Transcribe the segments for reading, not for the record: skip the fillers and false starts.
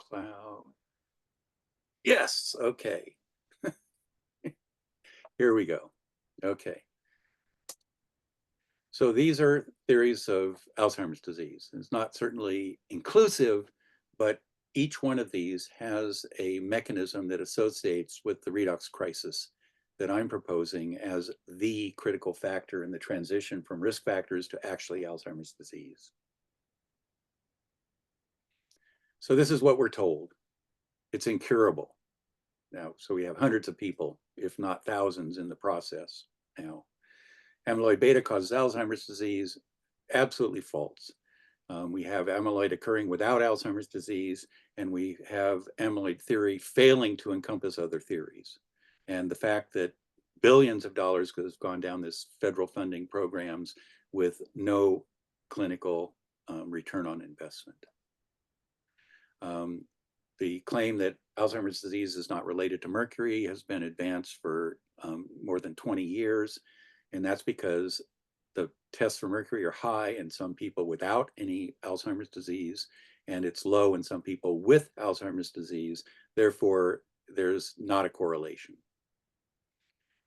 cloud. Yes, okay. Here we go. Okay. So these are theories of Alzheimer's disease. It's not certainly inclusive, but each one of these has a mechanism that associates with the redox crisis that I'm proposing as the critical factor in the transition from risk factors to actually Alzheimer's disease. So this is what we're told. It's incurable. Now, so we have hundreds of people, if not thousands, in the process now. Amyloid beta causes Alzheimer's disease, absolutely false. We have amyloid occurring without Alzheimer's disease, and we have amyloid theory failing to encompass other theories. And the fact that billions of dollars has gone down this federal funding programs with no clinical return on investment. The claim that Alzheimer's disease is not related to mercury has been advanced for more than 20 years. And that's because the tests for mercury are high in some people without any Alzheimer's disease, and it's low in some people with Alzheimer's disease. Therefore, there's not a correlation.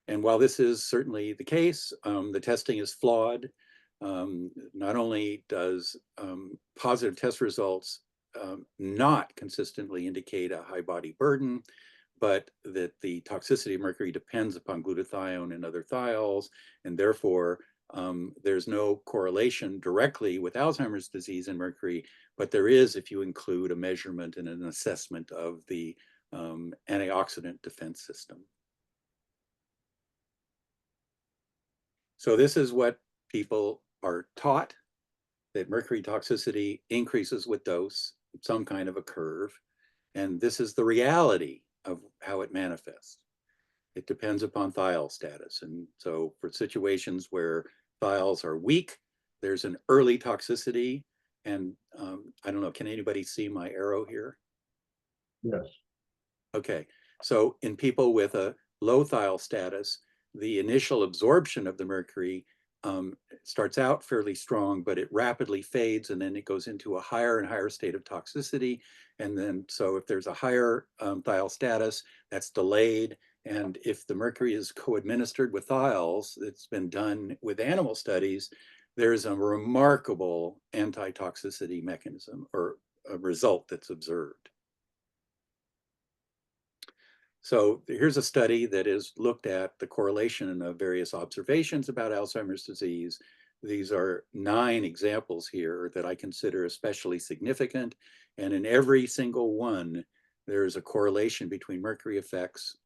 And while this is certainly the case, the testing is flawed. Not only does positive test results not consistently indicate a high body burden, but that the toxicity of mercury depends upon glutathione and other thiols, and therefore there's no correlation directly with Alzheimer's disease and mercury, but there is if you include a measurement and an assessment of the antioxidant defense system. So this is what people are taught, that mercury toxicity increases with dose, some kind of a curve, and this is the reality of how it manifests. It depends upon thiol status. And so for situations where thiols are weak, there's an early toxicity. And I don't know, can anybody see my arrow here? Yes. Okay, so in people with a low thiol status, the initial absorption of the mercury starts out fairly strong, but it rapidly fades, and then it goes into a higher and higher state of toxicity. And then, so if there's a higher thiol status, that's delayed. And if the mercury is co-administered with thiols, it's been done with animal studies, there's a remarkable anti-toxicity mechanism or a result that's observed. So here's a study that has looked at the correlation of various observations about Alzheimer's disease. These are 9 examples here that I consider especially significant. And in every single one, there's a correlation between mercury effects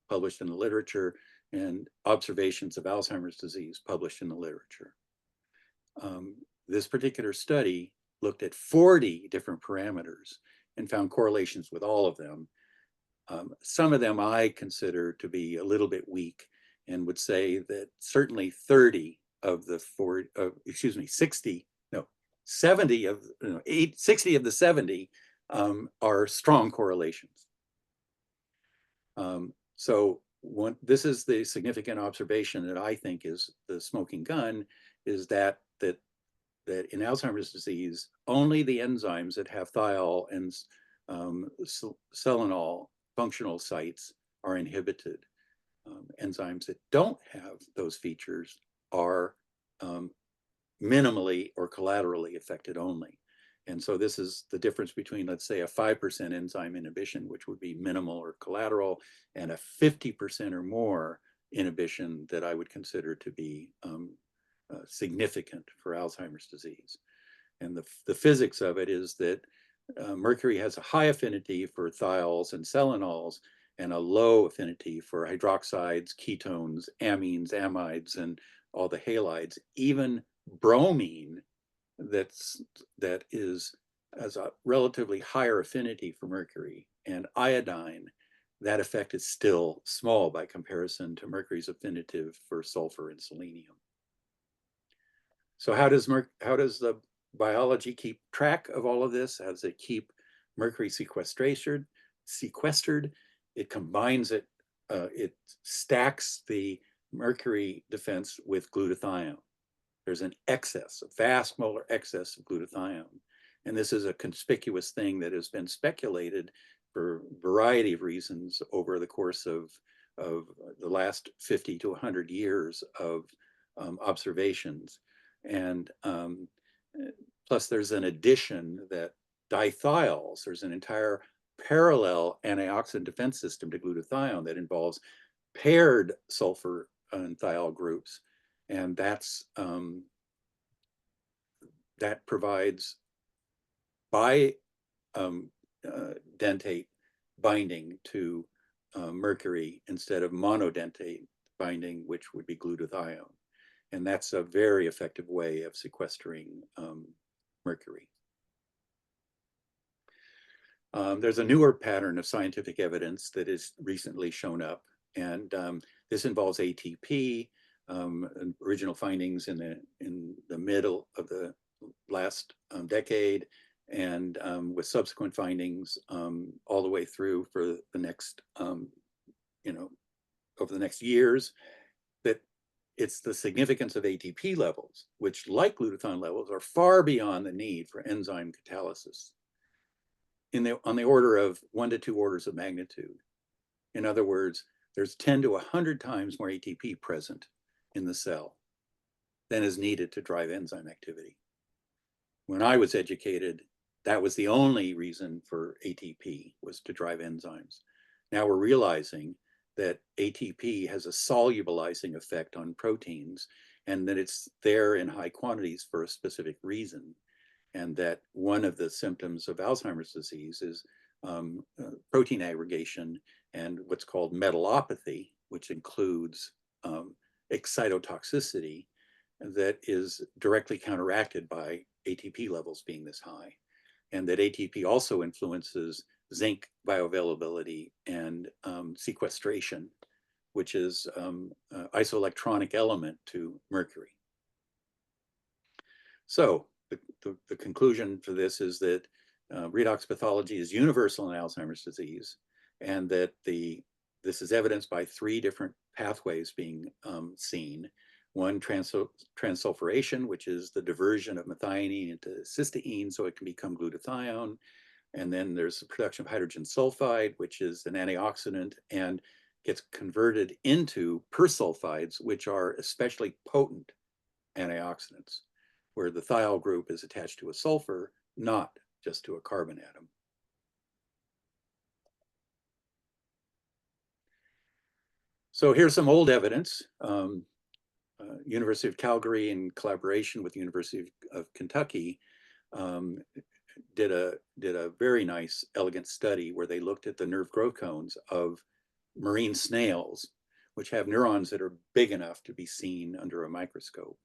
published in the literature and observations of Alzheimer's disease published in the literature. This particular study looked at 40 different parameters and found correlations with all of them. Some of them I consider to be a little bit weak and would say that certainly 30 of the 60, no, 70 of, 60 of the 70 are strong correlations. So this is the significant observation that I think is the smoking gun, is that in Alzheimer's disease, only the enzymes that have thiol and selenol functional sites are inhibited. Enzymes that don't have those features are minimally or collaterally affected only. And so this is the difference between, let's say, a 5% enzyme inhibition, which would be minimal or collateral, and a 50% or more inhibition that I would consider to be significant for Alzheimer's disease. And the physics of it is that mercury has a high affinity for thiols and selenols and a low affinity for hydroxides, ketones, amines, amides, and all the halides. Even bromine that has a relatively higher affinity for mercury, and iodine, that effect is still small by comparison to mercury's affinity for sulfur and selenium. So how does the biology keep track of all of this? How does it keep mercury sequestered? It combines it, it stacks the mercury defense with glutathione. There's an excess, a vast molar excess of glutathione. And this is a conspicuous thing that has been speculated for a variety of reasons over the course of the last 50 to 100 years of observations. And plus there's an addition that dithiols, there's an entire parallel antioxidant defense system to glutathione that involves paired sulfur and thiol groups. And that provides bidentate binding to mercury instead of monodentate binding, which would be glutathione. And that's a very effective way of sequestering mercury. There's a newer pattern of scientific evidence that has recently shown up, and this involves ATP. Original findings in the middle of the last decade, and with subsequent findings all the way through for the next, over the next years, that it's the significance of ATP levels, which, like glutathione levels, are far beyond the need for enzyme catalysis, on the order of 1 to 2 orders of magnitude. In other words, there's 10 to 100 times more ATP present in the cell than is needed to drive enzyme activity. When I was educated, that was the only reason for ATP, was to drive enzymes. Now we're realizing that ATP has a solubilizing effect on proteins, and that it's there in high quantities for a specific reason. And that one of the symptoms of Alzheimer's disease is protein aggregation and what's called metallopathy, which includes excitotoxicity that is directly counteracted by ATP levels being this high. And that ATP also influences zinc bioavailability and sequestration, which is an isoelectronic element to mercury. So the conclusion for this is that redox pathology is universal in Alzheimer's disease, and that this is evidenced by 3 different pathways being seen. One, transsulfuration, which is the diversion of methionine into cysteine so it can become glutathione. And then there's the production of hydrogen sulfide, which is an antioxidant and gets converted into persulfides, which are especially potent antioxidants, where the thiol group is attached to a sulfur, not just to a carbon atom. So here's some old evidence. University of Calgary, in collaboration with the University of Kentucky, did a very nice, elegant study where they looked at the nerve growth cones of marine snails, which have neurons that are big enough to be seen under a microscope.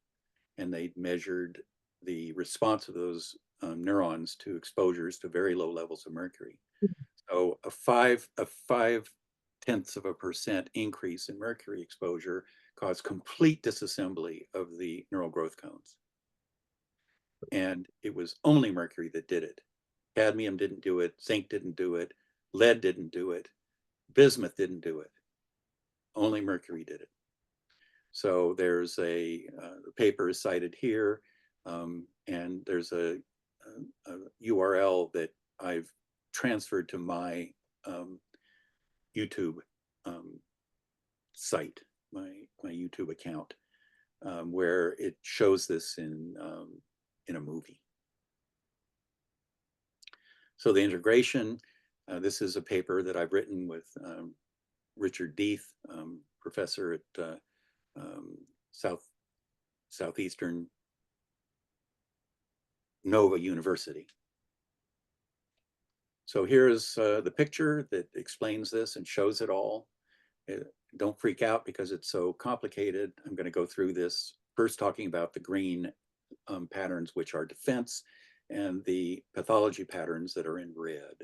And they measured the response of those neurons to exposures to very low levels of mercury. So a 0.5% increase in mercury exposure caused complete disassembly of the neural growth cones. And it was only mercury that did it. Cadmium didn't do it, zinc didn't do it, lead didn't do it, bismuth didn't do it. Only mercury did it. So there's a paper is cited here, and there's a URL that I've transferred to my YouTube site, my YouTube account, where it shows this in a movie. So the integration, this is a paper that I've written with Richard Deeth, professor at Southeastern Nova University. So here's the picture that explains this and shows it all. Don't freak out because it's so complicated. I'm going to go through this first talking about the green patterns, which are defense, and the pathology patterns that are in red.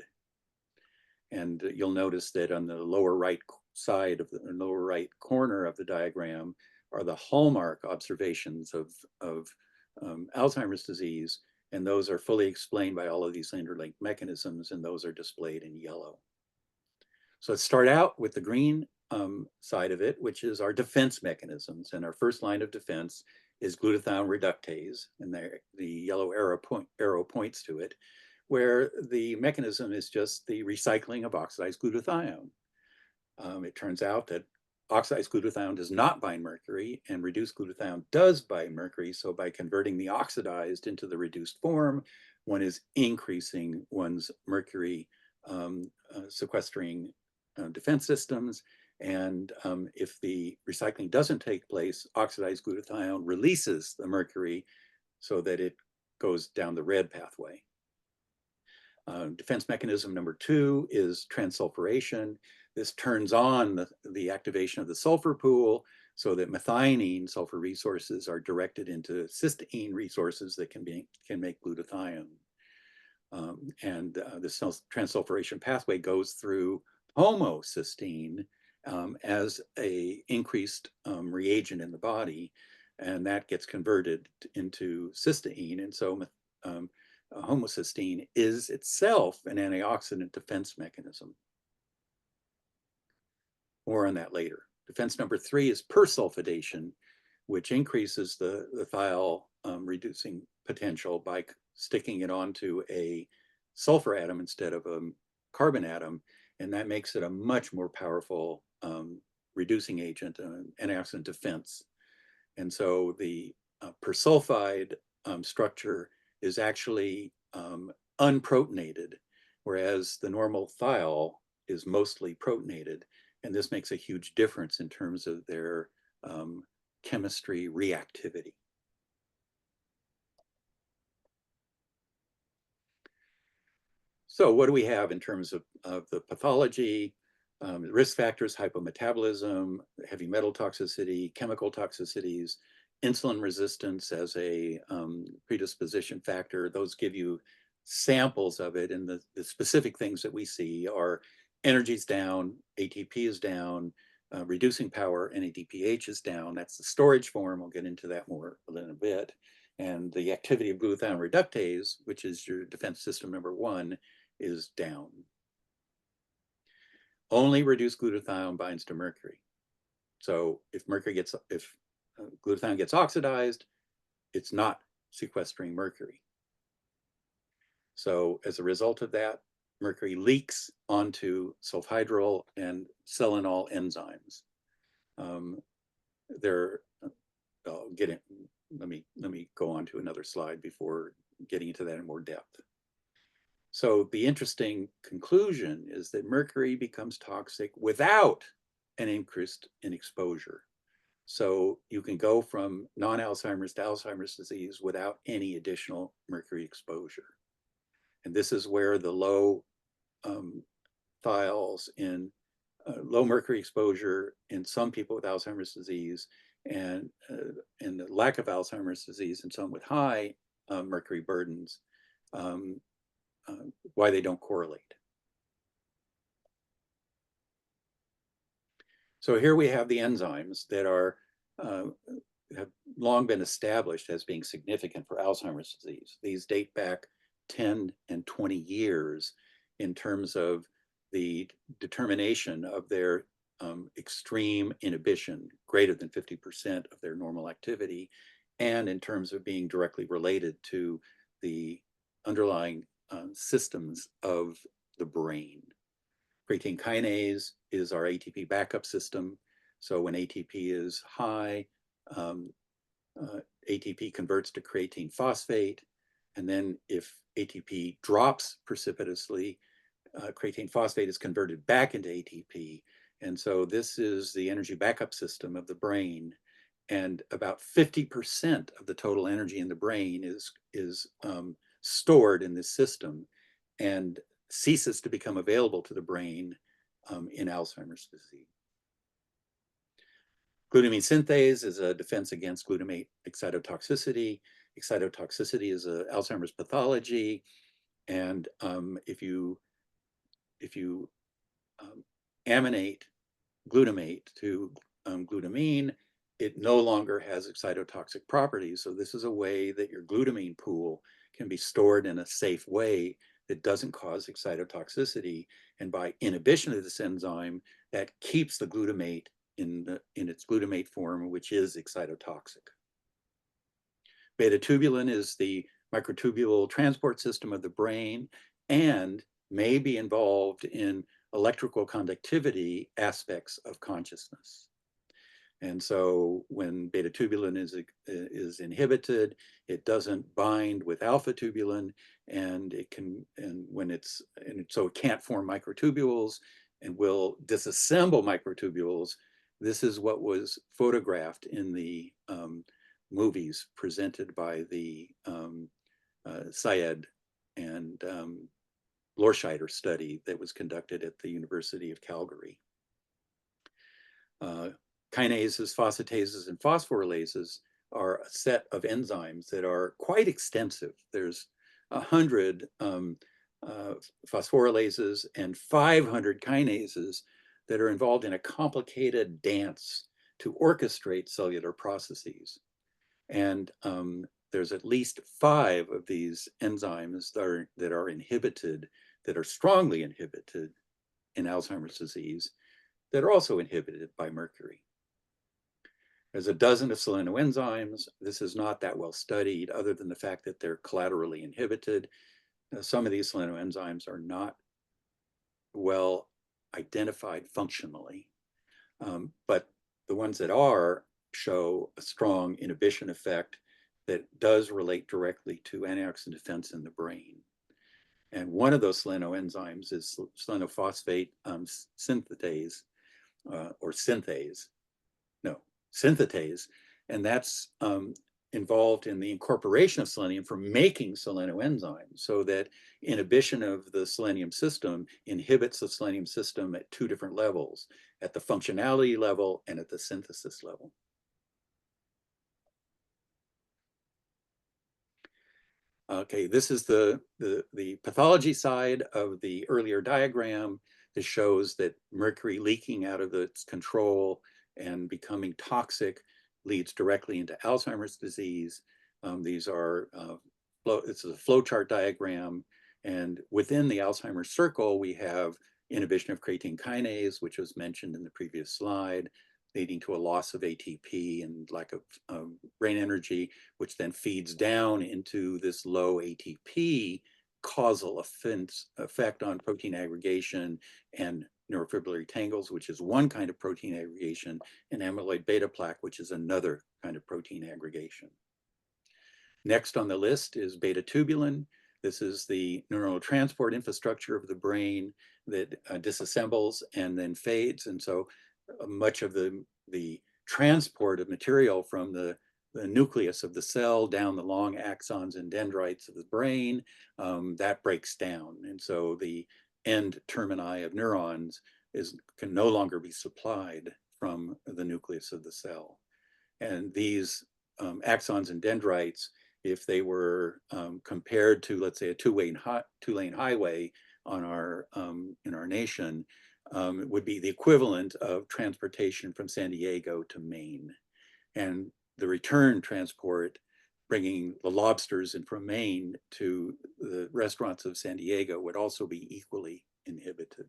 And you'll notice that on the lower right side of the lower right corner of the diagram are the hallmark observations of Alzheimer's disease. And those are fully explained by all of these interlinked mechanisms, and those are displayed in yellow. So let's start out with the green side of it, which is our defense mechanisms. And our first line of defense is glutathione reductase, and the yellow arrow points to it, where the mechanism is just the recycling of oxidized glutathione. It turns out that oxidized glutathione does not bind mercury, and reduced glutathione does bind mercury. So by converting the oxidized into the reduced form, one is increasing one's mercury sequestering defense systems. And if the recycling doesn't take place, oxidized glutathione releases the mercury so that it goes down the red pathway. Defense mechanism number 2 is transsulfuration. This turns on the activation of the sulfur pool so that methionine sulfur resources are directed into cysteine resources that can make glutathione. This transsulfuration pathway goes through homocysteine as a increased reagent in the body, and that gets converted into cysteine. And so homocysteine is itself an antioxidant defense mechanism. More on that later. Defense number 3 is persulfidation, which increases the thiol reducing potential by sticking it onto a sulfur atom instead of a carbon atom, and that makes it a much more powerful reducing agent, antioxidant defense. And so the persulfide structure is actually unprotonated, whereas the normal thiol is mostly protonated. And this makes a huge difference in terms of their chemistry reactivity. So what do we have in terms of the pathology? Risk factors: hypometabolism, heavy metal toxicity, chemical toxicities, insulin resistance as a predisposition factor. Those give you samples of it, and the specific things that we see are energy's down, ATP is down, reducing power, NADPH is down. That's the storage form. We'll get into that more in a bit. And the activity of glutathione reductase, which is your defense system number 1, is down. Only reduced glutathione binds to mercury. So if glutathione gets oxidized, it's not sequestering mercury. So as a result of that, mercury leaks onto sulfhydryl and selenol enzymes. I'll get in. Let me go on to another slide before getting into that in more depth. So the interesting conclusion is that mercury becomes toxic without an increase in exposure. So you can go from non-Alzheimer's to Alzheimer's disease without any additional mercury exposure. And this is where the low thiols in low mercury exposure in some people with Alzheimer's disease and the lack of Alzheimer's disease in some with high mercury burdens, why they don't correlate. So here we have the enzymes that have long been established as being significant for Alzheimer's disease. These date back 10 and 20 years in terms of the determination of their extreme inhibition, greater than 50% of their normal activity, and in terms of being directly related to the underlying systems of the brain. Creatine kinase is our ATP backup system. So when ATP is high, ATP converts to creatine phosphate. And then if ATP drops precipitously, creatine phosphate is converted back into ATP. And so this is the energy backup system of the brain. And about 50% of the total energy in the brain is stored in this system and ceases to become available to the brain in Alzheimer's disease. Glutamine synthase is a defense against glutamate excitotoxicity. Excitotoxicity is an Alzheimer's pathology. And if you aminate glutamate to glutamine, it no longer has excitotoxic properties. So this is a way that your glutamine pool can be stored in a safe way that doesn't cause excitotoxicity. And by inhibition of this enzyme, that keeps the glutamate in its glutamate form, which is excitotoxic. Beta tubulin is the microtubule transport system of the brain and may be involved in electrical conductivity aspects of consciousness. And so when beta tubulin is inhibited, it doesn't bind with alpha tubulin, and so it can't form microtubules and will disassemble microtubules. This is what was photographed in the movies presented by the Syed and Lorscheider study that was conducted at the University of Calgary. Kinases, phosphatases, and phosphorylases are a set of enzymes that are quite extensive. There's 100 phosphorylases and 500 kinases that are involved in a complicated dance to orchestrate cellular processes. And there's at least 5 of these enzymes that are inhibited, that are strongly inhibited in Alzheimer's disease, that are also inhibited by mercury. There's a dozen of selenoenzymes. This is not that well studied, other than the fact that they're collaterally inhibited. Some of these selenoenzymes are not well identified functionally, but the ones that are show a strong inhibition effect that does relate directly to antioxidant defense in the brain. And one of those selenoenzymes is selenophosphate synthetase, or synthase, no, synthetase, and that's involved in the incorporation of selenium for making selenoenzymes, so that inhibition of the selenium system inhibits the selenium system at 2 different levels, at the functionality level and at the synthesis level. Okay, this is the pathology side of the earlier diagram. This shows that mercury leaking out of its control and becoming toxic leads directly into Alzheimer's disease. These are, it's a flowchart diagram. And within the Alzheimer's circle, we have inhibition of creatine kinase, which was mentioned in the previous slide, leading to a loss of ATP and lack of brain energy, which then feeds down into this low ATP causal effect on protein aggregation and neurofibrillary tangles, which is one kind of protein aggregation, and amyloid beta plaque, which is another kind of protein aggregation. Next on the list is beta tubulin. This is the neuronal transport infrastructure of the brain that disassembles and then fades. And so much of the transport of material from the nucleus of the cell down the long axons and dendrites of the brain, that breaks down. And so the end termini of neurons can no longer be supplied from the nucleus of the cell. And these axons and dendrites, if they were compared to, let's say, a two-lane highway on in our nation, would be the equivalent of transportation from San Diego to Maine. And the return transport, bringing the lobsters in from Maine to the restaurants of San Diego, would also be equally inhibited.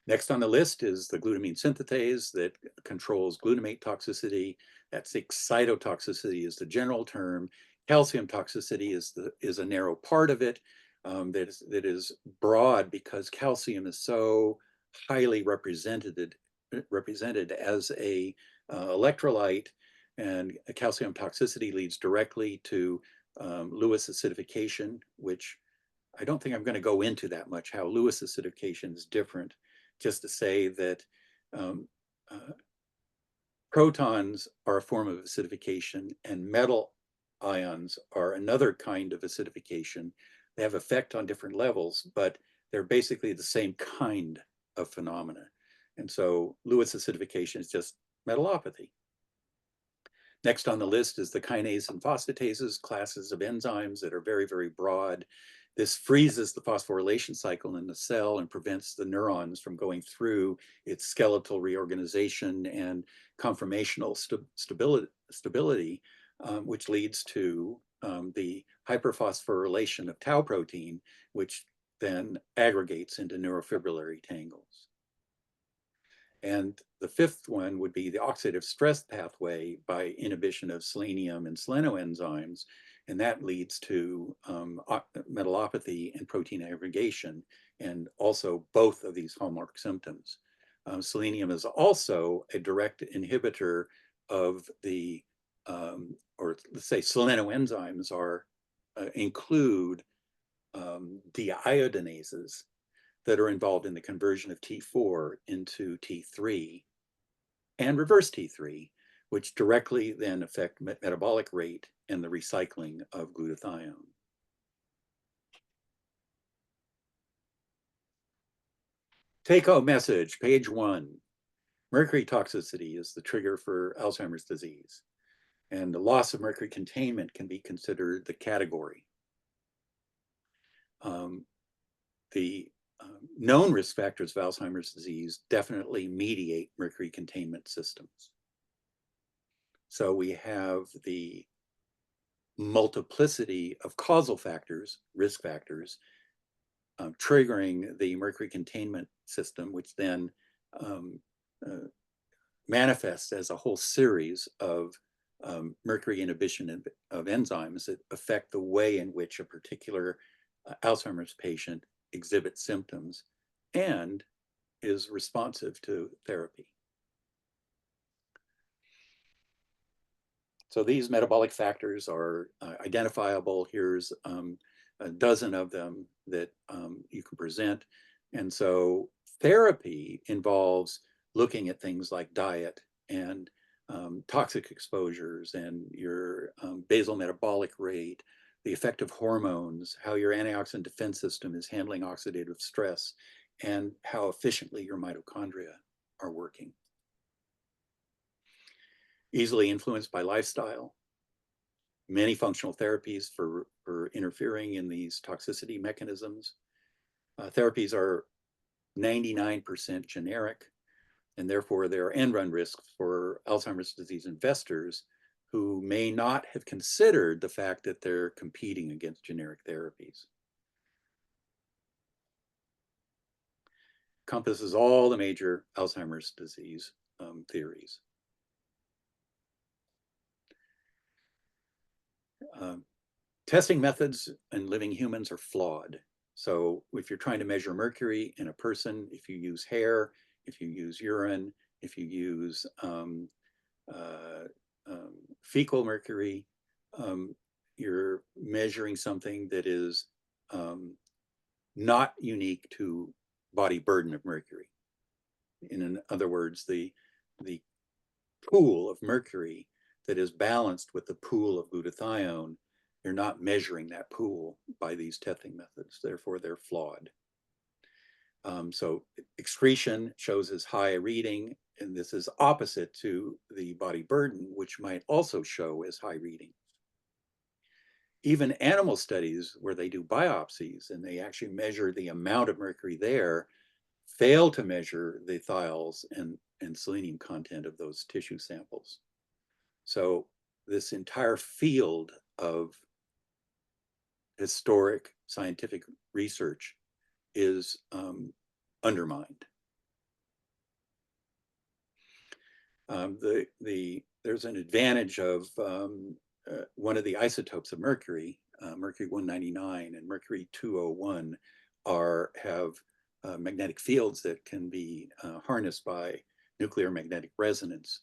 Next on the list is the glutamine synthetase that controls glutamate toxicity. That's excitotoxicity is the general term. Calcium toxicity is a narrow part of it. That is broad because calcium is so highly represented as a electrolyte, and calcium toxicity leads directly to Lewis acidification, which I don't think I'm going to go into that much, how Lewis acidification is different, just to say that protons are a form of acidification and metal ions are another kind of acidification. They have effect on different levels, but they're basically the same kind of phenomena. And so Lewis acidification is just metallopathy. Next on the list is the kinase and phosphatases, classes of enzymes that are very, very broad. This freezes the phosphorylation cycle in the cell and prevents the neurons from going through its skeletal reorganization and conformational stability, which leads to the hyperphosphorylation of tau protein, which then aggregates into neurofibrillary tangles. And the fifth one would be the oxidative stress pathway by inhibition of selenium and selenoenzymes. And that leads to metalopathy and protein aggregation, and also both of these hallmark symptoms. Selenium is also a direct inhibitor of the, or let's say selenoenzymes include deiodinases that are involved in the conversion of T4 into T3 and reverse T3, which directly then affect metabolic rate and the recycling of glutathione. Take-home message, page 1. Mercury toxicity is the trigger for Alzheimer's disease, and the loss of mercury containment can be considered the category. The known risk factors of Alzheimer's disease definitely mediate mercury containment systems. So we have the multiplicity of causal factors, risk factors, triggering the mercury containment system, which then manifests as a whole series of mercury inhibition of enzymes that affect the way in which a particular Alzheimer's patient exhibits symptoms and is responsive to therapy. So these metabolic factors are identifiable. Here's a dozen of them that you can present. And so therapy involves looking at things like diet and toxic exposures and your basal metabolic rate, the effect of hormones, how your antioxidant defense system is handling oxidative stress, and how efficiently your mitochondria are working. Easily influenced by lifestyle, many functional therapies for interfering in these toxicity mechanisms. Therapies are 99% generic, and therefore there are end-run risks for Alzheimer's disease investors who may not have considered the fact that they're competing against generic therapies. Encompasses all the major Alzheimer's disease theories. Testing methods in living humans are flawed. So if you're trying to measure mercury in a person, if you use hair, if you use urine, if you use fecal mercury, you're measuring something that is not unique to body burden of mercury. In other words, the pool of mercury that is balanced with the pool of glutathione, you're not measuring that pool by these testing methods. Therefore, they're flawed. So excretion shows as high a reading, and this is opposite to the body burden, which might also show as high reading. Even animal studies where they do biopsies and they actually measure the amount of mercury there fail to measure the thiols and selenium content of those tissue samples. So this entire field of historic scientific research is undermined. There's an advantage of one of the isotopes of mercury, mercury 199 and mercury 201, have magnetic fields that can be harnessed by nuclear magnetic resonance,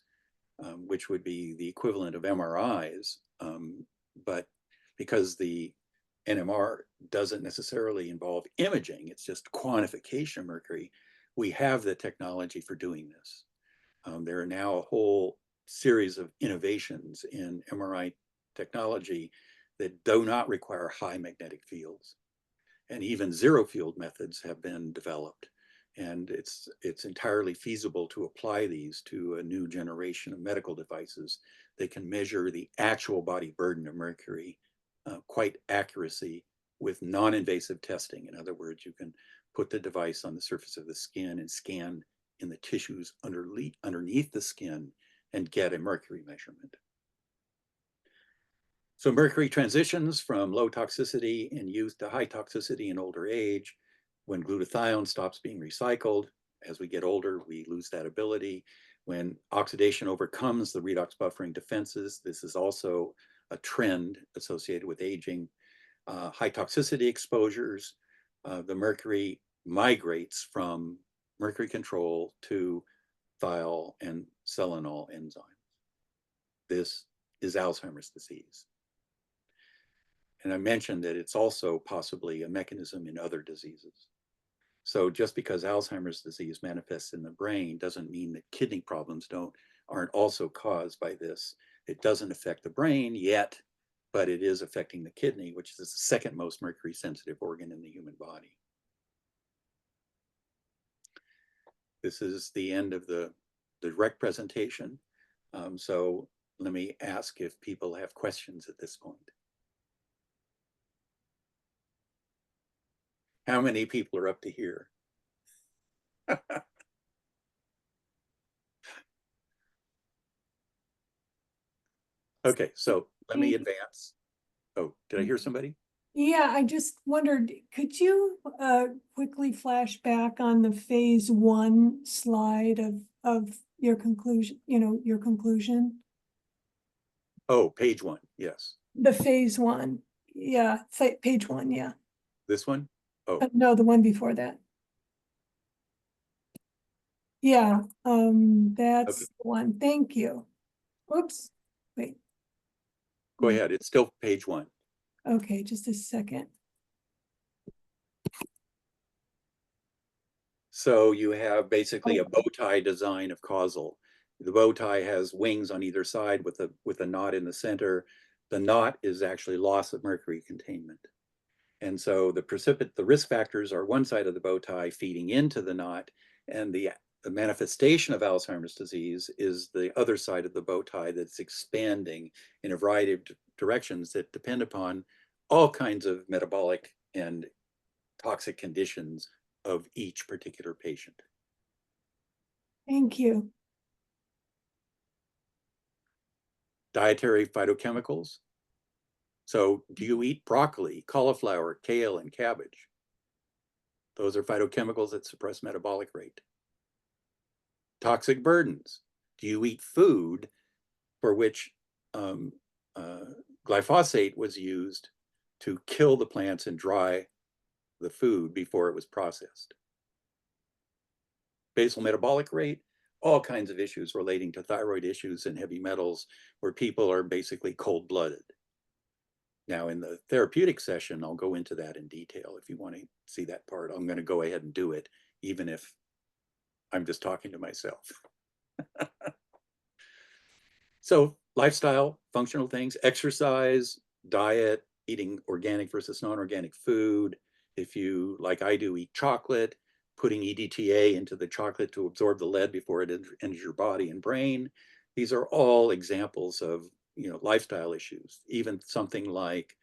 which would be the equivalent of MRIs. But because the NMR doesn't necessarily involve imaging, it's just quantification of mercury, we have the technology for doing this. There are now a whole series of innovations in MRI technology that do not require high magnetic fields. And even zero field methods have been developed. And it's entirely feasible to apply these to a new generation of medical devices that can measure the actual body burden of mercury quite accuracy with non-invasive testing. In other words, you can put the device on the surface of the skin and scan in the tissues underneath the skin and get a mercury measurement. So mercury transitions from low toxicity in youth to high toxicity in older age when glutathione stops being recycled As we get older, we lose that ability. When oxidation overcomes the redox buffering defenses, this is also a trend associated with aging. High toxicity exposures, the mercury migrates from mercury control to thiol and selenol enzymes. This is Alzheimer's disease. And I mentioned that it's also possibly a mechanism in other diseases. So just because Alzheimer's disease manifests in the brain doesn't mean that kidney problems aren't also caused by this. It doesn't affect the brain yet, but it is affecting the kidney, which is the second most mercury sensitive organ in the human body. This is the end of the direct presentation. So let me ask if people have questions at this point. How many people are up to here? Okay, so let me advance. Oh, did I hear somebody? Yeah, I just wondered, could you quickly flash back on the phase 1 slide of your conclusion, your conclusion? Oh, page 1, yes. The phase 1, yeah, page 1, yeah. This one? Oh, No, the one before that. Yeah, that's okay. the one. Thank you. Oops, wait. Go ahead. It's still page 1. Okay, just a second. So you have basically a bow tie design of causal. The bow tie has wings on either side with a knot in the center. The knot is actually loss of mercury containment. And so the risk factors are one side of the bow tie feeding into the knot, and the manifestation of Alzheimer's disease is the other side of the bow tie that's expanding in a variety of directions that depend upon all kinds of metabolic and toxic conditions of each particular patient. Thank you. Dietary phytochemicals. So do you eat broccoli, cauliflower, kale, and cabbage? Those are phytochemicals that suppress metabolic rate. Toxic burdens. Do you eat food for which glyphosate was used to kill the plants and dry the food before it was processed? Basal metabolic rate, all kinds of issues relating to thyroid issues and heavy metals where people are basically cold-blooded. Now in the therapeutic session, I'll go into that in detail. If you want to see that part, I'm going to go ahead and do it, even if I'm just talking to myself. So lifestyle, functional things, exercise, diet, eating organic versus non-organic food. If you, like I do, eat chocolate, putting EDTA into the chocolate to absorb the lead before it enters your body and brain. These are all examples of lifestyle issues. Even something like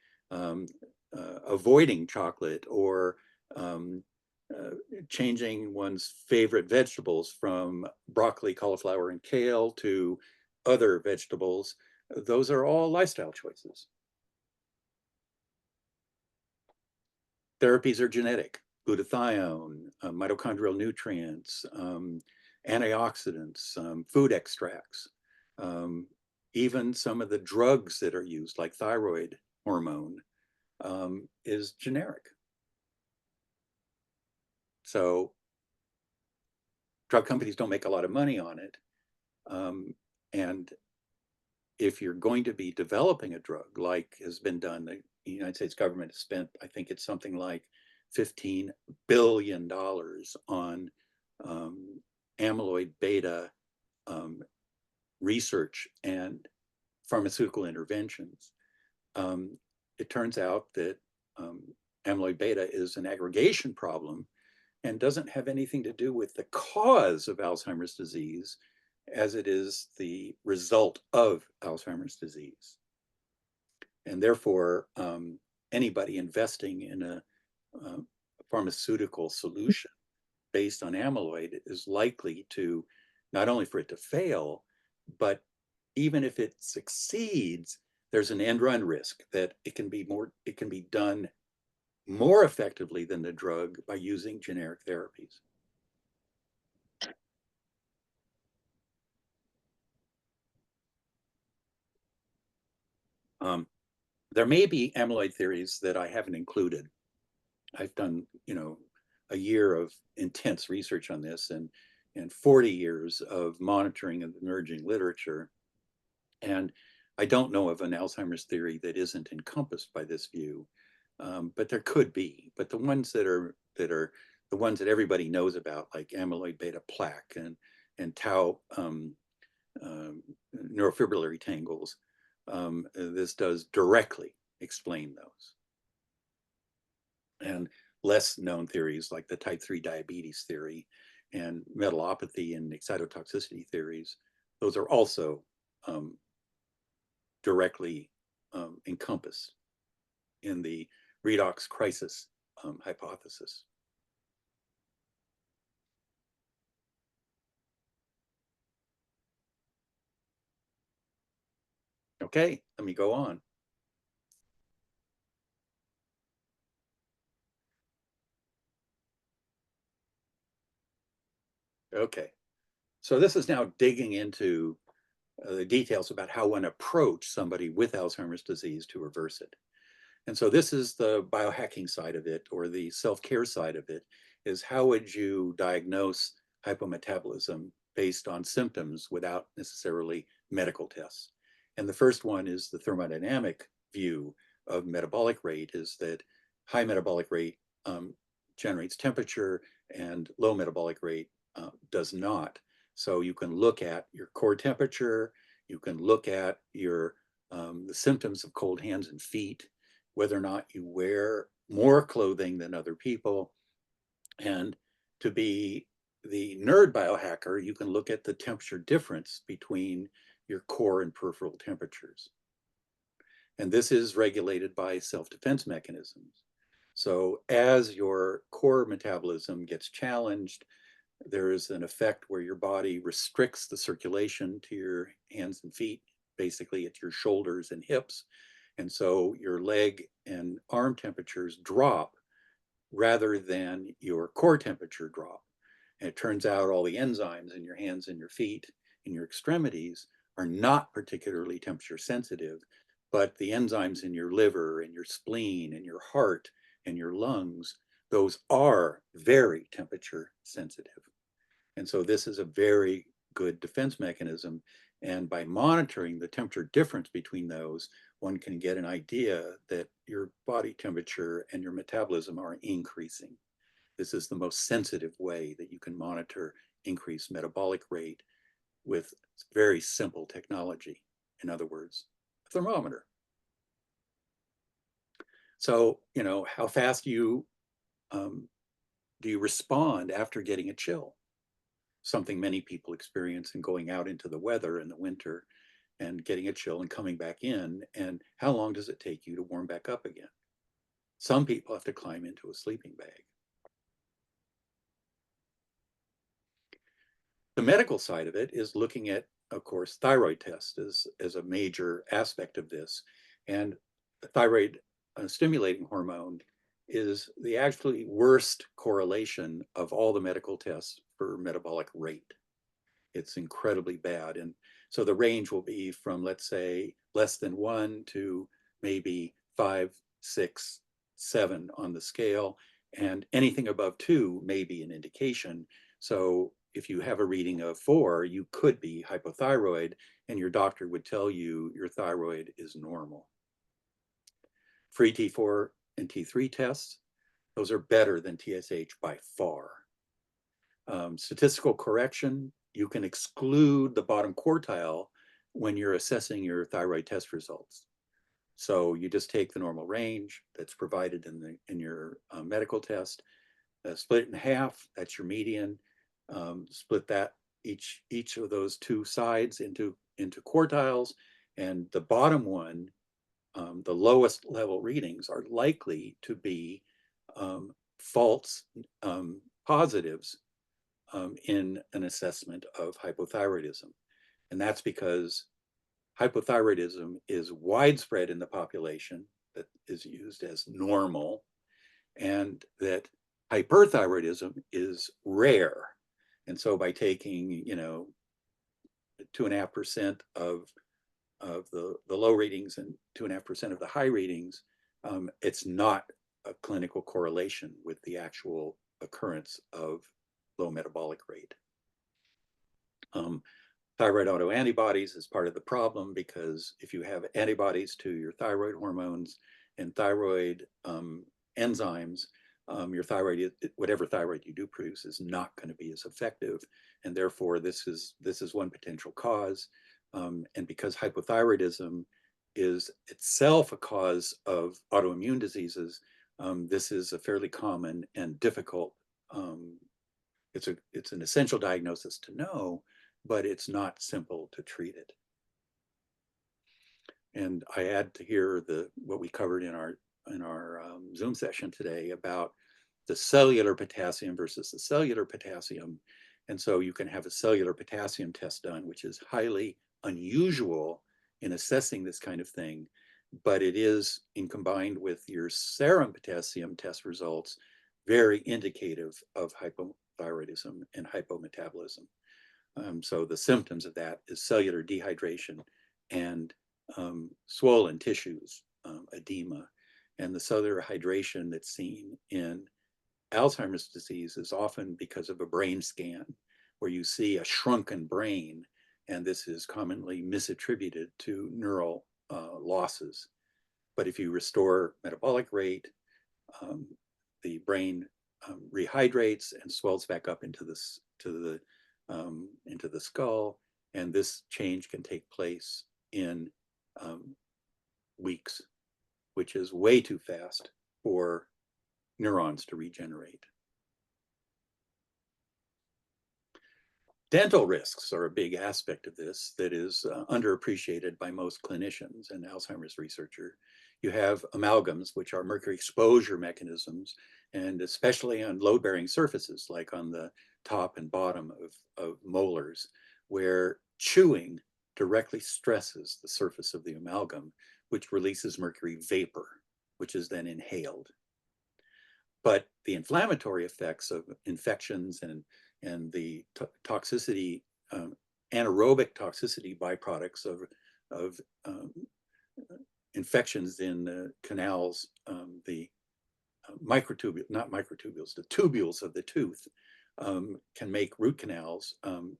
avoiding chocolate or changing one's favorite vegetables from broccoli, cauliflower, and kale to other vegetables. Those are all lifestyle choices. Therapies are genetic: glutathione, mitochondrial nutrients, antioxidants, food extracts, even some of the drugs that are used, like thyroid hormone, is generic. So drug companies don't make a lot of money on it. And if you're going to be developing a drug, like has been done, the United States government has spent, I think it's something like $15 billion on amyloid beta research and pharmaceutical interventions. It turns out that amyloid beta is an aggregation problem and doesn't have anything to do with the cause of Alzheimer's disease, as it is the result of Alzheimer's disease. And therefore, anybody investing in a pharmaceutical solution based on amyloid is likely to, not only for it to fail, but even if it succeeds, there's an end run risk that it can be done more effectively than the drug by using generic therapies. There may be amyloid theories that I haven't included. I've done, a year of intense research on this and 40 years of monitoring of emerging literature. And I don't know of an Alzheimer's theory that isn't encompassed by this view, but there could be. But the ones that are the ones that everybody knows about, like amyloid beta plaque and tau neurofibrillary tangles, this does directly explain those. And less known theories like the type 3 diabetes theory and metallopathy and excitotoxicity theories, those are also directly encompassed in the redox crisis hypothesis. Okay, let me go on. Okay, so this is now digging into the details about how one approach somebody with Alzheimer's disease to reverse it. And so this is the biohacking side of it, or the self-care side of it, is how would you diagnose hypometabolism based on symptoms without necessarily medical tests? And the first one is the thermodynamic view of metabolic rate, is that high metabolic rate generates temperature and low metabolic rate does not. So you can look at your core temperature, you can look at your the symptoms of cold hands and feet, whether or not you wear more clothing than other people. And to be the nerd biohacker, you can look at the temperature difference between your core and peripheral temperatures. And this is regulated by self-defense mechanisms. So as your core metabolism gets challenged, there is an effect where your body restricts the circulation to your hands and feet, basically at your shoulders and hips. And so your leg and arm temperatures drop rather than your core temperature drop. And it turns out all the enzymes in your hands and your feet and your extremities are not particularly temperature sensitive, but the enzymes in your liver and your spleen and your heart and your lungs, those are very temperature sensitive. And so this is a very good defense mechanism. And by monitoring the temperature difference between those, one can get an idea that your body temperature and your metabolism are increasing. This is the most sensitive way that you can monitor increased metabolic rate with very simple technology. In other words, a thermometer. So, how fast do you respond after getting a chill? Something many people experience in going out into the weather in the winter and getting a chill and coming back in. And how long does it take you to warm back up again? Some people have to climb into a sleeping bag. The medical side of it is looking at, of course, thyroid tests as a major aspect of this. And the thyroid stimulating hormone is the actually worst correlation of all the medical tests for metabolic rate. It's incredibly bad. And so the range will be from, let's say, less than 1 to maybe 5, 6, 7 on the scale. And anything above 2 may be an indication. So if you have a reading of 4, you could be hypothyroid, and your doctor would tell you your thyroid is normal. Free T4 and T3 tests, those are better than TSH by far. Statistical correction, you can exclude the bottom quartile when you're assessing your thyroid test results. So you just take the normal range that's provided in your medical test, split it in half, that's your median, split that each of those two sides into quartiles, and the bottom one, the lowest level readings are likely to be false positives in an assessment of hypothyroidism. And that's because hypothyroidism is widespread in the population that is used as normal, and that hyperthyroidism is rare. And so by taking, 2.5% of of the low readings and 2.5% of the high readings, it's not a clinical correlation with the actual occurrence of low metabolic rate. Thyroid autoantibodies is part of the problem, because if you have antibodies to your thyroid hormones and thyroid enzymes, your thyroid, whatever thyroid you do produce, is not going to be as effective, and therefore this is one potential cause. And because hypothyroidism is itself a cause of autoimmune diseases, this is a fairly common and difficult. It's an essential diagnosis to know, but it's not simple to treat it. And I add to here what we covered in our Zoom session today about the cellular potassium versus the cellular potassium. And so you can have a cellular potassium test done, which is highly unusual in assessing this kind of thing, but it is, in combined with your serum potassium test results, very indicative of hypothyroidism and hypometabolism. So the symptoms of that is cellular dehydration and swollen tissues, edema. And the cellular hydration that's seen in Alzheimer's disease is often because of a brain scan, where you see a shrunken brain, and this is commonly misattributed to neural losses. But if you restore metabolic rate, the brain rehydrates and swells back up into the skull, and this change can take place in weeks, which is way too fast for neurons to regenerate. Dental risks are a big aspect of this that is underappreciated by most clinicians and Alzheimer's researchers. You have amalgams, which are mercury exposure mechanisms, and especially on load-bearing surfaces, like on the top and bottom of molars, where chewing directly stresses the surface of the amalgam, which releases mercury vapor, which is then inhaled. But the inflammatory effects of infections and the toxicity, anaerobic toxicity byproducts of infections in the canals, the the tubules of the tooth, can make root canals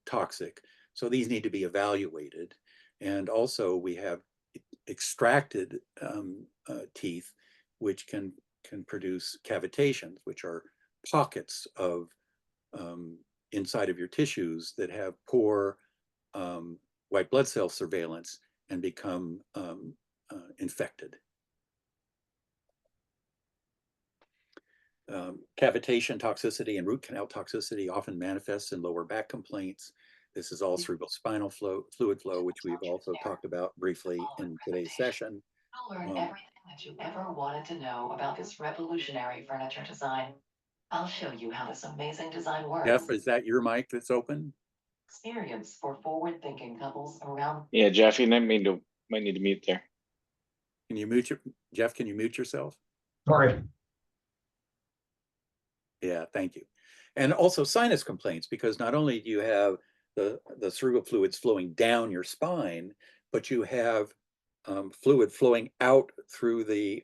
toxic. So these need to be evaluated. And also we have extracted teeth, which can produce cavitations, which are pockets of inside of your tissues that have poor white blood cell surveillance and become infected. Cavitation toxicity and root canal toxicity often manifests in lower back complaints. This is all cerebrospinal fluid flow, which we've also talked about briefly in today's session. You'll learn everything that you ever wanted to know about this revolutionary furniture design. I'll show you how this amazing design works. Jeff, is that your mic that's open? Experience for forward-thinking couples around. Yeah, Jeff, you might need to mute there. Can you mute Jeff? Can you mute yourself? Sorry. Yeah, thank you. And also sinus complaints, because not only do you have the cerebral fluids flowing down your spine, but you have fluid flowing out through the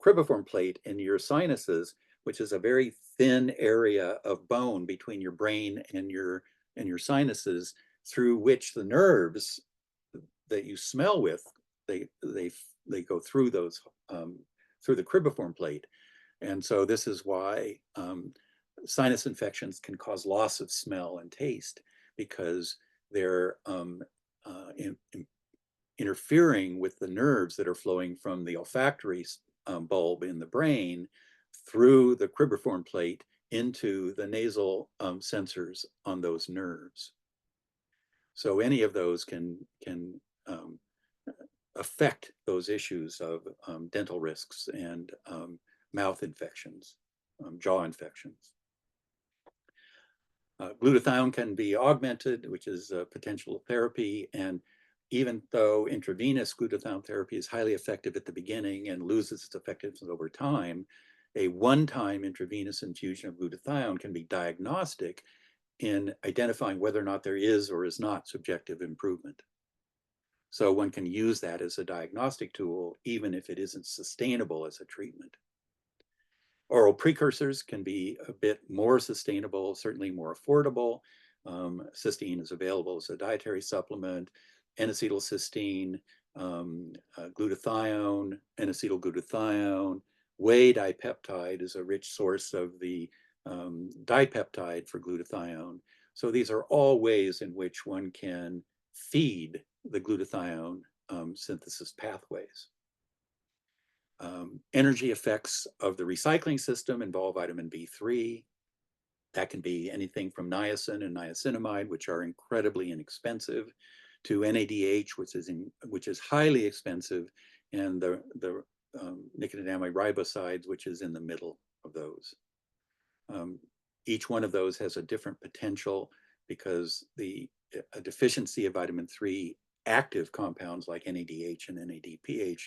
cribriform plate in your sinuses, which is a very thin area of bone between your brain and your sinuses, through which the nerves that you smell with, they go through those through the cribriform plate. And so this is why sinus infections can cause loss of smell and taste, because they're interfering with the nerves that are flowing from the olfactory bulb in the brain through the cribriform plate into the nasal sensors on those nerves. So any of those can affect those issues of dental risks and mouth infections, jaw infections. Glutathione can be augmented, which is a potential therapy. And even though intravenous glutathione therapy is highly effective at the beginning and loses its effectiveness over time, a one-time intravenous infusion of glutathione can be diagnostic in identifying whether or not there is or is not subjective improvement. So one can use that as a diagnostic tool, even if it isn't sustainable as a treatment. Oral precursors can be a bit more sustainable, certainly more affordable. Cysteine is available as a dietary supplement, N-acetylcysteine, glutathione, N-acetylglutathione. Whey dipeptide is a rich source of the dipeptide for glutathione. So these are all ways in which one can feed the glutathione synthesis pathways. Energy effects of the recycling system involve vitamin B3. That can be anything from niacin and niacinamide, which are incredibly inexpensive, to NADH, which is highly expensive, and the nicotinamide ribosides, which is in the middle of those. Each one of those has a different potential because a deficiency of vitamin 3 active compounds like NADH and NADPH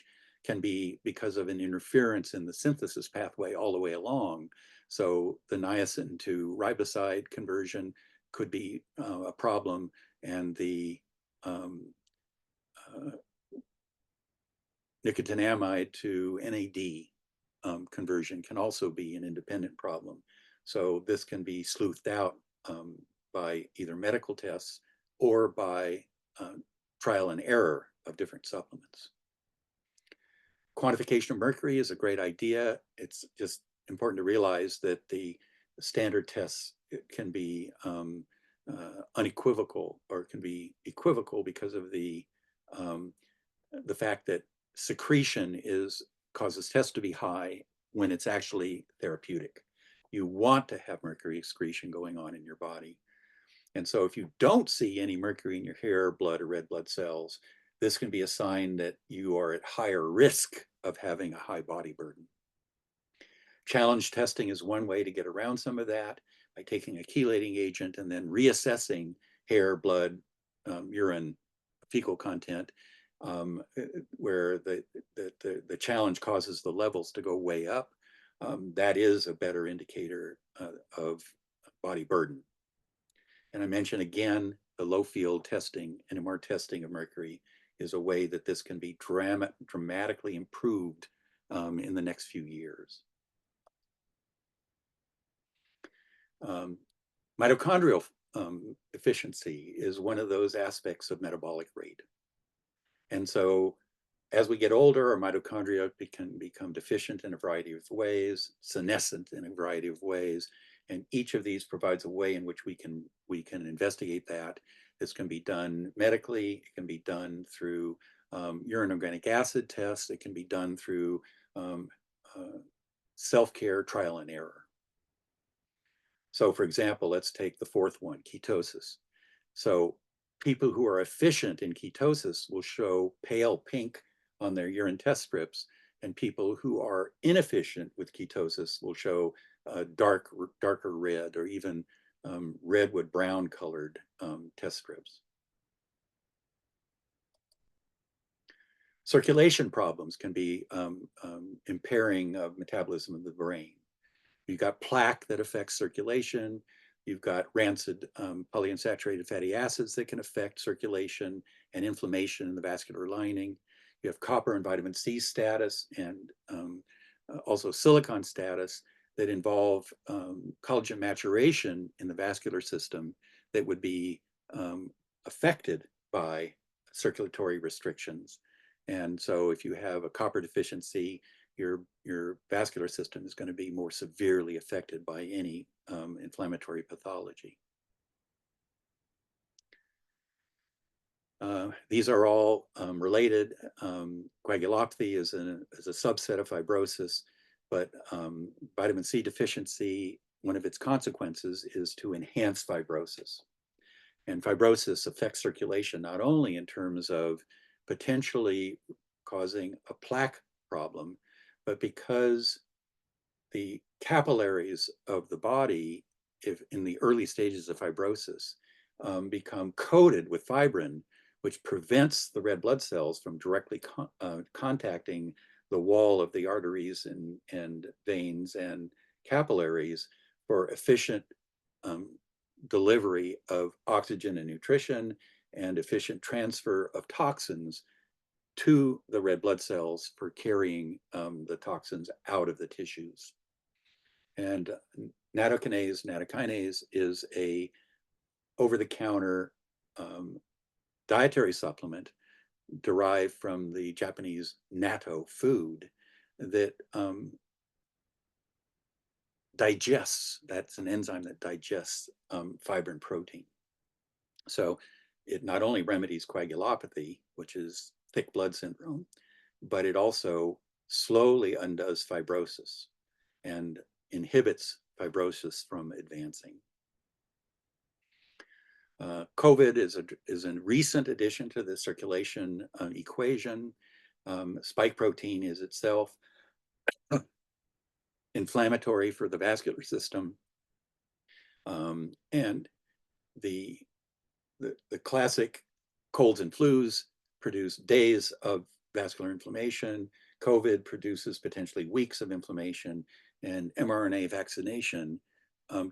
can be because of an interference in the synthesis pathway all the way along. So the niacin to riboside conversion could be a problem, and the nicotinamide to NAD conversion can also be an independent problem. So this can be sleuthed out by either medical tests or by trial and error of different supplements. Quantification of mercury is a great idea. It's just important to realize that the standard tests can be unequivocal, or can be equivocal because of the fact that secretion causes tests to be high when it's actually therapeutic. You want to have mercury excretion going on in your body. And so if you don't see any mercury in your hair, blood, or red blood cells, this can be a sign that you are at higher risk of having a high body burden. Challenge testing is one way to get around some of that, by taking a chelating agent and then reassessing hair, blood, urine, fecal content, where the challenge causes the levels to go way up. That is a better indicator of body burden. And I mentioned again, the low field testing, NMR testing of mercury, is a way that this can be dramatically improved in the next few years. Mitochondrial efficiency is one of those aspects of metabolic rate. And so as we get older, our mitochondria can become deficient in a variety of ways, senescent in a variety of ways, and each of these provides a way in which we can investigate that. This can be done medically. It can be done through urine organic acid tests. It can be done through self-care, trial and error. So for example, let's take the fourth one, ketosis. So people who are efficient in ketosis will show pale pink on their urine test strips, and people who are inefficient with ketosis will show darker red, or even redwood brown colored test strips. Circulation problems can be impairing of metabolism of the brain. You've got plaque that affects circulation. You've got rancid polyunsaturated fatty acids that can affect circulation and inflammation in the vascular lining. You have copper and vitamin C status, and also silicon status that involve collagen maturation in the vascular system that would be affected by circulatory restrictions. And so if you have a copper deficiency, your vascular system is going to be more severely affected by any inflammatory pathology. These are all related. Coagulopathy is a subset of fibrosis, but vitamin C deficiency, one of its consequences is to enhance fibrosis. And fibrosis affects circulation not only in terms of potentially causing a plaque problem, but because the capillaries of the body, if in the early stages of fibrosis, become coated with fibrin, which prevents the red blood cells from directly contacting the wall of the arteries and veins and capillaries for efficient delivery of oxygen and nutrition, and efficient transfer of toxins to the red blood cells for carrying the toxins out of the tissues. And nattokinase is a over-the-counter dietary supplement derived from the Japanese natto food that digests, that's an enzyme that digests fibrin protein. So it not only remedies coagulopathy, which is thick blood syndrome, but it also slowly undoes fibrosis and inhibits fibrosis from advancing. COVID is a recent addition to the circulation equation. Spike protein is itself inflammatory for the vascular system. And the classic colds and flus produce days of vascular inflammation. COVID produces potentially weeks of inflammation, and mRNA vaccination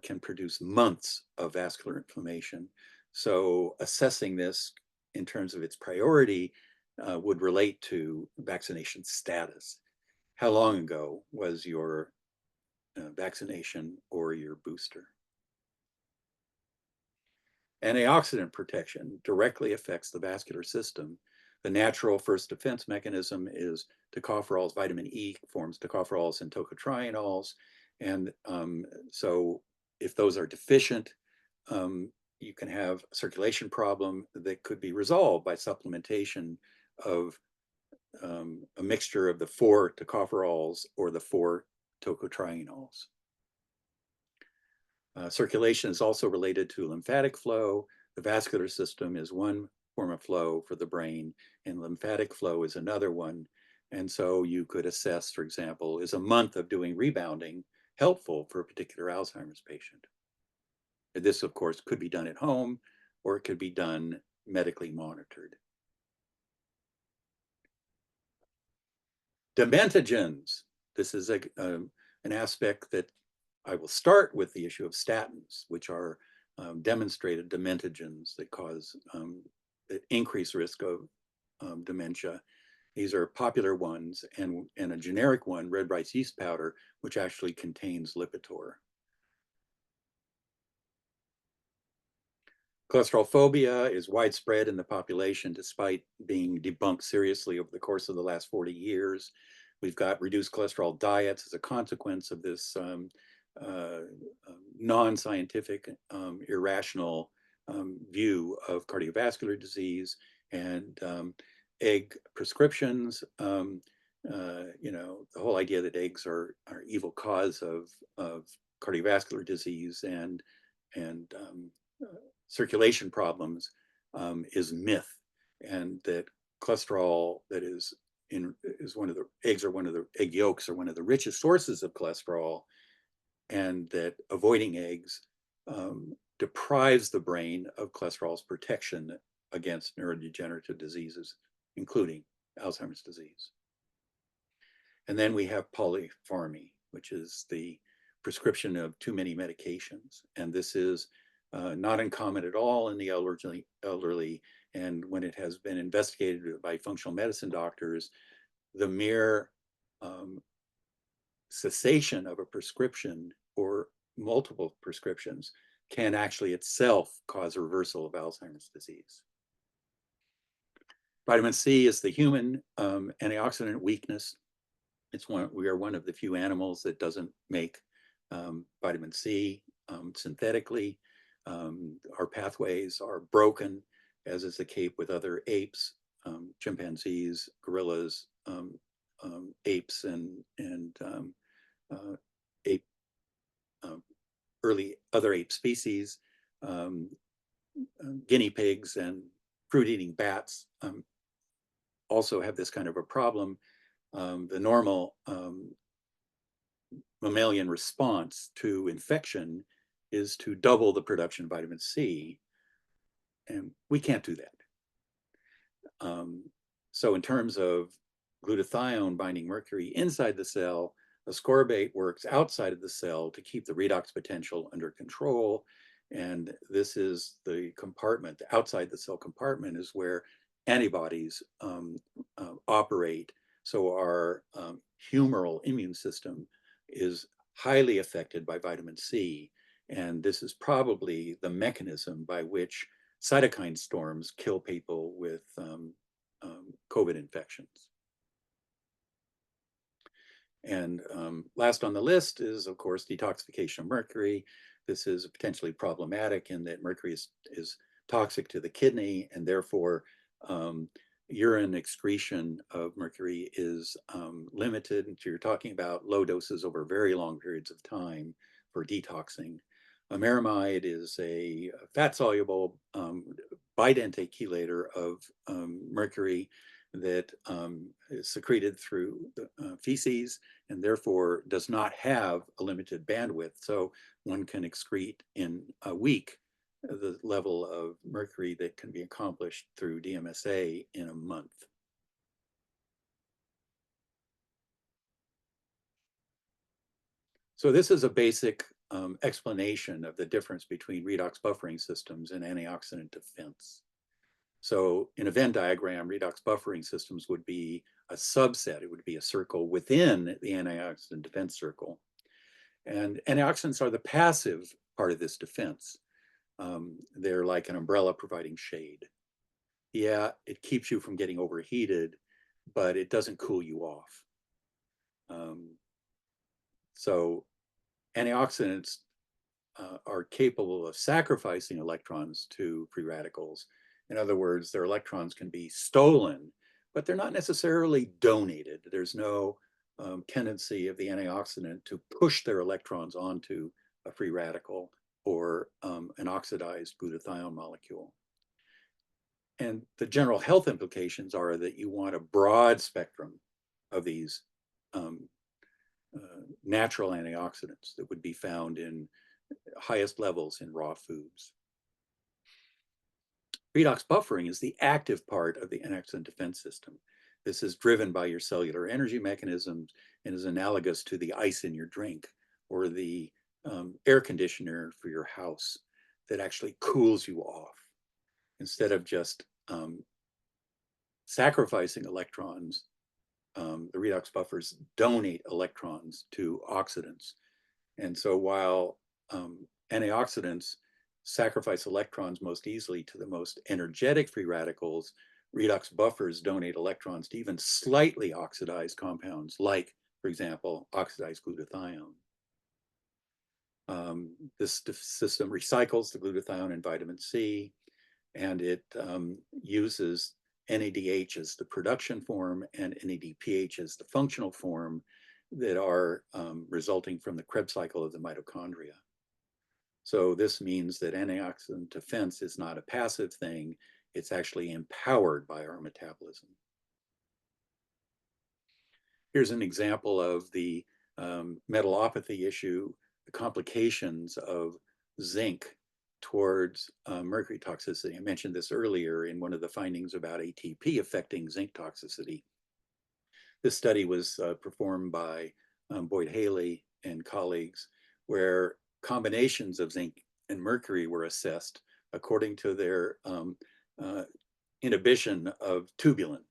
can produce months of vascular inflammation. So assessing this in terms of its priority would relate to vaccination status. How long ago was your vaccination or your booster? Antioxidant protection directly affects the vascular system. The natural first defense mechanism is tocopherols. Vitamin E forms tocopherols and tocotrienols. And so if those are deficient, you can have a circulation problem that could be resolved by supplementation of a mixture of the 4 tocopherols or the 4 tocotrienols. Circulation is also related to lymphatic flow. The vascular system is one form of flow for the brain, and lymphatic flow is another one. And so you could assess, for example, is a month of doing rebounding helpful for a particular Alzheimer's patient? This, of course, could be done at home, or it could be done medically monitored. Dementagens. This is an aspect that I will start with the issue of statins, which are demonstrated dementagens that cause that increase risk of dementia. These are popular ones, and a generic one, red rice yeast powder, which actually contains Lipitor. Cholesterol phobia is widespread in the population despite being debunked seriously over the course of the last 40 years. We've got reduced cholesterol diets as a consequence of this non-scientific, irrational view of cardiovascular disease, and egg prescriptions. You know, the whole idea that eggs are evil cause of cardiovascular disease and circulation problems is myth, and that cholesterol that is one of the egg yolks are one of the richest sources of cholesterol, and that avoiding eggs deprives the brain of cholesterol's protection against neurodegenerative diseases, including Alzheimer's disease. And then we have polypharmacy, which is the prescription of too many medications. And this is not uncommon at all in the elderly. And when it has been investigated by functional medicine doctors, the mere cessation of a prescription or multiple prescriptions can actually itself cause a reversal of Alzheimer's disease. Vitamin C is the human antioxidant weakness. We are one of the few animals that doesn't make vitamin C synthetically. Our pathways are broken, as is the case with other apes, chimpanzees, gorillas, apes, and other ape species, guinea pigs, and fruit-eating bats also have this kind of a problem. The normal mammalian response to infection is to double the production of vitamin C, and we can't do that. So in terms of glutathione binding mercury inside the cell, ascorbate works outside of the cell to keep the redox potential under control, And this is the compartment, outside the cell compartment is where antibodies operate. So our humoral immune system is highly affected by vitamin C. And this is probably the mechanism by which cytokine storms kill people with COVID infections. And last on the list is, of course, detoxification of mercury. This is potentially problematic in that mercury is toxic to the kidney, and therefore urine excretion of mercury is limited. So you're talking about low doses over very long periods of time for detoxing. Amaramide is a fat-soluble bidentate chelator of mercury that is secreted through the feces and therefore does not have a limited bandwidth. So one can excrete in a week the level of mercury that can be accomplished through DMSA in a month. So this is a basic explanation of the difference between redox buffering systems and antioxidant defense. So in a Venn diagram, redox buffering systems would be a subset. It would be a circle within the antioxidant defense circle. And antioxidants are the passive part of this defense. They're like an umbrella providing shade. Yeah, it keeps you from getting overheated, but it doesn't cool you off. So antioxidants are capable of sacrificing electrons to free radicals. In other words, their electrons can be stolen, but they're not necessarily donated. There's no tendency of the antioxidant to push their electrons onto a free radical or an oxidized glutathione molecule. And the general health implications are that you want a broad spectrum of these natural antioxidants that would be found in highest levels in raw foods. Redox buffering is the active part of the antioxidant defense system. This is driven by your cellular energy mechanisms and is analogous to the ice in your drink or the air conditioner for your house that actually cools you off instead of just sacrificing electrons. The redox buffers donate electrons to oxidants. And so while antioxidants sacrifice electrons most easily to the most energetic free radicals, redox buffers donate electrons to even slightly oxidized compounds, like, for example, oxidized glutathione. This system recycles the glutathione and vitamin C, and it uses NADH as the production form and NADPH as the functional form that are resulting from the Krebs cycle of the mitochondria. So this means that antioxidant defense is not a passive thing, it's actually empowered by our metabolism. Here's an example of the metallopathy issue, the complications of zinc towards mercury toxicity. I mentioned this earlier in one of the findings about ATP affecting zinc toxicity. This study was performed by Boyd Haley and colleagues, where combinations of zinc and mercury were assessed according to their inhibition of tubulin.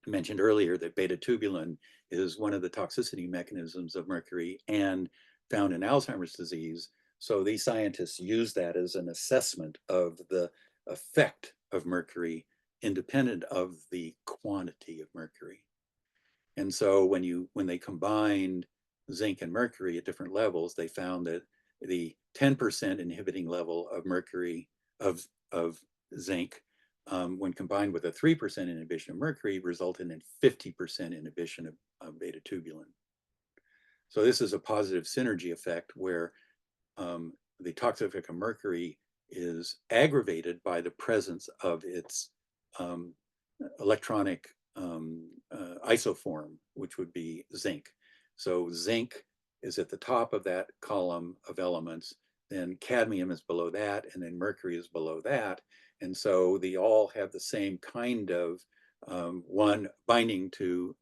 I mentioned earlier that beta-tubulin is one of the toxicity mechanisms of mercury and found in Alzheimer's disease. So these scientists use that as an assessment of the effect of mercury independent of the quantity of mercury. And so when they combined zinc and mercury at different levels, they found that the 10% inhibiting level of mercury, of zinc, when combined with a 3% inhibition of mercury, resulted in 50% inhibition of beta-tubulin. So this is a positive synergy effect where the toxic effect of mercury is aggravated by the presence of its electronic isoform, which would be zinc. So zinc is at the top of that column of elements, then cadmium is below that, and then mercury is below that. And so they all have the same kind of one, binding to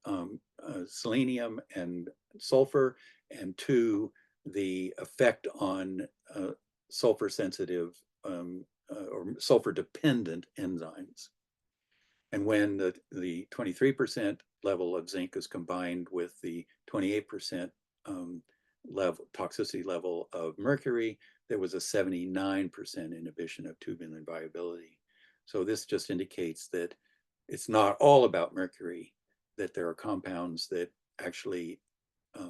selenium and sulfur, and two, the effect on sulfur sensitive or sulfur dependent enzymes. And when the 23% level of zinc is combined with the 28% toxicity level of mercury, there was a 79% inhibition of tubulin viability. So this just indicates that it's not all about mercury, that there are compounds that actually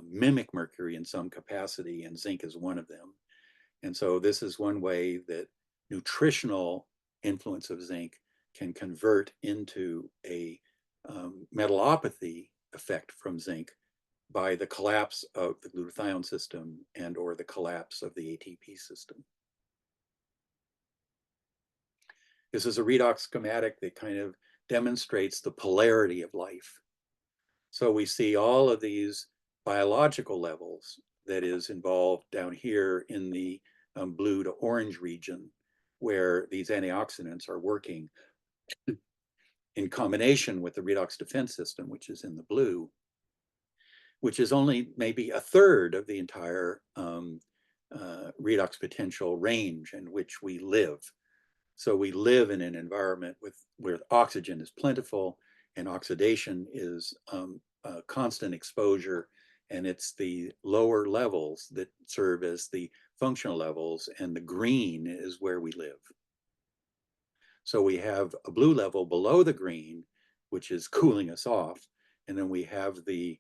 mimic mercury in some capacity, and zinc is one of them. And so this is one way that nutritional influence of zinc can convert into a metallopathy effect from zinc by the collapse of the glutathione system and or the collapse of the ATP system. This is a redox schematic that kind of demonstrates the polarity of life. So we see all of these biological levels that is involved down here in the blue to orange region, where these antioxidants are working in combination with the redox defense system, which is in the blue, which is only maybe a third of the entire redox potential range in which we live. So we live in an environment where oxygen is plentiful and oxidation is constant exposure, and it's the lower levels that serve as the functional levels, and the green is where we live. So we have a blue level below the green, which is cooling us off, and then we have the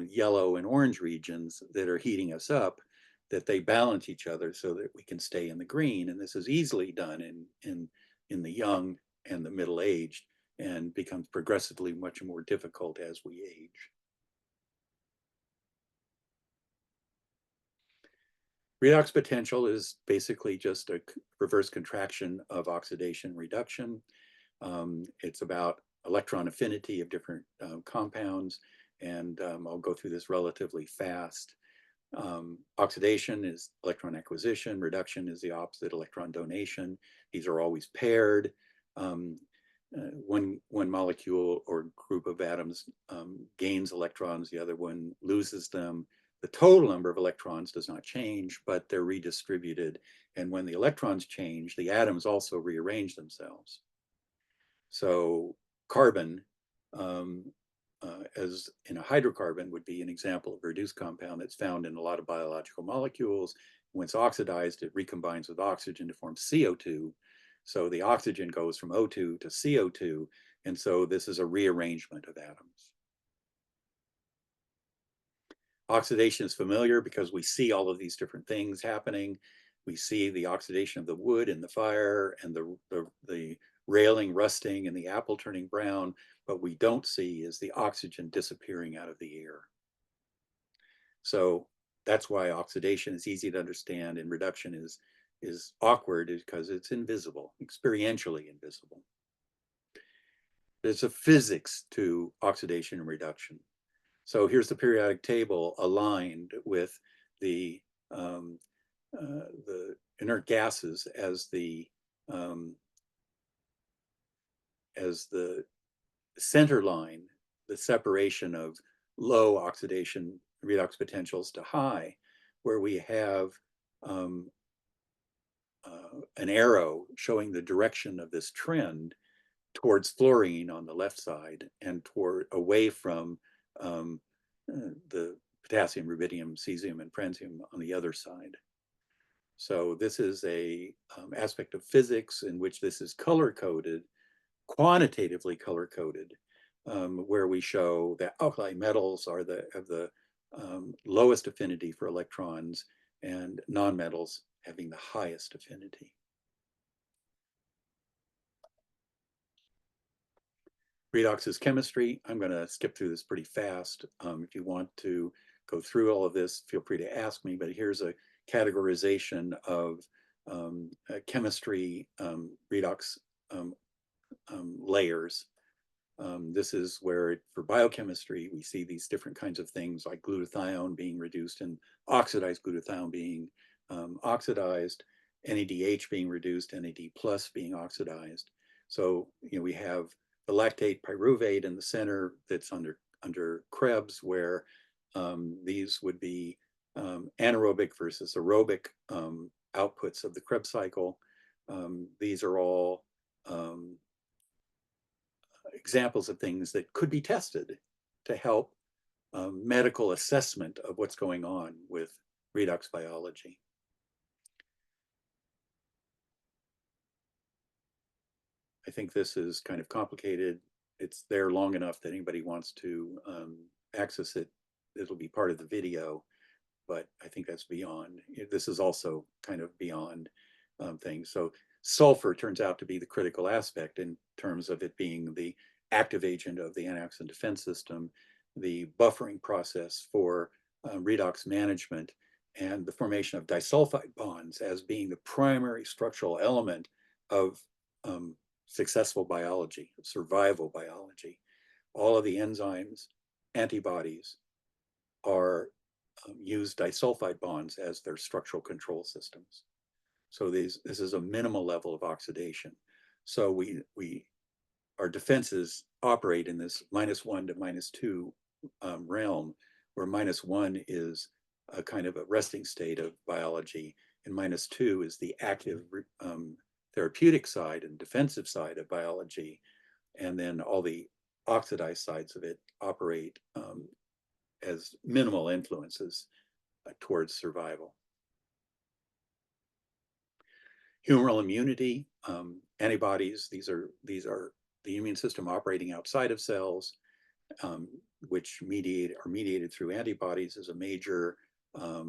yellow and orange regions that are heating us up, that they balance each other so that we can stay in the green. And this is easily done in the young and the middle-aged, and becomes progressively much more difficult as we age. Redox potential is basically just a reverse contraction of oxidation reduction. It's about electron affinity of different compounds, and I'll go through this relatively fast. Oxidation is electron acquisition, reduction is the opposite, electron donation. These are always paired. One molecule or group of atoms gains electrons, the other one loses them. The total number of electrons does not change, but they're redistributed. And when the electrons change, the atoms also rearrange themselves. So carbon, as in a hydrocarbon, would be an example of a reduced compound that's found in a lot of biological molecules. When it's oxidized, it recombines with oxygen to form CO2. So the oxygen goes from O2 to CO2. And so this is a rearrangement of atoms. Oxidation is familiar because we see all of these different things happening. We see the oxidation of the wood in the fire, and the railing rusting and the apple turning brown. What we don't see is the oxygen disappearing out of the air. So that's why oxidation is easy to understand and reduction is awkward, because it's invisible, experientially invisible. There's a physics to oxidation and reduction. So here's the periodic table aligned with the inert gases as the center line, the separation of low oxidation redox potentials to high, where we have an arrow showing the direction of this trend towards fluorine on the left side, and away from the potassium, rubidium, cesium, and francium on the other side. So this is a aspect of physics in which this is color-coded, quantitatively color-coded, where we show that alkali metals have the lowest affinity for electrons, and nonmetals having the highest affinity. Redox is chemistry. I'm going to skip through this pretty fast. If you want to go through all of this, feel free to ask me, but here's a categorization of chemistry redox layers. This is where, for biochemistry, we see these different kinds of things like glutathione being reduced and oxidized glutathione being oxidized, NADH being reduced, NAD plus being oxidized. So we have the lactate pyruvate in the center that's under Krebs, where these would be anaerobic versus aerobic outputs of the Krebs cycle. These are all examples of things that could be tested to help medical assessment of what's going on with redox biology. I think this is kind of complicated. It's there long enough that anybody wants to access it. It'll be part of the video, but I think that's beyond. This is also kind of beyond things. So sulfur turns out to be the critical aspect in terms of it being the active agent of the antioxidant defense system, the buffering process for redox management, and the formation of disulfide bonds as being the primary structural element of successful biology, survival biology. All of the enzymes, antibodies are use disulfide bonds as their structural control systems. So this is a minimal level of oxidation. So our defenses operate in this -1 to -2 realm, where -1 is a kind of a resting state of biology, and -2 is the active therapeutic side and defensive side of biology. And then all the oxidized sides of it operate as minimal influences towards survival. Humoral immunity, antibodies, these are the immune system operating outside of cells, which are mediated through antibodies as a major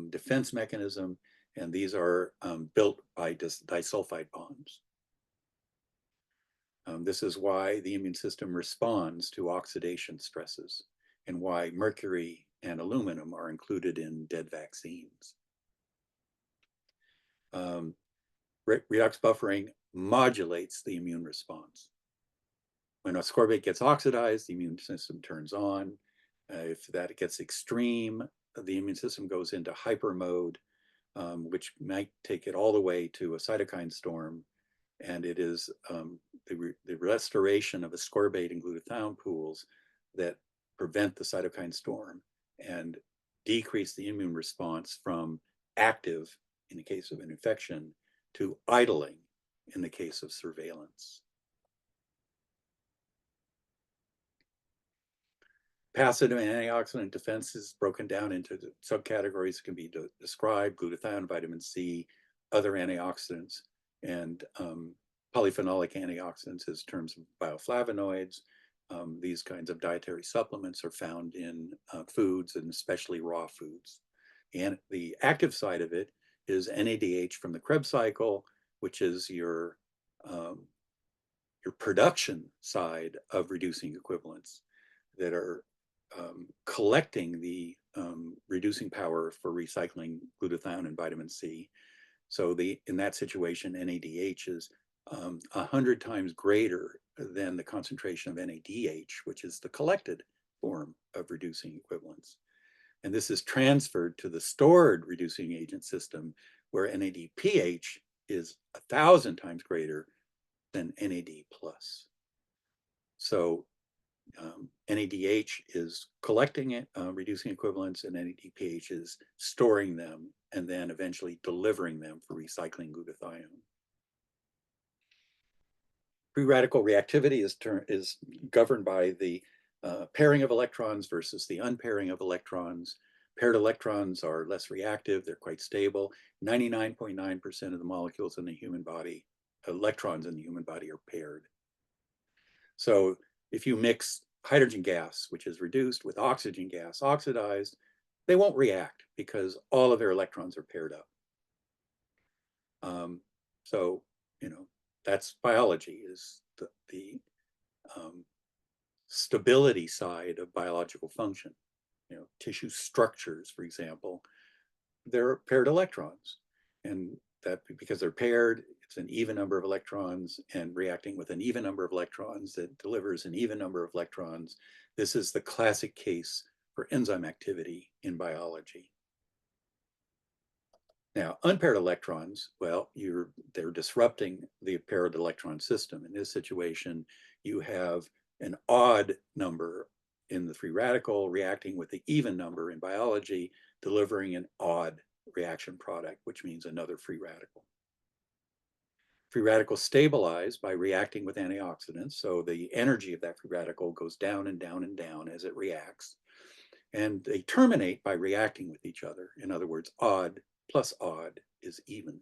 defense mechanism, and these are built by disulfide bonds. This is why the immune system responds to oxidation stresses, and why mercury and aluminum are included in dead vaccines. Redox buffering modulates the immune response. When ascorbate gets oxidized, the immune system turns on. If that gets extreme, the immune system goes into hyper mode, which might take it all the way to a cytokine storm. And it is the restoration of ascorbate and glutathione pools that prevent the cytokine storm and decrease the immune response from active, in the case of an infection, to idling in the case of surveillance. Passive antioxidant defense is broken down into the subcategories that can be described: glutathione, vitamin C, other antioxidants, and polyphenolic antioxidants as terms of bioflavonoids. These kinds of dietary supplements are found in foods, and especially raw foods. And the active side of it is NADH from the Krebs cycle, which is your production side of reducing equivalents that are collecting the reducing power for recycling glutathione and vitamin C. So in that situation, NADH is 100 times greater than the concentration of NADH, which is the collected form of reducing equivalents. And this is transferred to the stored reducing agent system, where NADPH is 1,000 times greater than NAD+. So NADH is collecting it, reducing equivalents, and NADPH is storing them and then eventually delivering them for recycling glutathione. Free radical reactivity is governed by the pairing of electrons versus the unpairing of electrons. Paired electrons are less reactive, they're quite stable. 99.9% of the molecules in the human body, electrons in the human body, are paired. So if you mix hydrogen gas, which is reduced, with oxygen gas, oxidized, they won't react because all of their electrons are paired up. So, that's biology, is the stability side of biological function. Tissue structures, for example, they're paired electrons, and that because they're paired, it's an even number of electrons, and reacting with an even number of electrons that delivers an even number of electrons. This is the classic case for enzyme activity in biology. Now, unpaired electrons, well, they're disrupting the paired electron system. In this situation, you have an odd number in the free radical reacting with the even number in biology, delivering an odd reaction product, which means another free radical. Free radicals stabilize by reacting with antioxidants. So the energy of that free radical goes down and down and down as it reacts. And they terminate by reacting with each other. In other words, odd plus odd is even.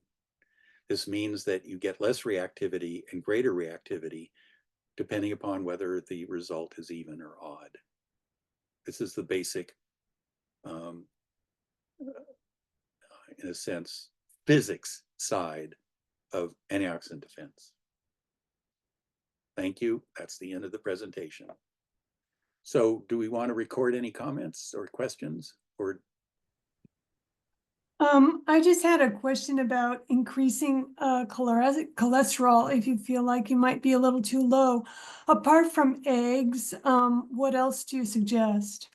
This means that you get less reactivity and greater reactivity depending upon whether the result is even or odd. This is the basic, in a sense, physics side of antioxidant defense. Thank you. That's the end of the presentation. So do we want to record any comments or questions? Or I just had a question about increasing cholesterol if you feel like you might be a little too low. Apart from eggs, what else do you suggest?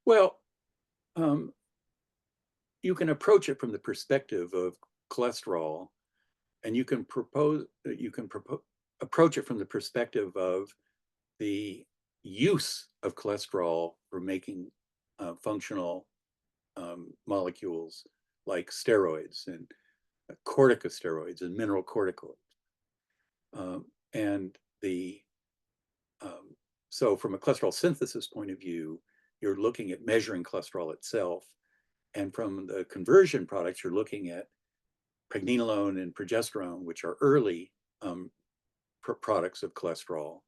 well, you can approach it from the perspective of cholesterol, and you can approach it from the perspective of the use of cholesterol for making functional molecules like steroids and corticosteroids and mineral corticoids. And so from a cholesterol synthesis point of view, you're looking at measuring cholesterol itself. And from the conversion products, you're looking at pregnenolone and progesterone, which are early products of cholesterol,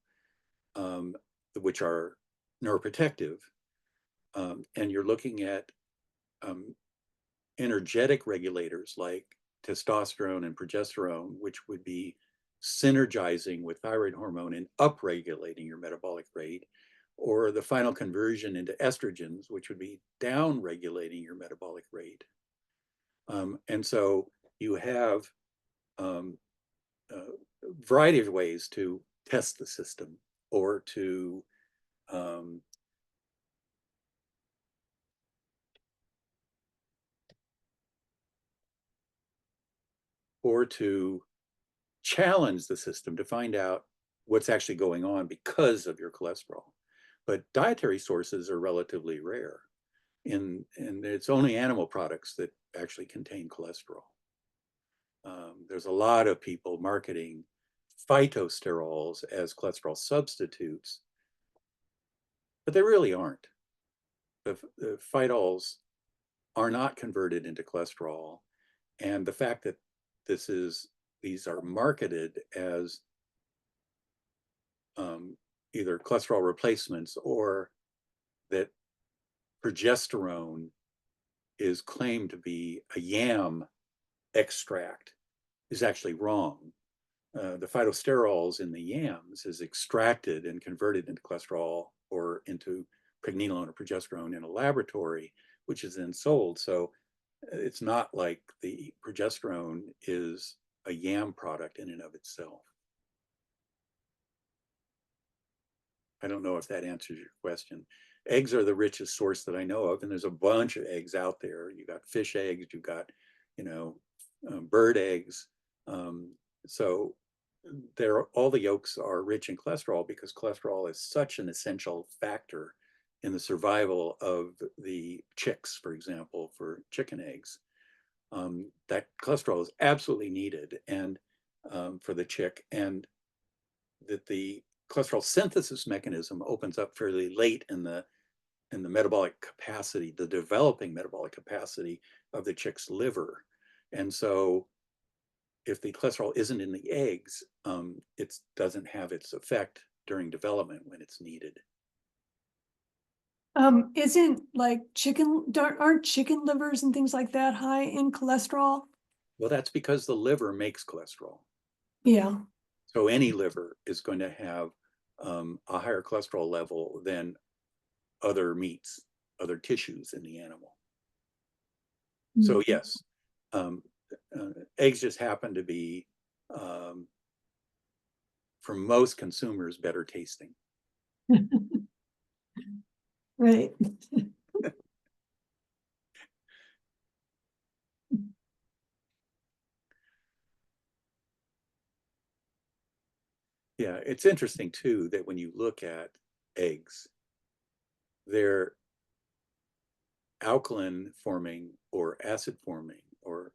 which are neuroprotective. And you're looking at energetic regulators like testosterone and progesterone, which would be synergizing with thyroid hormone and upregulating your metabolic rate, or the final conversion into estrogens, which would be downregulating your metabolic rate. And so you have a variety of ways to test the system or to challenge the system to find out what's actually going on because of your cholesterol. But dietary sources are relatively rare. And it's only animal products that actually contain cholesterol. There's a lot of people marketing phytosterols as cholesterol substitutes, but they really aren't. The phytols are not converted into cholesterol. And the fact that these are marketed as either cholesterol replacements or that progesterone is claimed to be a yam extract is actually wrong. The phytosterols in the yams is extracted and converted into cholesterol or into pregnenolone or progesterone in a laboratory, which is then sold. So it's not like the progesterone is a yam product in and of itself. I don't know if that answers your question. Eggs are the richest source that I know of, and there's a bunch of eggs out there. You got fish eggs, you got, bird eggs. So all the yolks are rich in cholesterol because cholesterol is such an essential factor in the survival of the chicks, for example, for chicken eggs. That cholesterol is absolutely needed and for the chick, and that the cholesterol synthesis mechanism opens up fairly late in the metabolic capacity, the developing metabolic capacity of the chick's liver. And so if the cholesterol isn't in the eggs, it doesn't have its effect during development when it's needed. Isn't like aren't chicken livers and things like that high in cholesterol? Well, that's because the liver makes cholesterol. Yeah. So any liver is going to have a higher cholesterol level than other meats, other tissues in the animal. So yes, eggs just happen to be, for most consumers, better tasting. Right. Yeah, it's interesting too that when you look at eggs, they're alkaline forming or acid forming or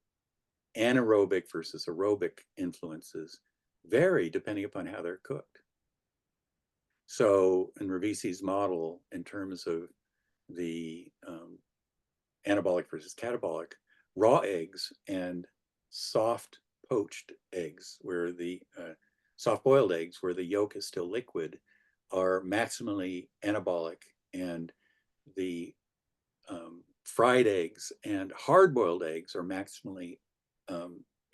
anaerobic versus aerobic influences vary depending upon how they're cooked. So in Ravisi's model, in terms of the anabolic versus catabolic, raw eggs and soft poached eggs, where the soft boiled eggs, where the yolk is still liquid, are maximally anabolic, and the fried eggs and hard boiled eggs are maximally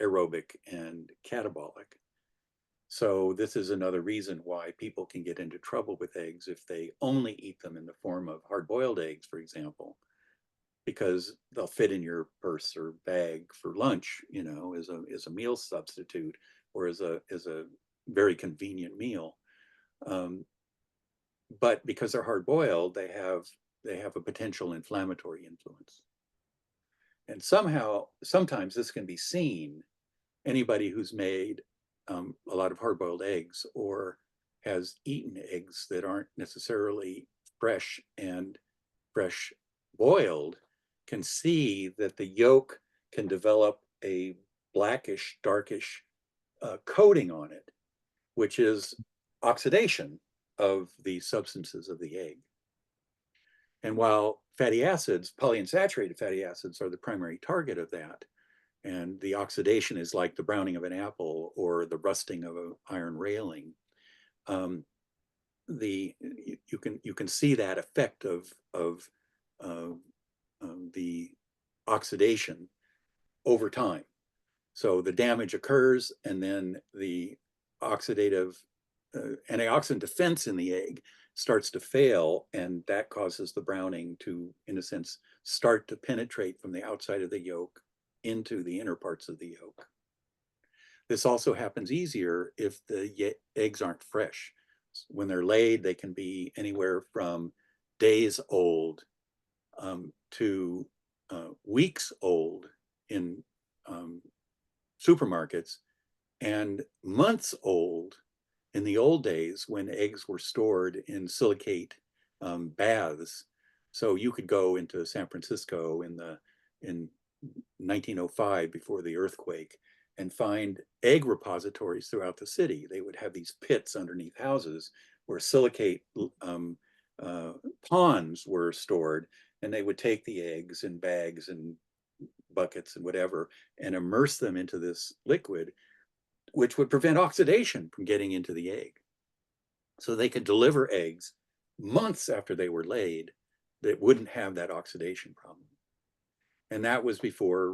aerobic and catabolic. So this is another reason why people can get into trouble with eggs if they only eat them in the form of hard-boiled eggs, for example, because they'll fit in your purse or bag for lunch, you know, as a meal substitute or as a very convenient meal. But because they're hard-boiled, they have a potential inflammatory influence. And sometimes this can be seen. Anybody who's made a lot of hard-boiled eggs or has eaten eggs that aren't necessarily fresh and fresh boiled can see that the yolk can develop a blackish, darkish coating on it, which is oxidation of the substances of the egg. And while fatty acids, polyunsaturated fatty acids, are the primary target of that, and the oxidation is like the browning of an apple or the rusting of an iron railing, you can see that effect of the oxidation over time. So the damage occurs, and then the oxidative antioxidant defense in the egg starts to fail, and that causes the browning to, in a sense, start to penetrate from the outside of the yolk into the inner parts of the yolk. This also happens easier if the eggs aren't fresh. When they're laid, they can be anywhere from days old to weeks old in supermarkets, and months old in the old days when eggs were stored in silicate baths. So you could go into San Francisco in 1905, before the earthquake, and find egg repositories throughout the city. They would have these pits underneath houses where silicate ponds were stored, and they would take the eggs in bags and buckets and whatever and immerse them into this liquid, which would prevent oxidation from getting into the egg. So they could deliver eggs months after they were laid that wouldn't have that oxidation problem. And that was before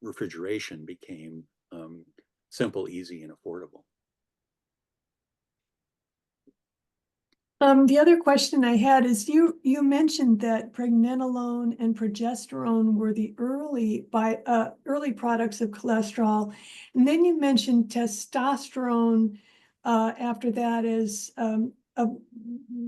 refrigeration became simple, easy, and affordable. The other question I had is you mentioned that pregnenolone and progesterone were the early products of cholesterol, and then you mentioned testosterone after that is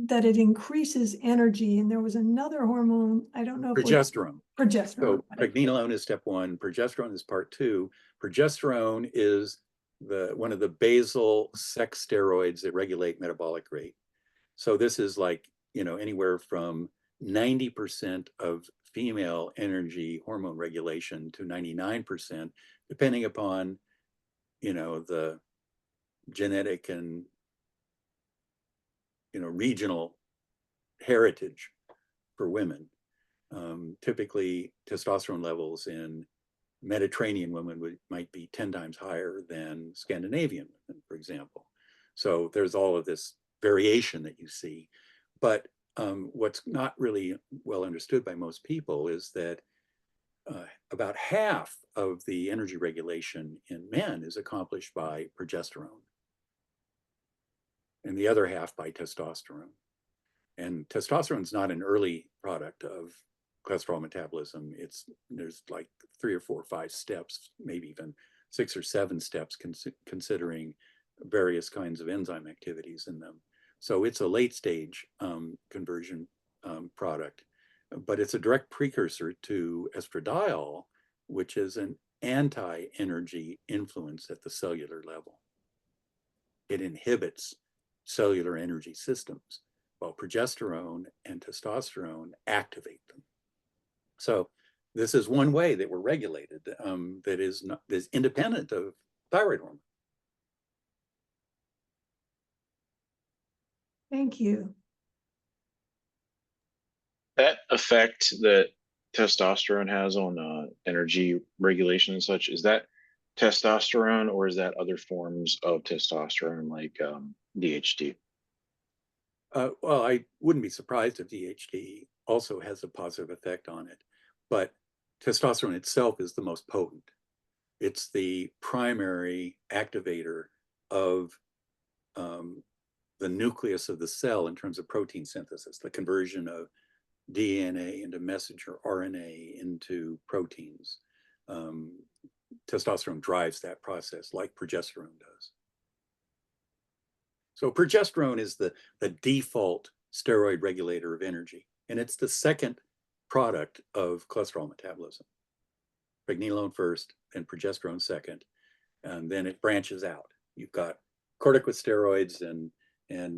that it increases energy, and there was another hormone, I don't know if Progesterone. progesterone. So pregnenolone is step one, progesterone is part two. Progesterone is one of the basal sex steroids that regulate metabolic rate. So this is like, you know, anywhere from 90% of female energy hormone regulation to 99%, depending upon, you know, the genetic and, you know, regional heritage for women. Typically, testosterone levels in Mediterranean women might be 10 times higher than Scandinavian women, for example. So there's all of this variation that you see. But what's not really well understood by most people is that about half of the energy regulation in men is accomplished by progesterone, and the other half by testosterone. And testosterone is not an early product of cholesterol metabolism. There's like 3 or 4 or 5 steps, maybe even 6 or 7 steps, considering various kinds of enzyme activities in them. So it's a late stage conversion product, but it's a direct precursor to estradiol, which is an anti-energy influence at the cellular level. It inhibits cellular energy systems, while progesterone and testosterone activate them. So this is one way that we're regulated that is independent of thyroid hormone. Thank you. That effect that testosterone has on energy regulation and such, is that testosterone or is that other forms of testosterone like DHT? Well, I wouldn't be surprised if DHT also has a positive effect on it, but testosterone itself is the most potent. It's the primary activator of the nucleus of the cell in terms of protein synthesis, the conversion of DNA into messenger RNA into proteins. Testosterone drives that process like progesterone does. So progesterone is the default steroid regulator of energy, and it's the second product of cholesterol metabolism. Pregnenolone first, then progesterone second, and then it branches out. You've got corticosteroids and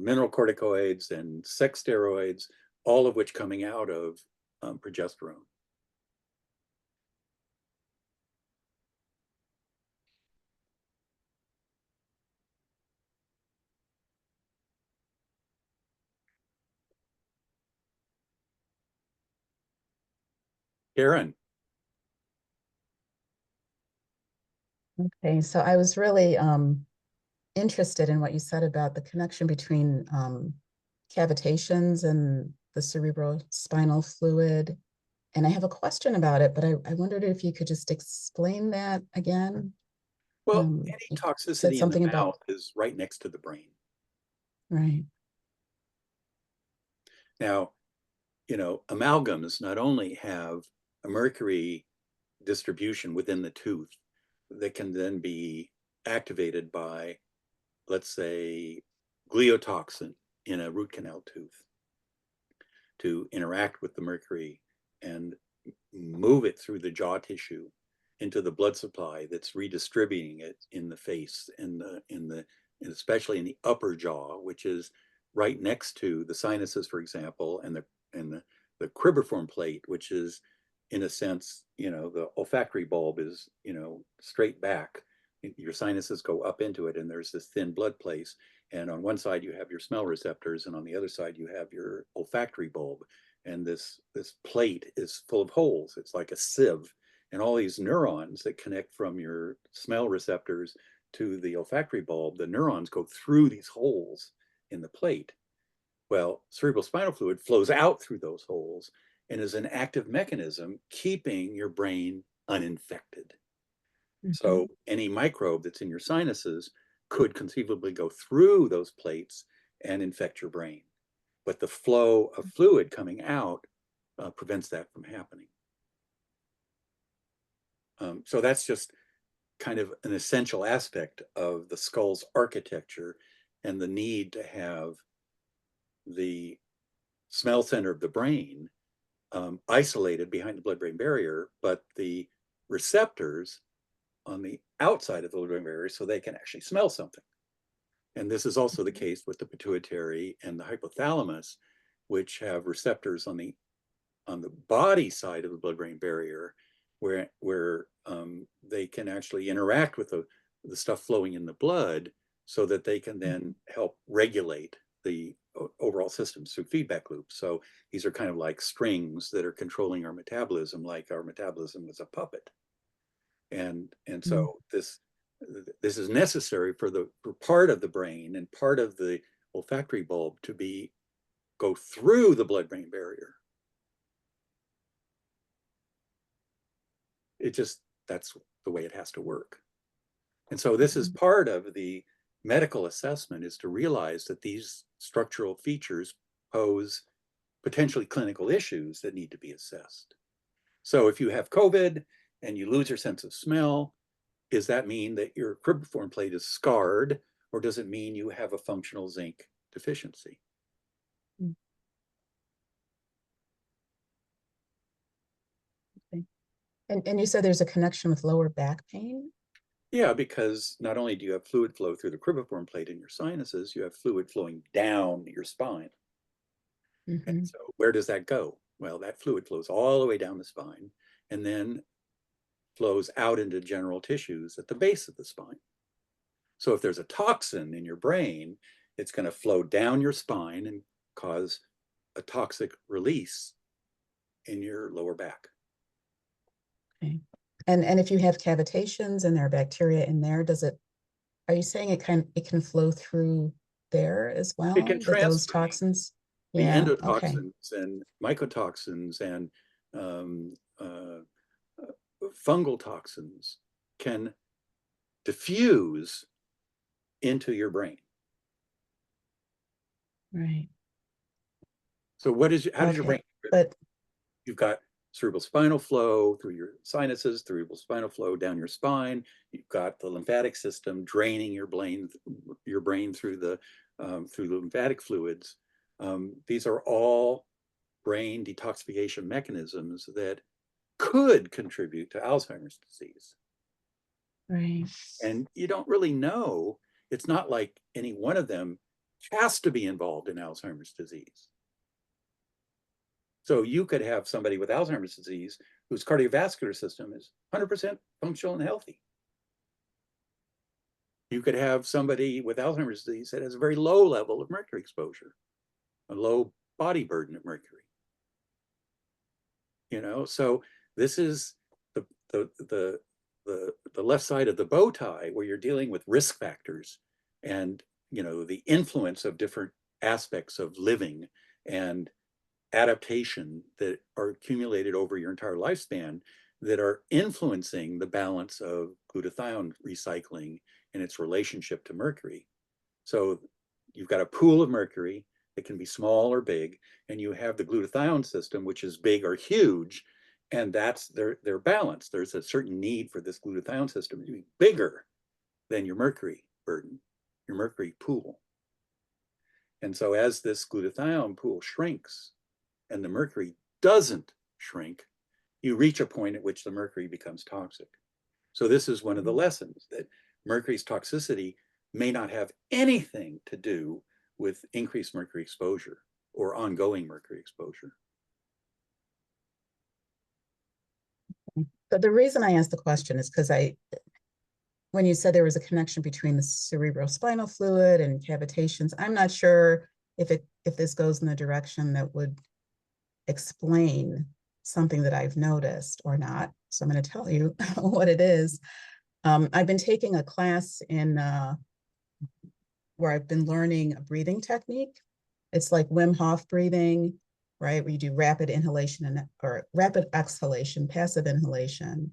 mineral corticoids and sex steroids, all of which coming out of progesterone. Karen. Okay, so I was really interested in what you said about the connection between cavitations and the cerebrospinal fluid. And I have a question about it, but I wondered if you could just explain that again. Well, You any said toxicity in the something about, mouth is right next to the brain. right. Now, you know, amalgams not only have a mercury distribution within the tooth that can then be activated by, let's say, gliotoxin in a root canal tooth to interact with the mercury and move it through the jaw tissue into the blood supply that's redistributing it in the face and especially in the upper jaw, which is right next to the sinuses, for example, and the cribriform plate, which is, in a sense, you know, the olfactory bulb is, you know, straight back. Your sinuses go up into it, and there's this thin blood place. And on one side you have your smell receptors, and on the other side you have your olfactory bulb. And this plate is full of holes. It's like a sieve, and all these neurons that connect from your smell receptors to the olfactory bulb, the neurons go through these holes in the plate. Well, cerebrospinal fluid flows out through those holes and is an active mechanism keeping your brain uninfected. So any microbe that's in your sinuses could conceivably go through those plates and infect your brain. But the flow of fluid coming out prevents that from happening. So that's just kind of an essential aspect of the skull's architecture and the need to have the smell center of the brain isolated behind the blood-brain barrier, but the receptors on the outside of the blood-brain barrier so they can actually smell something. And this is also the case with the pituitary and the hypothalamus, which have receptors on the body side of the blood-brain barrier, where they can actually interact with the stuff flowing in the blood, so that they can then help regulate the overall system through feedback loops. So these are kind of like strings that are controlling our metabolism, like our metabolism is a puppet. And so this is necessary for part of the brain and part of the olfactory bulb to go through the blood-brain barrier. That's the way it has to work. And so this is part of the medical assessment, is to realize that these structural features pose potentially clinical issues that need to be assessed. So if you have COVID and you lose your sense of smell, does that mean that your cribriform plate is scarred, or does it mean you have a functional zinc deficiency? Okay. And you said there's a connection with lower back pain? Yeah, because not only do you have fluid flow through the cribriform plate in your sinuses, you have fluid flowing down your spine. And so where does that go? Well, that fluid flows all the way down the spine and then flows out into general tissues at the base of the spine. So if there's a toxin in your brain, it's going to flow down your spine and cause a toxic release in your lower back. Okay. And if you have cavitations and there are bacteria in there, are you saying it can flow through there as well? It can That those transfer toxins? the Yeah, okay. endotoxins and mycotoxins and um, fungal toxins can diffuse into your brain. Right. So how does your Okay. brain? But You've got cerebral spinal flow through your sinuses, cerebral spinal flow down your spine. You've got the lymphatic system draining your brain through the lymphatic fluids. These are all brain detoxification mechanisms that could contribute to Alzheimer's disease. right. And you don't really know. It's not like any one of them has to be involved in Alzheimer's disease. So you could have somebody with Alzheimer's disease whose cardiovascular system is 100% functional and healthy. You could have somebody with Alzheimer's disease that has a very low level of mercury exposure, a low body burden of mercury. So this is the left side of the bow tie, where you're dealing with risk factors and the influence of different aspects of living and adaptation that are accumulated over your entire lifespan that are influencing the balance of glutathione recycling and its relationship to mercury. So you've got a pool of mercury that can be small or big, and you have the glutathione system, which is big or huge, and that's their balance. There's a certain need for this glutathione system to be bigger than your mercury burden, your mercury pool. And so as this glutathione pool shrinks and the mercury doesn't shrink, you reach a point at which the mercury becomes toxic. So this is one of the lessons, that mercury's toxicity may not have anything to do with increased mercury exposure or ongoing mercury exposure. But the reason I asked the question is because when you said there was a connection between the cerebrospinal fluid and cavitations, I'm not sure if this goes in the direction that would explain something that I've noticed or not. So I'm going to tell you what it is. I've been taking a class where I've been learning a breathing technique. It's like Wim Hof breathing, right? Where you do rapid inhalation or rapid exhalation, passive inhalation,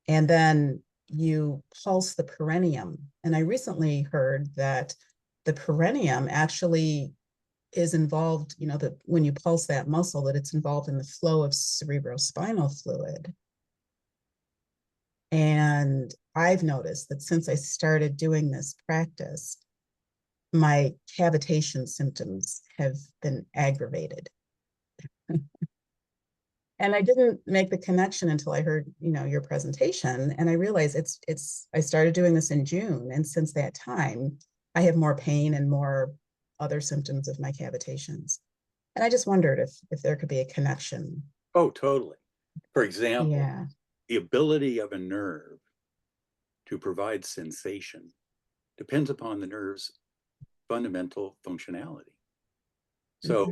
and then you pulse the perineum. And I recently heard that the perineum actually is involved, that when you pulse that muscle, that it's involved in the flow of cerebrospinal fluid. And I've noticed that since I started doing this practice, my cavitation symptoms have been aggravated. And I didn't make the connection until I heard, your presentation, and I realized I started doing this in June, and since that time, I have more pain and more other symptoms of my cavitations. And I just wondered if there could be a connection. Oh, totally. For example, Yeah. the ability of a nerve to provide sensation depends upon the nerve's fundamental functionality. So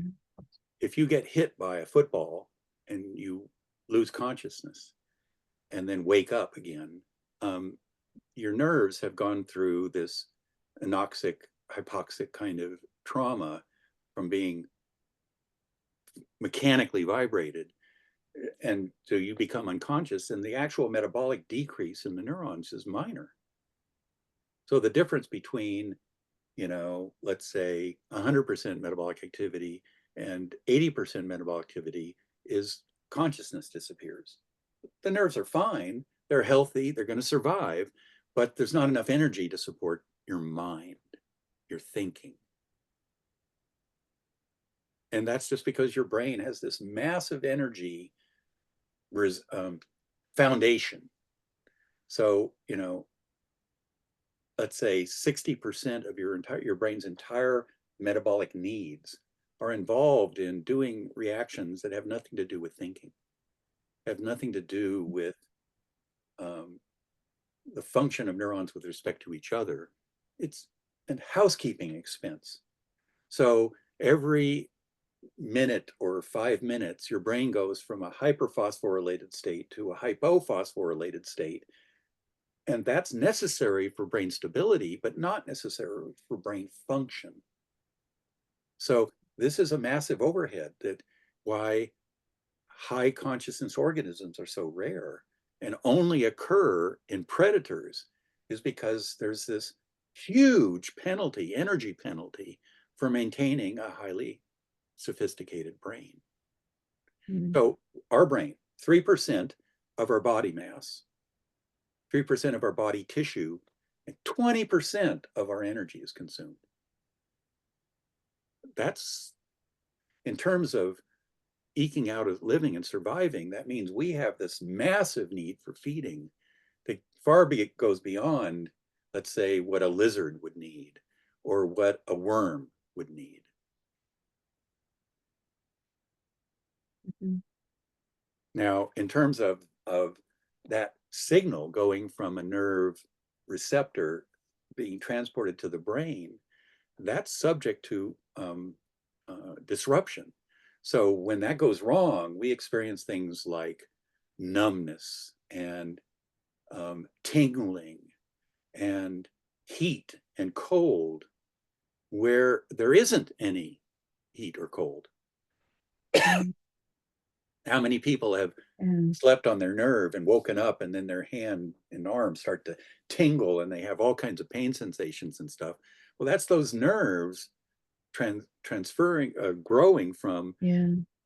if you get hit by a football and you lose consciousness and then wake up again, your nerves have gone through this anoxic, hypoxic kind of trauma from being mechanically vibrated. And so you become unconscious, and the actual metabolic decrease in the neurons is minor. So the difference between, let's say 100% metabolic activity and 80% metabolic activity is consciousness disappears. The nerves are fine, they're healthy, they're going to survive, but there's not enough energy to support your mind, your thinking. And that's just because your brain has this massive energy foundation. So, let's say 60% of your brain's entire metabolic needs are involved in doing reactions that have nothing to do with thinking, have nothing to do with the function of neurons with respect to each other. It's a housekeeping expense. So every minute or 5 minutes, your brain goes from a hyperphosphorylated state to a hypophosphorylated state. And that's necessary for brain stability, but not necessary for brain function. So this is a massive overhead that why high consciousness organisms are so rare and only occur in predators is because there's this huge penalty, energy penalty for maintaining a highly sophisticated brain. So our brain, 3% of our body mass, 3% of our body tissue, and 20% of our energy is consumed. That's, in terms of eking out of living and surviving, that means we have this massive need for feeding that far goes beyond, let's say, what a lizard would need or what a worm would need. Now, in terms of that signal going from a nerve receptor being transported to the brain, that's subject to disruption. So when that goes wrong, we experience things like numbness and tingling and heat and cold where there isn't any heat or cold. How many people have slept on their nerve and woken up and then their hand and arm start to tingle and they have all kinds of pain sensations and stuff? Well, that's those nerves transferring, growing from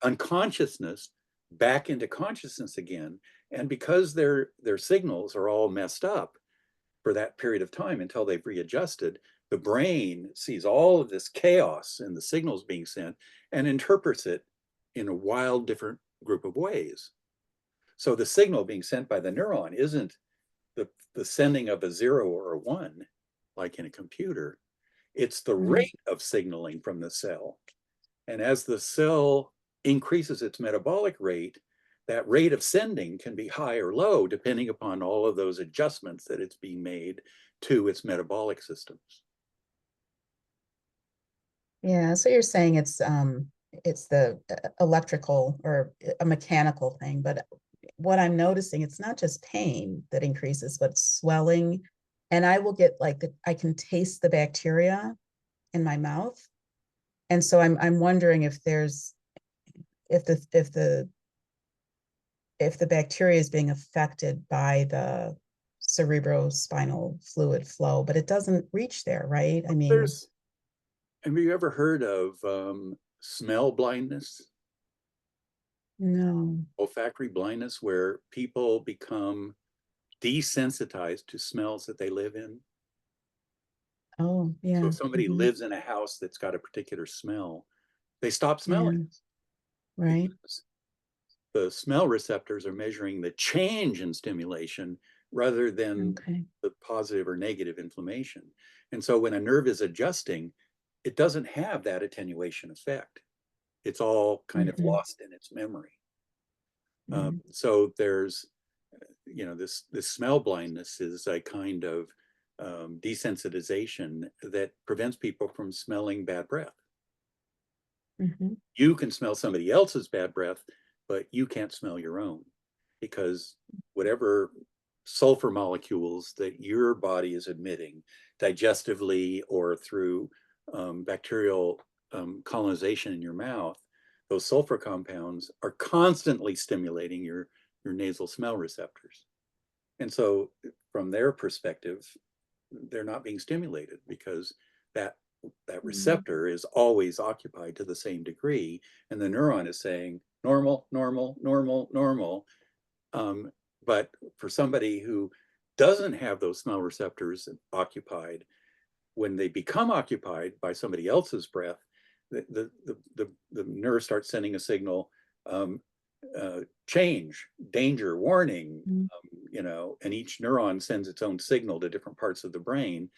unconsciousness back into consciousness again. And because their signals are all messed up for that period of time until they've readjusted, the brain sees all of this chaos and the signals being sent and interprets it in a wild different group of ways. So the signal being sent by the neuron isn't the sending of a 0 or a 1 like in a computer. It's the rate of signaling from the cell. And as the cell increases its metabolic rate, that rate of sending can be high or low depending upon all of those adjustments that it's being made to its metabolic systems. Yeah, so you're saying it's the electrical or a mechanical thing, but what I'm noticing, it's not just pain that increases, but swelling. And I will get like I can taste the bacteria in my mouth. And so I'm wondering if there's if the bacteria is being affected by the cerebrospinal fluid flow, but it doesn't reach there, right? I mean, have you ever heard of smell blindness? no. Olfactory blindness, where people become desensitized to smells that they live in. Oh, yeah. So if somebody lives in a house that's got a particular smell, they stop smelling. Right. The smell receptors are measuring the change in stimulation rather than the positive or negative inflammation. And so when a nerve is adjusting, it doesn't have that attenuation effect. It's all kind of lost in its memory. So there's, this smell blindness is a kind of desensitization that prevents people from smelling bad breath. You can smell somebody else's bad breath, but you can't smell your own because whatever sulfur molecules that your body is emitting digestively or through bacterial colonization in your mouth, those sulfur compounds are constantly stimulating your nasal smell receptors. And so from their perspective, they're not being stimulated because that receptor is always occupied to the same degree. And the neuron is saying, normal, normal, normal, normal. But for somebody who doesn't have those smell receptors occupied, when they become occupied by somebody else's breath, the nerve starts sending a signal, change, danger, warning, and each neuron sends its own signal to different parts of the brain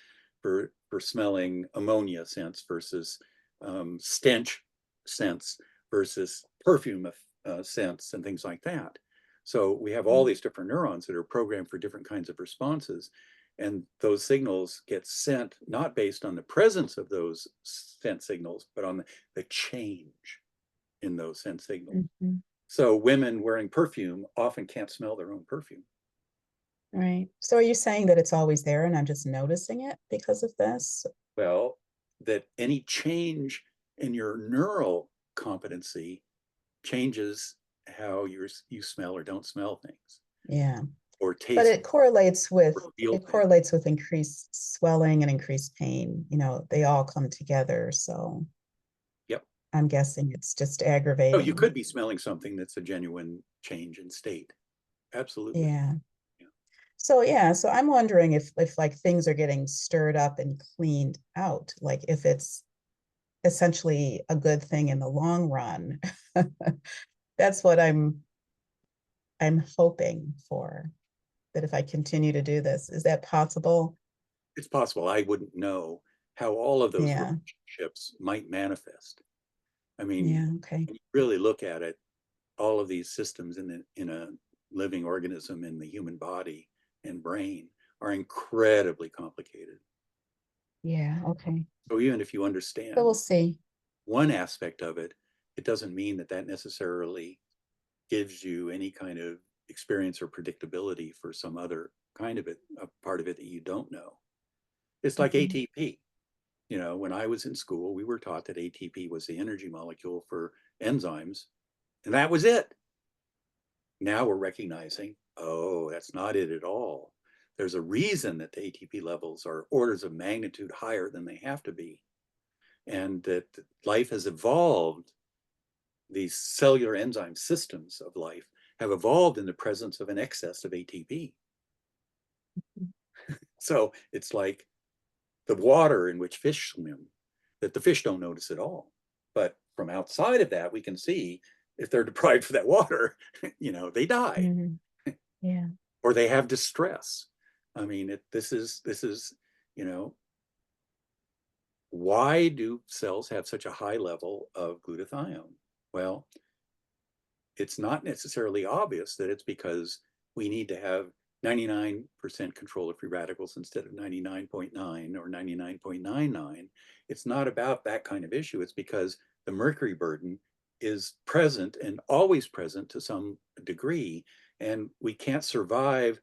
for smelling ammonia scents versus stench scents versus perfume scents and things like that. So we have all these different neurons that are programmed for different kinds of responses. And those signals get sent not based on the presence of those scent signals, but on the change in those scent signals. Mhm. So women wearing perfume often can't smell their own perfume. Right. So are you saying that it's always there and I'm just noticing it because of this? Well, that any change in your neural competency changes how you smell or don't smell things Yeah. or But taste it correlates with or feel it things. correlates with increased swelling and increased pain. You know, they all come together. So Yep. I'm guessing it's just Oh, you aggravating. could be smelling something that's a genuine change in state. Absolutely. Yeah. Yeah. So yeah, so I'm wondering if like things are getting stirred up and cleaned out, like if it's essentially a good thing in the long run. That's what I'm hoping for, that if I continue to do this, is that possible? It's possible. I wouldn't know how all of those Yeah, relationships might manifest. I mean, yeah, okay. when you really look at it, all of these systems in a living organism in the human body and brain are incredibly complicated. Yeah, okay. So even if you So understand we'll see. one aspect of it, it doesn't mean that that necessarily gives you any kind of experience or predictability for some other kind of it, a part of it that you don't know. It's like Mhm. ATP. You know, when I was in school, we were taught that ATP was the energy molecule for enzymes, and that was it. Now we're recognizing, oh, that's not it at all. There's a reason that the ATP levels are orders of magnitude higher than they have to be, and that life has evolved. These cellular enzyme systems of life have evolved in the presence of an excess of ATP. So it's like the water in which fish swim that the fish don't notice at all. But from outside of that, we can see if they're deprived of that water, they die Mhm. Yeah. or they have distress. I mean, this is, you know, why do cells have such a high level of glutathione? Well, it's not necessarily obvious that it's because we need to have 99% control of free radicals instead of 99.9 or 99.99. It's not about that kind of issue. It's because the mercury burden is present and always present to some degree, and we can't survive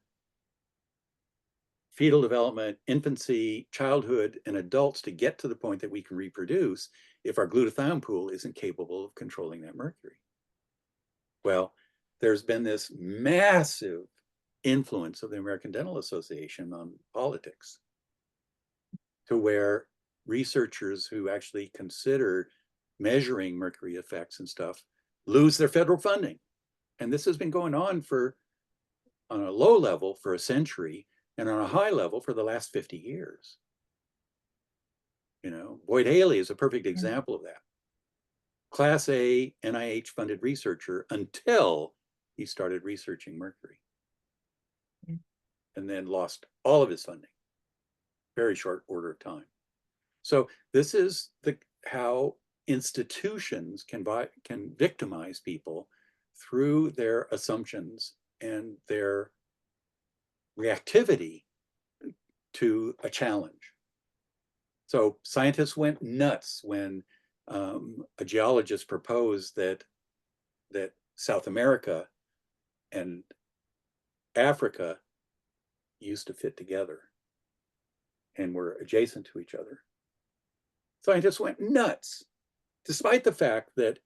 fetal development, infancy, childhood, and adults to get to the point that we can reproduce if our glutathione pool isn't capable of controlling that mercury. Well, there's been this massive influence of the American Dental Association on politics to where researchers who actually consider measuring mercury effects and stuff lose their federal funding. And this has been going on on a low level for a century and on a high level for the last 50 years. Boyd Haley is a perfect example of that. Class A NIH funded researcher until he started researching mercury. And then lost all of his funding. Very short order of time. So this is how institutions can victimize people through their assumptions and their reactivity to a challenge. So scientists went nuts when a geologist proposed that South America and Africa used to fit together and were adjacent to each other. Scientists went nuts, despite the fact that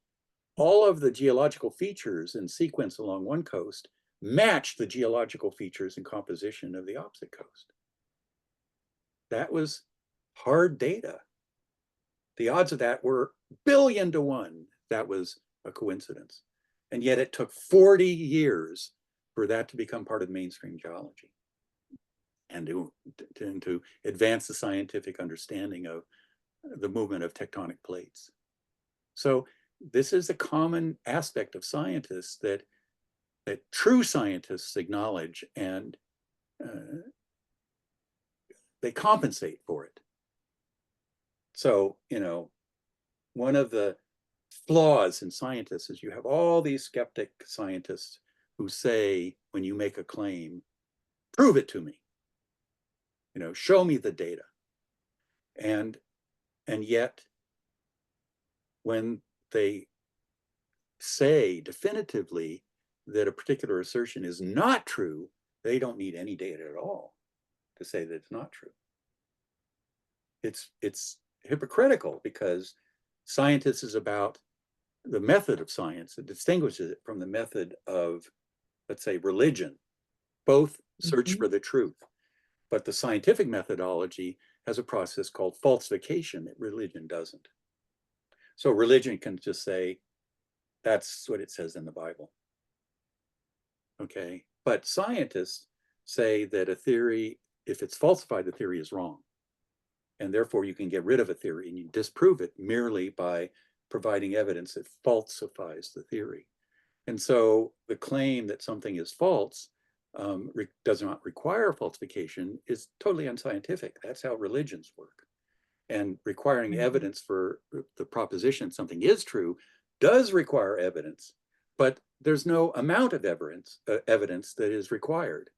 all of the geological features and sequence along one coast match the geological features and composition of the opposite coast. That was hard data. The odds of that were 1,000,000,000 to 1. That was a coincidence. And yet it took 40 years for that to become part of mainstream geology and to advance the scientific understanding of the movement of tectonic plates. So this is a common aspect of scientists that true scientists acknowledge, and they compensate for it. So, one of the flaws in scientists is you have all these skeptic scientists who say, when you make a claim, prove it to me, show me the data. And yet, when they say definitively that a particular assertion is not true, they don't need any data at all to say that it's not true. It's hypocritical, because scientists is about the method of science. It distinguishes it from the method of, let's say, religion. Both search for the truth, but the scientific methodology has a process called falsification that religion doesn't. So religion can just say, that's what it says in the Bible. Okay, but scientists say that a theory, if it's falsified, the theory is wrong. And therefore you can get rid of a theory and you disprove it merely by providing evidence that falsifies the theory. And so the claim that something is false does not require falsification is totally unscientific. That's how religions work. And requiring evidence for the proposition something is true does require evidence, but there's no amount of evidence that is required.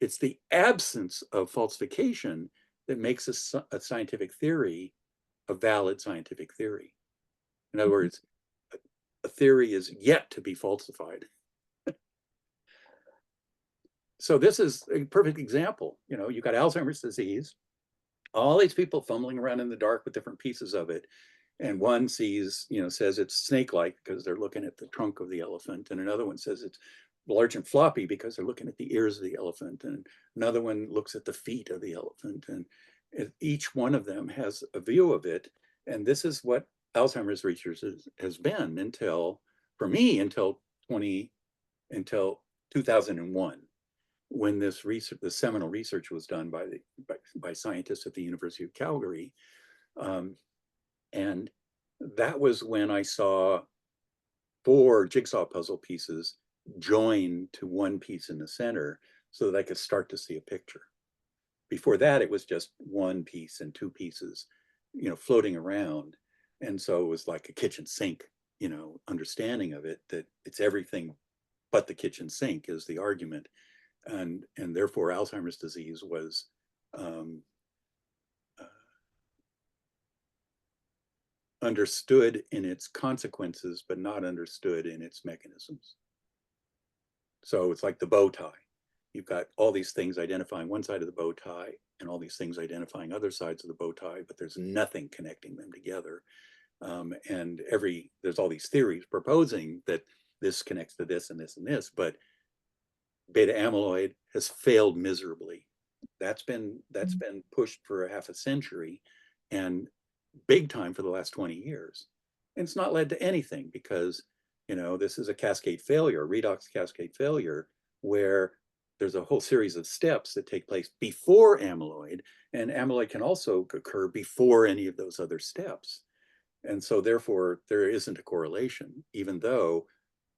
It's the absence of falsification that makes a scientific theory a valid scientific theory. In other words, a theory is yet to be falsified. So this is a perfect example. You've got Alzheimer's disease, all these people fumbling around in the dark with different pieces of it. And one sees, says it's snake-like because they're looking at the trunk of the elephant. And another one says it's large and floppy because they're looking at the ears of the elephant. And another one looks at the feet of the elephant. And each one of them has a view of it. And this is what Alzheimer's research has been until 2001, when this research, the seminal research, was done by scientists at the University of Calgary. And that was when I saw 4 jigsaw puzzle pieces joined to one piece in the center so that I could start to see a picture. Before that, it was just one piece and 2 pieces, floating around. And so it was like a kitchen sink, understanding of it, that it's everything but the kitchen sink is the argument. And therefore Alzheimer's disease was understood in its consequences, but not understood in its mechanisms. So it's like the bow tie. You've got all these things identifying one side of the bow tie and all these things identifying other sides of the bow tie, but there's nothing connecting them together. And there's all these theories proposing that this connects to this and this and this, but beta amyloid has failed miserably. That's been pushed for half a century and big time for the last 20 years. And it's not led to anything because, this is a cascade failure, redox cascade failure, where there's a whole series of steps that take place before amyloid, and amyloid can also occur before any of those other steps. And so therefore there isn't a correlation, even though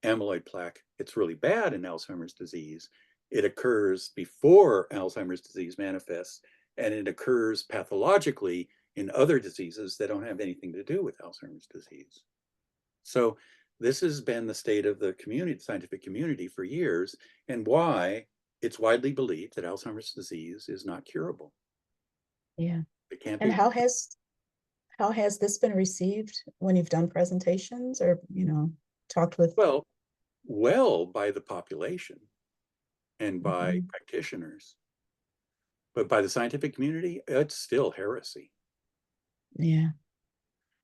amyloid plaque, it's really bad in Alzheimer's disease. It occurs before Alzheimer's disease manifests, and it occurs pathologically in other diseases that don't have anything to do with Alzheimer's disease. So this has been the state of the community, scientific community, for years, and why it's widely believed that Alzheimer's disease is not curable. Yeah. It can't And be. how has this been received when you've done presentations or, talked with? Well, by the population and by practitioners, but by the scientific community, it's still heresy. Yeah.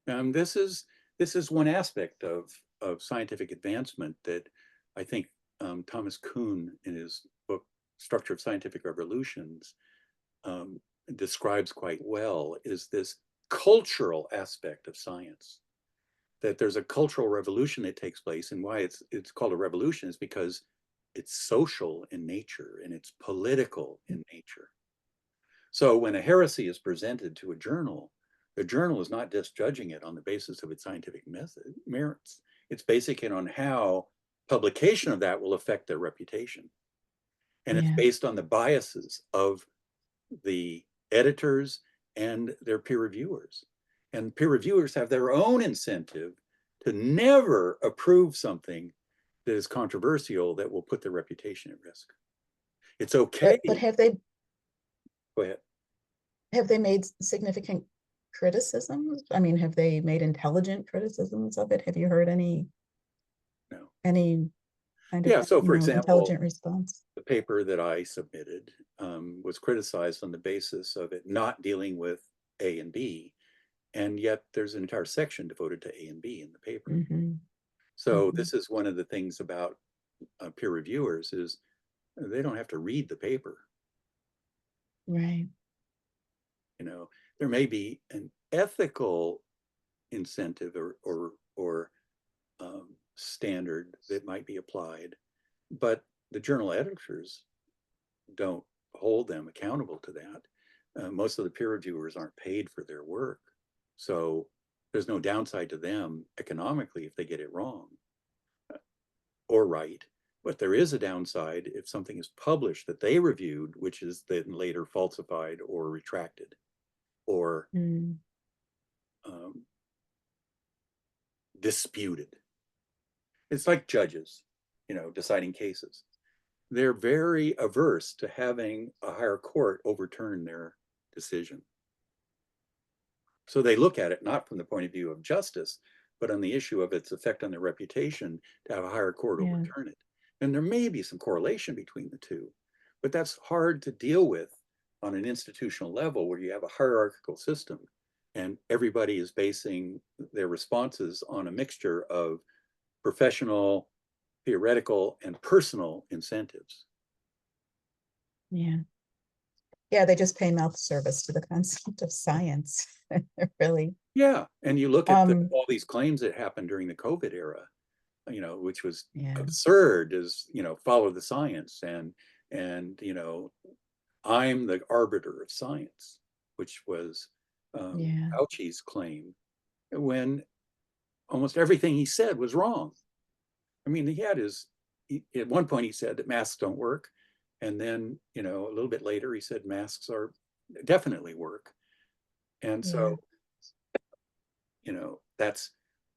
This is one aspect of scientific advancement that I think Thomas Kuhn, in his book Structure of Scientific Revolutions, describes quite well, is this cultural aspect of science. That there's a cultural revolution that takes place, and why it's called a revolution is because it's social in nature and it's political in nature. So when a heresy is presented to a journal, the journal is not just judging it on the basis of its scientific merits. It's basing it on how publication of that will affect their reputation. And it's based on the biases of the editors and their peer reviewers. And peer reviewers have their own incentive to never approve something that is controversial that will put their reputation at risk. It's okay. But Go ahead. have they made significant criticisms? I mean, have they made intelligent criticisms of it? Have you heard any No. kind Yeah, of, so for example, intelligent response? the paper that I submitted was criticized on the basis of it not dealing with A and B, and yet there's an entire section devoted to A and B in the paper. Mm-hmm. So Mhm. this is one of the things about peer reviewers is they don't have to read the paper. Right. You know, there may be an ethical incentive or standard that might be applied, but the journal editors don't hold them accountable to that. Most of the peer reviewers aren't paid for their work, so there's no downside to them economically if they get it wrong or right. But there is a downside if something is published that they reviewed, which is then later falsified or retracted or Mm. Disputed. It's like judges, deciding cases. They're very averse to having a higher court overturn their decision. So they look at it not from the point of view of justice, but on the issue of its effect on their reputation to have a higher court Yeah. overturn it. And there may be some correlation between the two, but that's hard to deal with on an institutional level where you have a hierarchical system and everybody is basing their responses on a mixture of professional, theoretical, and personal incentives. Yeah. Yeah, they just pay mouth service to the concept of science. Really. Yeah, and you look at all these claims that happened during the COVID era, which was Yeah. absurd, as follow the science and I'm the arbiter of science, which was Yeah. Fauci's claim, when almost everything he said was wrong. I mean, at one point he said that masks don't work, and then a little bit later he said masks are definitely work, and so that's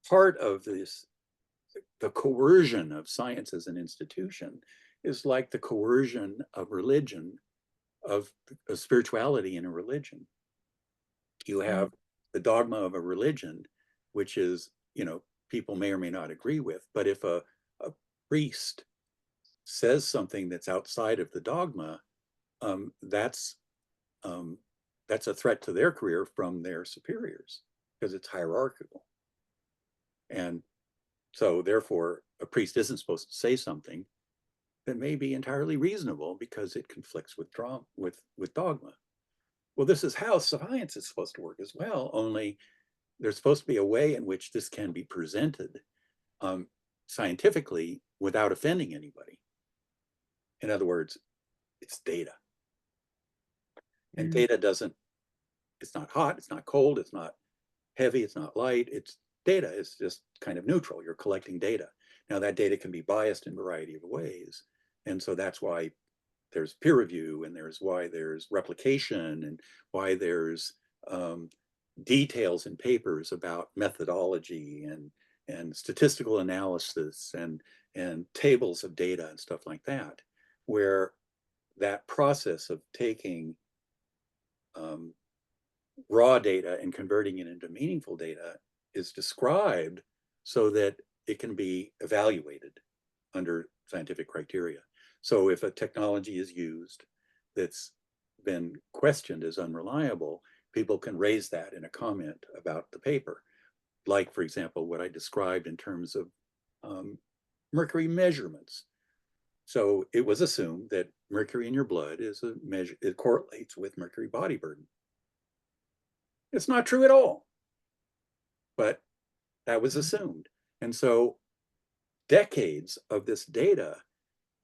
part of this. The coercion of science as an institution is like the coercion of religion, of spirituality in a religion. You have the dogma of a religion, which is, people may or may not agree with, but if a priest says something that's outside of the dogma, that's a threat to their career from their superiors because it's hierarchical. And so therefore, a priest isn't supposed to say something that may be entirely reasonable because it conflicts with dogma. Well, this is how science is supposed to work as well, only there's supposed to be a way in which this can be presented scientifically without offending anybody. In other words, it's data. And data it's not hot, it's not cold, it's not heavy, it's not light, it's data. It's just kind of neutral. You're collecting data. Now that data can be biased in a variety of ways. And so that's why there's peer review, and why there's replication, and why there's details in papers about methodology and statistical analysis and tables of data and stuff like that, where that process of taking raw data and converting it into meaningful data is described so that it can be evaluated under scientific criteria. So if a technology is used that's been questioned as unreliable, people can raise that in a comment about the paper. Like, for example, what I described in terms of mercury measurements. So it was assumed that mercury in your blood is a measure, it correlates with mercury body burden. It's not true at all, but that was assumed. And so decades of this data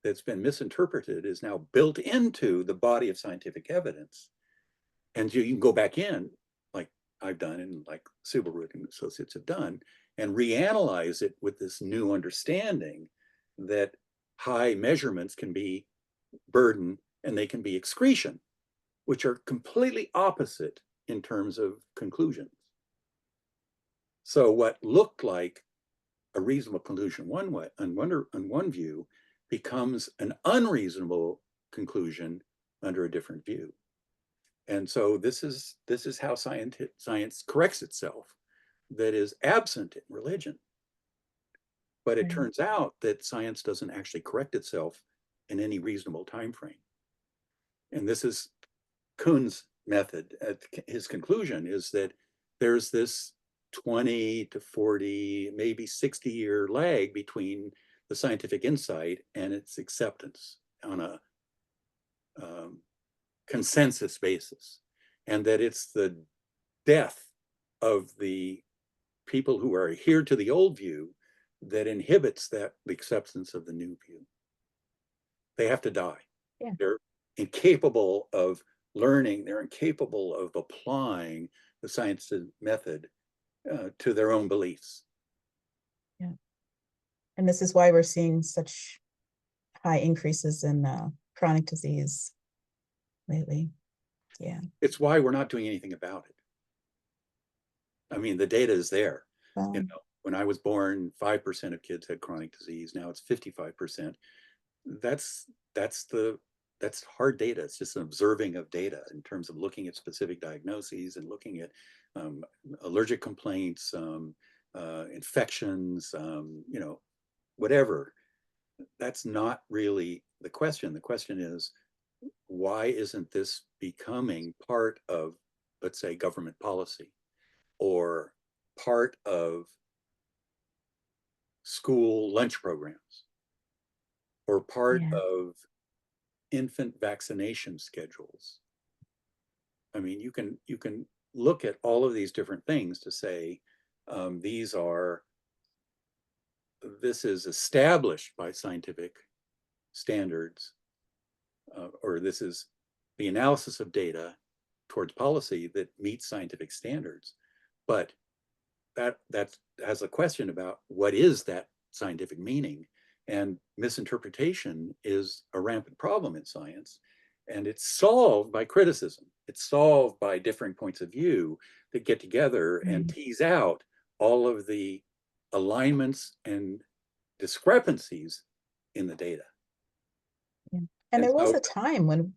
that's been misinterpreted is now built into the body of scientific evidence. And you can go back in, like I've done and like Subaru and Associates have done, and reanalyze it with this new understanding that high measurements can be burden and they can be excretion, which are completely opposite in terms of conclusions. So what looked like a reasonable conclusion one way, on one view, becomes an unreasonable conclusion under a different view. And so this is how science corrects itself, that is absent in religion. But it Right. turns out that science doesn't actually correct itself in any reasonable time frame. And this is Kuhn's method. His conclusion is that there's this 20 to 40, maybe 60-year lag between the scientific insight and its acceptance on a consensus basis, and that it's the death of the people who are adhered to the old view that inhibits that the acceptance of the new view. They have to die. Yeah. They're incapable of learning. They're incapable of applying the science method to their own beliefs. Yeah. And this is why we're seeing such high increases in chronic disease lately. Yeah. It's why we're not doing anything about it. I mean, the data is there. Well, You know, when I was born, 5% of kids had chronic disease. Now it's 55%. That's hard data. It's just an observing of data in terms of looking at specific diagnoses and looking at allergic complaints, infections, you know, whatever. That's not really the question. The question is, why isn't this becoming part of, let's say, government policy or part of school lunch programs or part yeah. of infant vaccination schedules? I mean, you can look at all of these different things to say this is established by scientific standards, or this is the analysis of data towards policy that meets scientific standards. But that has a question about what is that scientific meaning, and misinterpretation is a rampant problem in science, and it's solved by criticism. It's solved by differing points of view that get together and Right. tease out all of the alignments and discrepancies in the data. Yeah. And And there was so, a time when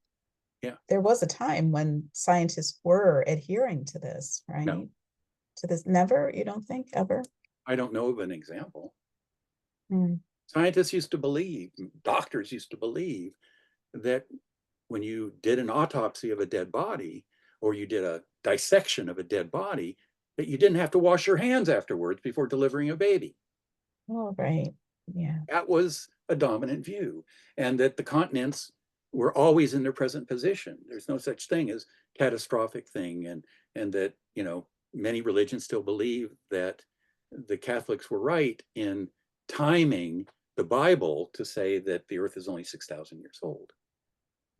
yeah, there was a time when scientists were adhering to this, right? no, To this, never, you don't think ever? I don't know of an example. Hmm. Scientists used to believe, doctors used to believe that when you did an autopsy of a dead body or you did a dissection of a dead body, that you didn't have to wash your hands afterwards before delivering a baby. Oh, right. Yeah. That was a dominant view, and that the continents were always in their present position. There's no such thing as catastrophic thing, and that, you know, many religions still believe that the Catholics were right in timing the Bible to say that the earth is only 6,000 years old.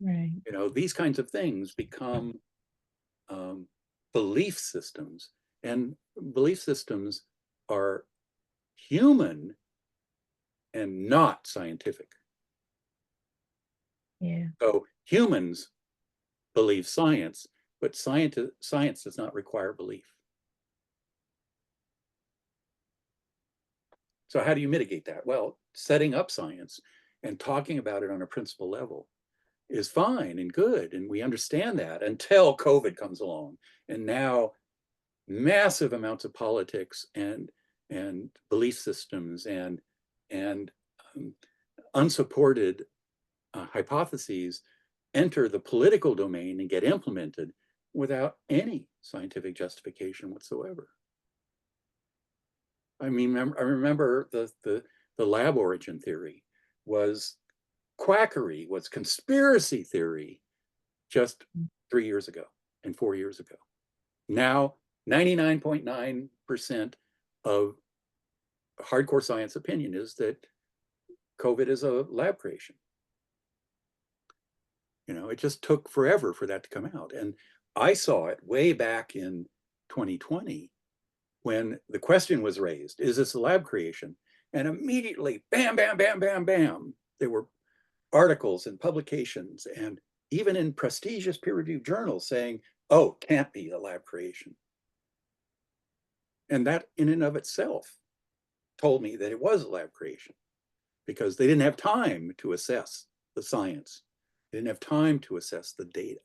Right. You know, these kinds of things become belief systems, and belief systems are human and not scientific. Yeah. So humans believe science, but science does not require belief. So how do you mitigate that? Well, setting up science and talking about it on a principle level is fine and good, and we understand that until COVID comes along, and now massive amounts of politics and belief systems and unsupported hypotheses enter the political domain and get implemented without any scientific justification whatsoever. I mean, I remember the lab origin theory was quackery, was conspiracy theory just 3 years ago and 4 years ago. Now, 99.9% of hardcore science opinion is that COVID is a lab creation. You know, it just took forever for that to come out. And I saw it way back in 2020 when the question was raised, is this a lab creation? And immediately, bam, bam, bam, bam, bam, there were articles and publications and even in prestigious peer-reviewed journals saying, oh, can't be a lab creation. And that in and of itself told me that it was a lab creation because they didn't have time to assess the science. They didn't have time to assess the data.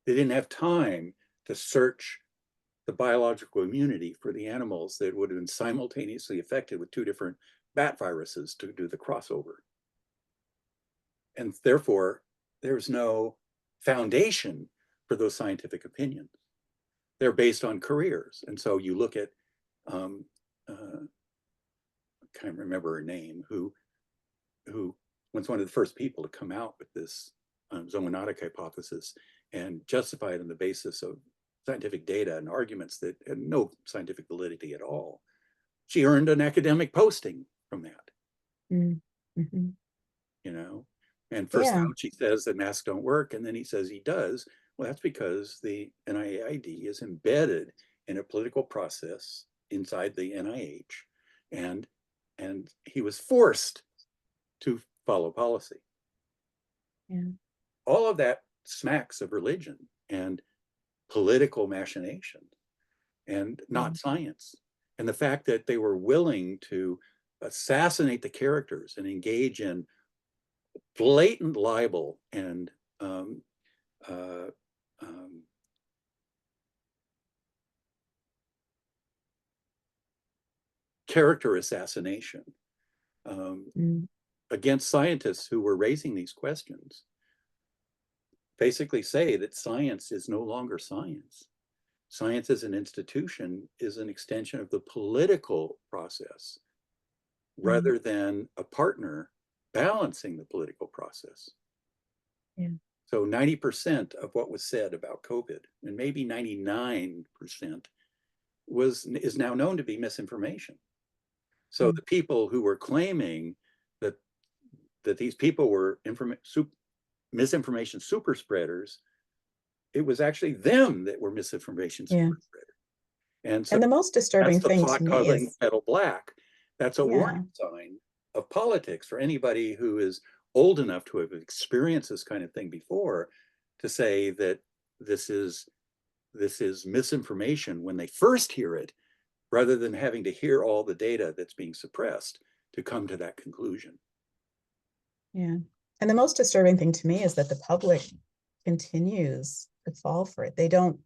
They didn't have time to search the biological immunity for the animals that would have been simultaneously affected with two different bat viruses to do the crossover. And therefore, there's no foundation for those scientific opinions. They're based on careers. And so you look at, I can't remember her name, who was one of the first people to come out with this zoonotic hypothesis and justify it on the basis of scientific data and arguments that had no scientific validity at all. She earned an academic posting from that. Mm-hmm. You know, and first Yeah. Fauci says that masks don't work, and then he says he does. Well, that's because the NIAID is embedded in a political process inside the NIH, and he was forced to follow policy. Yeah. All of that smacks of religion and political machination and not science. And the fact that they were willing to assassinate the characters and engage in blatant libel and character assassination against scientists who were raising these questions basically say that science is no longer science. Science as an institution is an extension of the political process rather than a partner balancing the political process. Yeah. So 90% of what was said about COVID, and maybe 99%, is now known to be misinformation. So the people who were claiming that these people were misinformation super spreaders, it was actually them that were misinformation super spreaders. And so And the most disturbing that's the thing pot to me calling is, kettle black. That's a warning sign of politics for anybody who is old enough to have experienced this kind of thing before, to say that this is misinformation when they first hear it, rather than having to hear all the data that's being suppressed to come to that conclusion. yeah. And the most disturbing thing to me is that the public continues to fall for it. They don't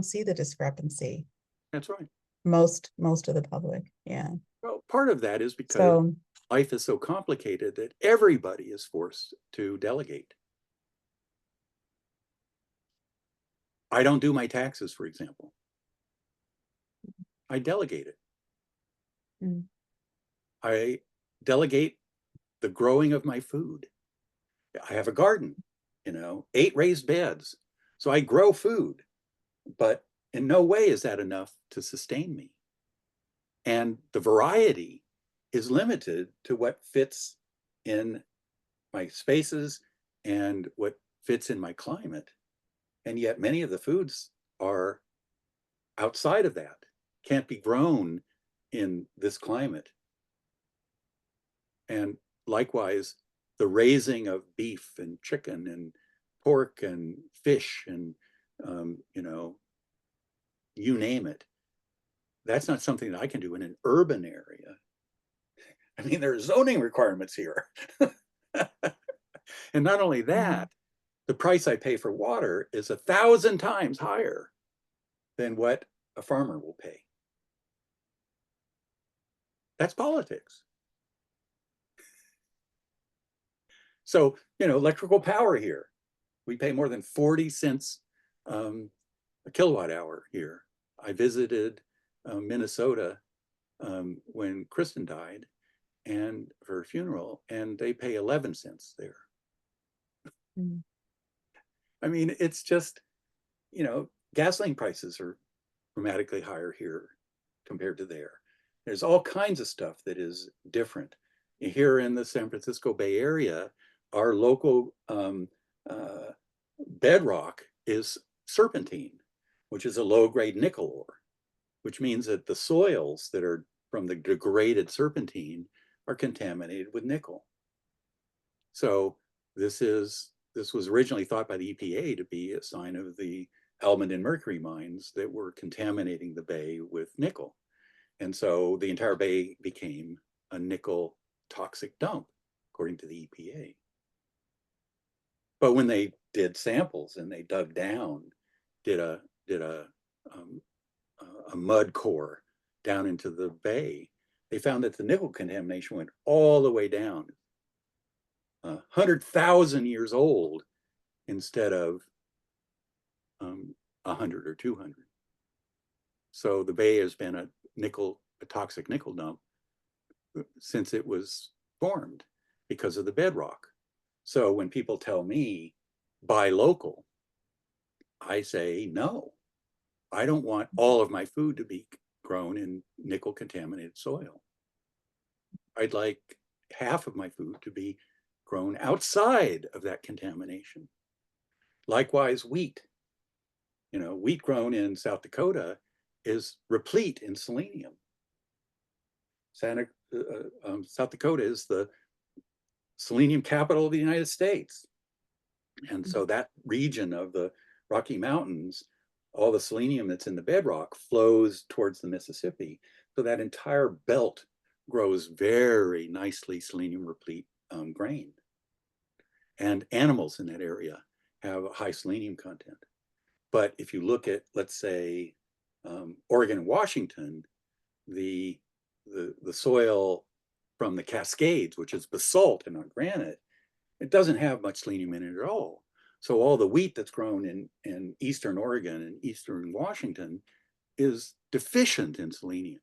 see the discrepancy. That's right. Most of the public. Yeah. Well, part of that is because life is so complicated that everybody is forced to delegate. I don't do my taxes, for example. I delegate it. I delegate the growing of my food. I have a garden, 8 raised beds. So I grow food, but in no way is that enough to sustain me. And the variety is limited to what fits in my spaces and what fits in my climate. And yet many of the foods are outside of that, can't be grown in this climate. And likewise, the raising of beef and chicken and pork and fish and, you name it. That's not something that I can do in an urban area. I mean, there are zoning requirements here. And not only that, the price I pay for water is 1,000 times higher than what a farmer will pay. That's politics. So, electrical power here, we pay more than 40 cents a kilowatt hour here. I visited Minnesota when Kristen died and for her funeral, and they pay 11 cents there. I mean, it's just, gasoline prices are dramatically higher here compared to there. There's all kinds of stuff that is different. Here in the San Francisco Bay Area, our local bedrock is serpentine, which is a low-grade nickel ore, which means that the soils that are from the degraded serpentine are contaminated with nickel. So this was originally thought by the EPA to be a sign of the Almond and Mercury mines that were contaminating the bay with nickel. And so the entire bay became a nickel toxic dump, according to the EPA. But when they did samples and they dug down, did a mud core down into the bay, they found that the nickel contamination went all the way down, 100,000 years old instead of 100 or 200. So the bay has been a toxic nickel dump since it was formed because of the bedrock. So when people tell me buy local, I say no. I don't want all of my food to be grown in nickel contaminated soil. I'd like half of my food to be grown outside of that contamination. Likewise, wheat. You know, wheat grown in South Dakota is replete in selenium. South Dakota is the selenium capital of the United States. And so that region of the Rocky Mountains, all the selenium that's in the bedrock flows towards the Mississippi. So that entire belt grows very nicely selenium replete grain. And animals in that area have a high selenium content. But if you look at, let's say, Oregon and Washington, the soil from the Cascades, which is basalt and not granite, it doesn't have much selenium in it at all. So all the wheat that's grown in Eastern Oregon and Eastern Washington is deficient in selenium.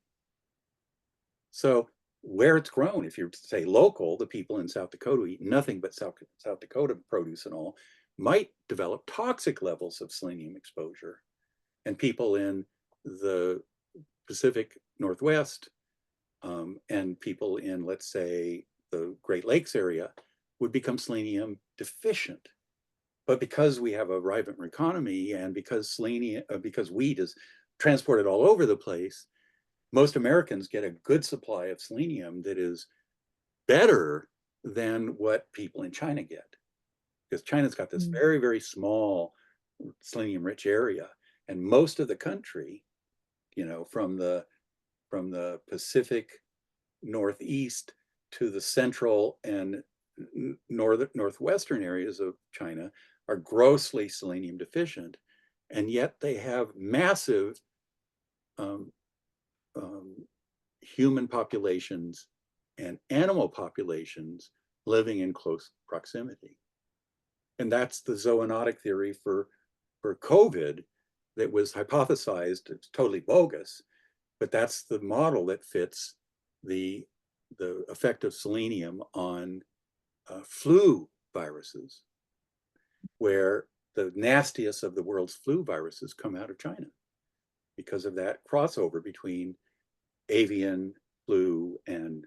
So where it's grown, if you say local, the people in South Dakota eat nothing but South Dakota produce and all, might develop toxic levels of selenium exposure. And people in the Pacific Northwest and people in, let's say, the Great Lakes area would become selenium deficient. But because we have a vibrant economy and because wheat is transported all over the place, most Americans get a good supply of selenium that is better than what people in China get. Because China's got this very, very small selenium-rich area. And most of the country, you know, from the Pacific Northeast to the central and northwestern areas of China are grossly selenium deficient. And yet they have massive human populations and animal populations living in close proximity. And that's the zoonotic theory for COVID that was hypothesized. It's totally bogus, but that's the model that fits the effect of selenium on flu viruses, where the nastiest of the world's flu viruses come out of China because of that crossover between avian flu and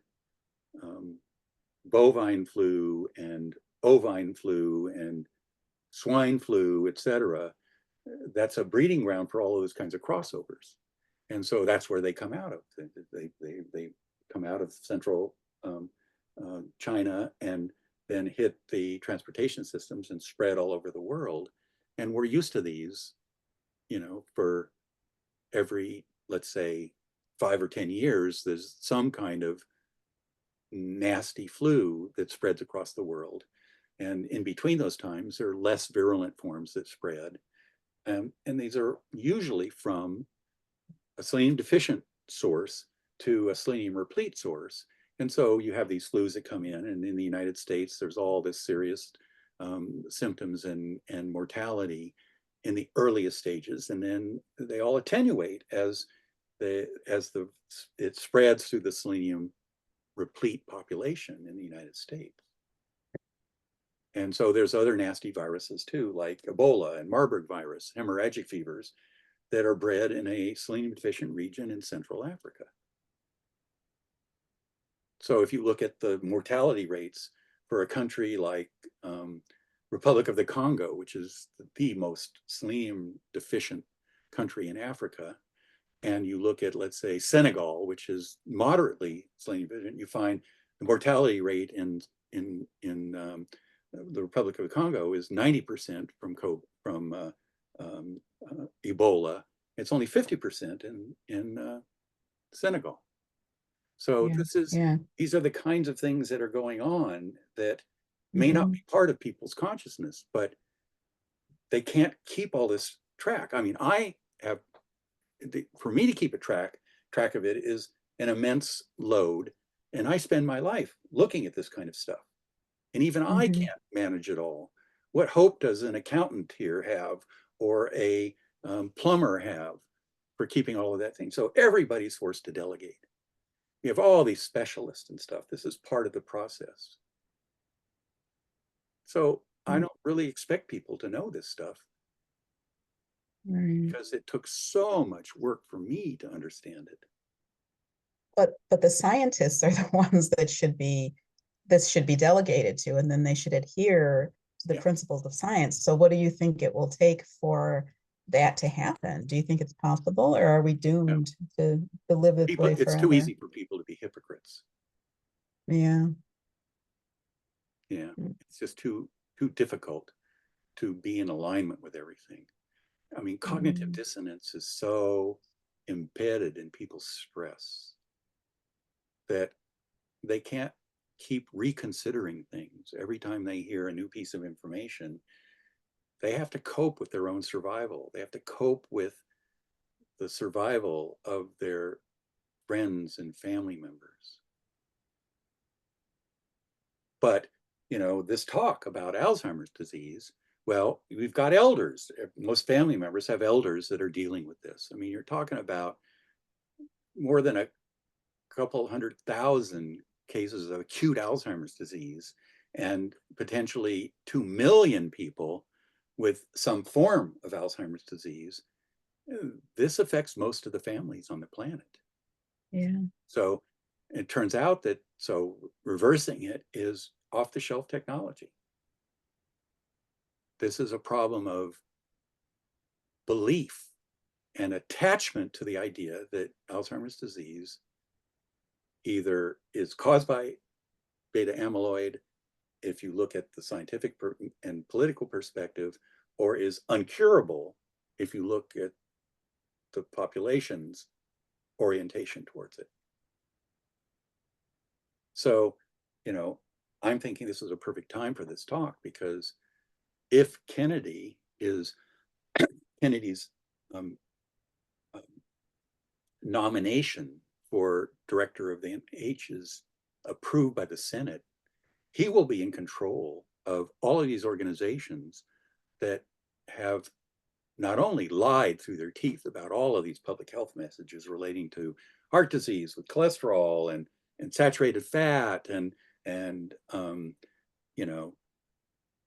bovine flu and ovine flu and swine flu, et cetera. That's a breeding ground for all of those kinds of crossovers. And so that's where they come out of. They come out of central China and then hit the transportation systems and spread all over the world. And we're used to these, you know, for every, let's say, 5 or 10 years, there's some kind of nasty flu that spreads across the world. And in between those times, there are less virulent forms that spread. And these are usually from a selenium deficient source to a selenium replete source. And so you have these flus that come in, and in the United States, there's all this serious symptoms and mortality in the earliest stages. And then they all attenuate as it spreads through the selenium replete population in the United States. And so there's other nasty viruses too, like Ebola and Marburg virus, hemorrhagic fevers, that are bred in a selenium deficient region in Central Africa. So if you look at the mortality rates for a country like Republic of the Congo, which is the most selenium deficient country in Africa, and you look at, let's say, Senegal, which is moderately selenium deficient, you find the mortality rate in the Republic of the Congo is 90% from Ebola. It's only 50% in Senegal. So Yeah, this is, yeah. these are the kinds of things that are going on that may not be part of people's consciousness, but they can't keep all this track. I mean, I have, for me to keep a track of it is an immense load. And I spend my life looking at this kind of stuff. And even I can't manage it all. What hope does an accountant here have, or a plumber have, for keeping all of that thing? So everybody's forced to delegate. You have all these specialists and stuff. This is part of the process. So I don't really expect people to know this stuff, Right. because it took so much work for me to understand it. But the scientists are the ones that this should be delegated to, and then they should adhere to the Yeah. principles of science. So what do you think it will take for that to happen? Do you think it's possible, or are we doomed to live this way It's too forever? easy for people to be hypocrites. Yeah. Yeah, it's just too difficult to be in alignment with everything. I mean, cognitive dissonance is so embedded in people's stress that they can't keep reconsidering things every time they hear a new piece of information. They have to cope with their own survival. They have to cope with the survival of their friends and family members. But, you know, this talk about Alzheimer's disease, well, we've got elders. Most family members have elders that are dealing with this. I mean, you're talking about more than a couple 100,000 cases of acute Alzheimer's disease, and potentially 2 million people with some form of Alzheimer's disease. This affects most of the families on the planet. Yeah. So it turns out that, so reversing it is off-the-shelf technology. This is a problem of belief and attachment to the idea that Alzheimer's disease either is caused by beta amyloid, if you look at the scientific and political perspective, or is uncurable if you look at the population's orientation towards it. So, you know, I'm thinking this is a perfect time for this talk, because if Kennedy's nomination for director of the NIH is approved by the Senate, he will be in control of all of these organizations that have not only lied through their teeth about all of these public health messages relating to heart disease with cholesterol and saturated fat and you know,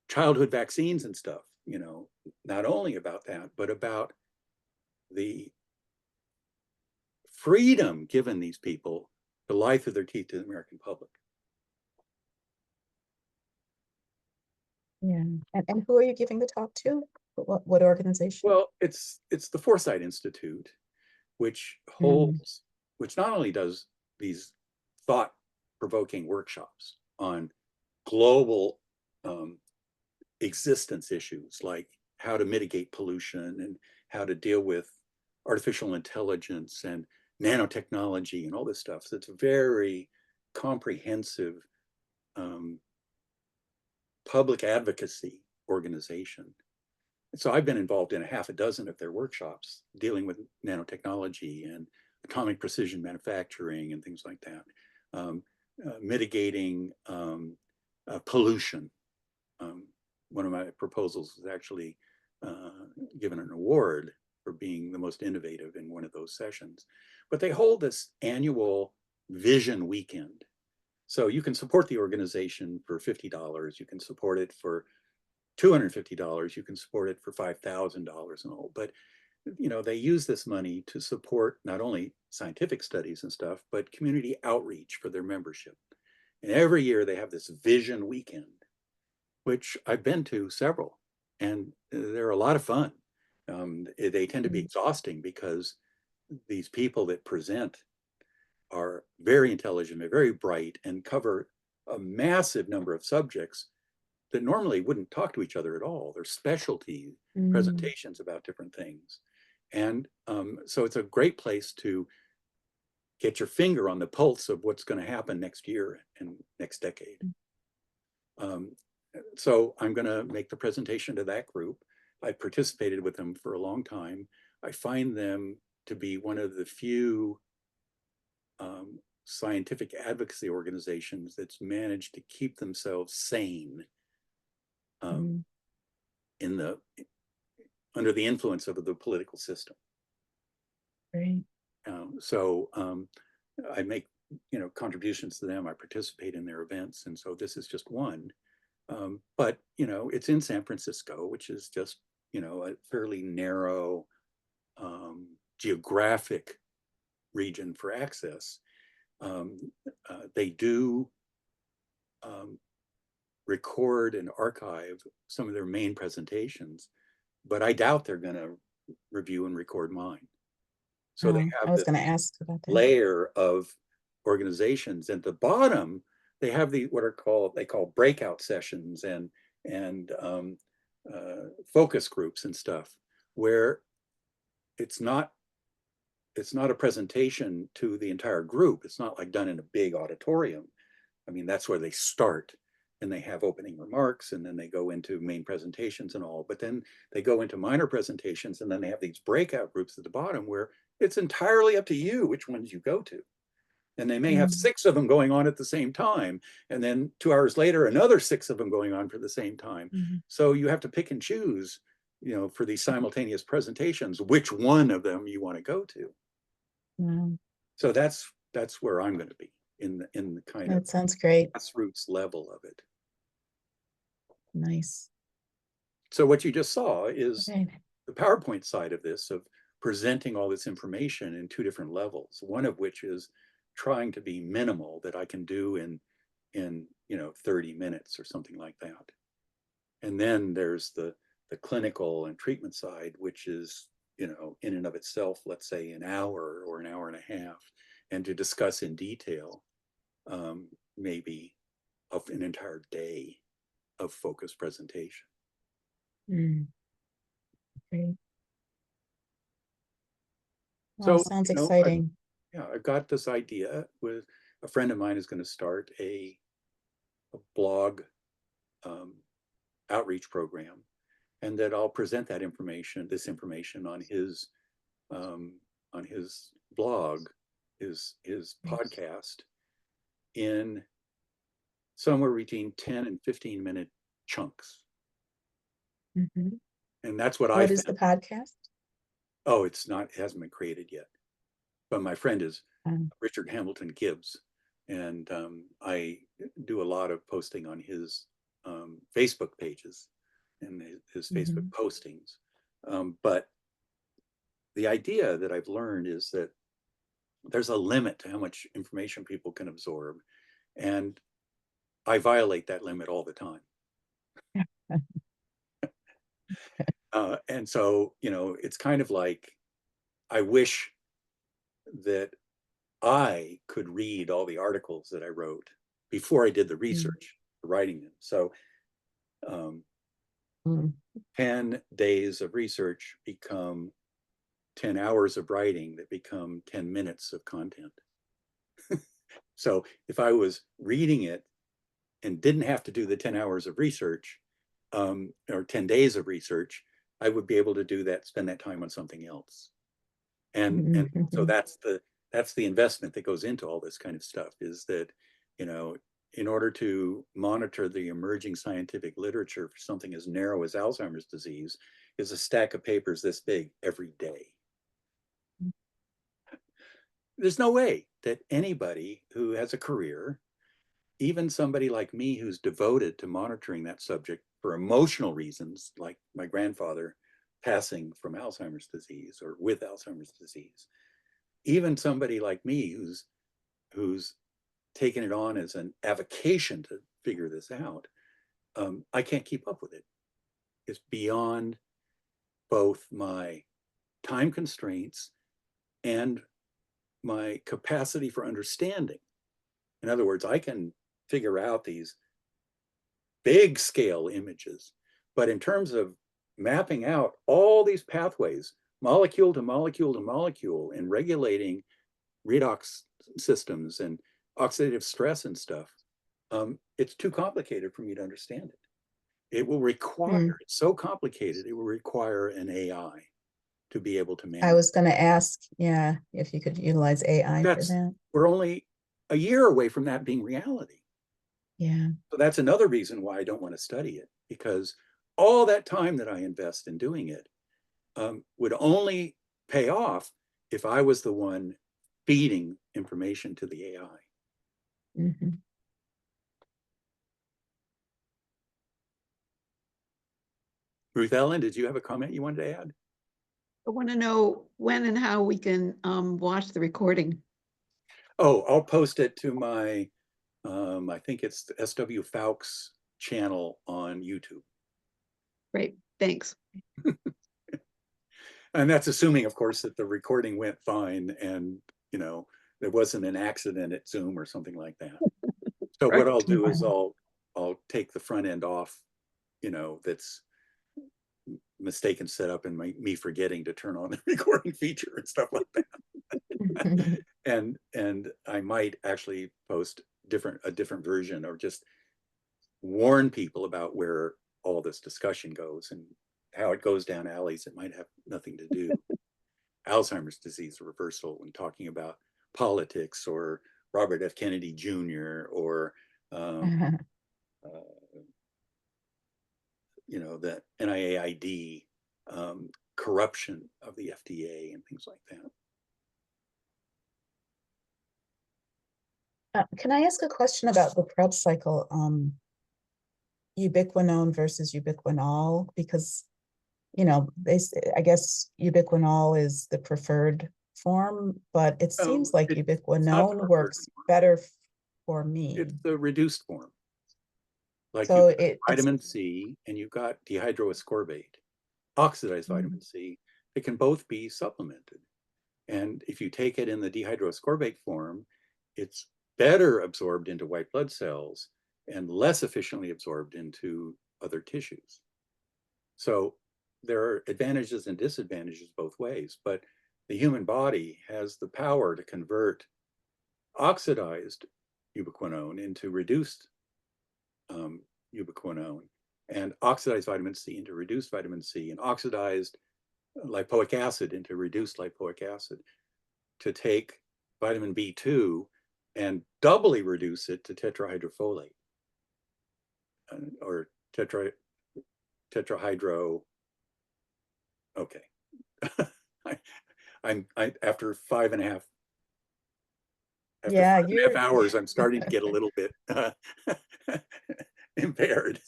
childhood vaccines and stuff, you know, not only about that, but about the freedom given these people to lie through their teeth to the American public. Yeah. And who are you giving the talk to? What organization? Well, it's the Foresight Institute, which holds, which not only does these thought-provoking workshops on global existence issues, like how to mitigate pollution and how to deal with artificial intelligence and nanotechnology and all this stuff. So it's a very comprehensive public advocacy organization. So I've been involved in a half a dozen of their workshops dealing with nanotechnology and atomic precision manufacturing and things like that, mitigating pollution. One of my proposals was actually given an award for being the most innovative in one of those sessions. But they hold this annual vision weekend. So you can support the organization for $50. You can support it for $250. You can support it for $5,000 and all. But you know, they use this money to support not only scientific studies and stuff, but community outreach for their membership. And every year they have this vision weekend, which I've been to several, and they're a lot of fun. They tend to be exhausting because these people that present are very intelligent, they're very bright, and cover a massive number of subjects that normally wouldn't talk to each other at all. They're specialty presentations about different things. And so it's a great place to get your finger on the pulse of what's going to happen next year and next decade. So I'm going to make the presentation to that group. I participated with them for a long time. I find them to be one of the few scientific advocacy organizations that's managed to keep themselves sane in the under the influence of the political system. Great. So I make contributions to them. I participate in their events, and so this is just one. But it's in San Francisco, which is just a fairly narrow geographic region for access. They do record and archive some of their main presentations, but I doubt they're going to review and record mine. So they I have was this going to ask about that. layer of organizations. At the bottom, they have they call breakout sessions and focus groups and stuff, where it's not a presentation to the entire group. It's not like done in a big auditorium. I mean, that's where they start, and they have opening remarks, and then they go into main presentations and all, but then they go into minor presentations, and then they have these breakout groups at the bottom where it's entirely up to you which ones you go to. And they may have 6 of them going on at the same time, and then 2 hours later, another 6 of them going on for the same time. So you have to pick and choose, for these simultaneous presentations, which one of them you want to go to. So that's where I'm going to be in the kind of That sounds great. grassroots level of it. Nice. So what you just saw is Right. the PowerPoint side of this, of presenting all this information in 2 different levels, one of which is trying to be minimal, that I can do in 30 minutes or something like that. And then there's the clinical and treatment side, which is, in and of itself, let's say an hour or an hour and a half, and to discuss in detail, maybe of an entire day of focused presentation. Great. So, sounds exciting. I've got this idea with a friend of mine is going to start a blog outreach program, and that I'll present this information on his blog, his podcast, in somewhere between 10 and 15-minute chunks. And that's what What is the podcast? Oh, it hasn't been created yet. But my friend is Richard Hamilton Gibbs, and I do a lot of posting on his Facebook pages and his Facebook postings. But the idea that I've learned is that there's a limit to how much information people can absorb, and I violate that limit all the time. And so, it's kind of like, I wish that I could read all the articles that I wrote before I did the research for writing them. So 10 days of research become 10 hours of writing that become 10 minutes of content. So if I was reading it and didn't have to do the 10 hours of research, or 10 days of research, I would be able to spend that time on something else. And so that's the investment that goes into all this kind of stuff, is that, in order to monitor the emerging scientific literature for something as narrow as Alzheimer's disease, is a stack of papers this big every day. There's no way that anybody who has a career, even somebody like me who's devoted to monitoring that subject for emotional reasons, like my grandfather passing from Alzheimer's disease or with Alzheimer's disease, even somebody like me who's taken it on as an avocation to figure this out, I can't keep up with it. It's beyond both my time constraints and my capacity for understanding. In other words, I can figure out these big scale images, but in terms of mapping out all these pathways, molecule to molecule to molecule, and regulating redox systems and oxidative stress and stuff, it's too complicated for me to understand it. It will require, it's so complicated, it will require an AI to be able to I manage. was going to ask, yeah, if you could utilize AI for that. We're only a year away from that being reality. Yeah. So that's another reason why I don't want to study it, because all that time that I invest in doing it would only pay off if I was the one feeding information to the AI. Mhm. Ruth Ellen, did you have a comment you wanted to add? I want to know when and how we can watch the recording. Oh, I'll post it to my, I think it's the SW Fowkes channel on YouTube. Great, thanks. And that's assuming, of course, that the recording went fine and, you know, there wasn't an accident at Zoom or something like that. So what I'll do is I'll take the front end off, you know, that's mistaken setup and me forgetting to turn on the recording feature and stuff like that. and I might actually post a different version, or just warn people about where all this discussion goes and how it goes down alleys that might have nothing to do. Alzheimer's disease reversal, when talking about politics or Robert F. Kennedy Jr. or you know, the NIAID, corruption of the FDA and things like that. Can I ask a question about the Krebs cycle, ubiquinone versus ubiquinol? Because, you know, I guess ubiquinol is the preferred form, but it seems like ubiquinone works better for me. It's the reduced form. Like so you've got vitamin C and you've got dehydroascorbate, oxidized vitamin C. They can both be supplemented. And if you take it in the dehydroascorbate form, it's better absorbed into white blood cells and less efficiently absorbed into other tissues. So there are advantages and disadvantages both ways, but the human body has the power to convert oxidized ubiquinone into reduced ubiquinone, and oxidized vitamin C into reduced vitamin C, and oxidized lipoic acid into reduced lipoic acid, to take vitamin B2 and doubly reduce it to tetrahydrofolate, or tetrahydro. Okay. I'm after 5.5 hours, I'm starting to get a little bit impaired.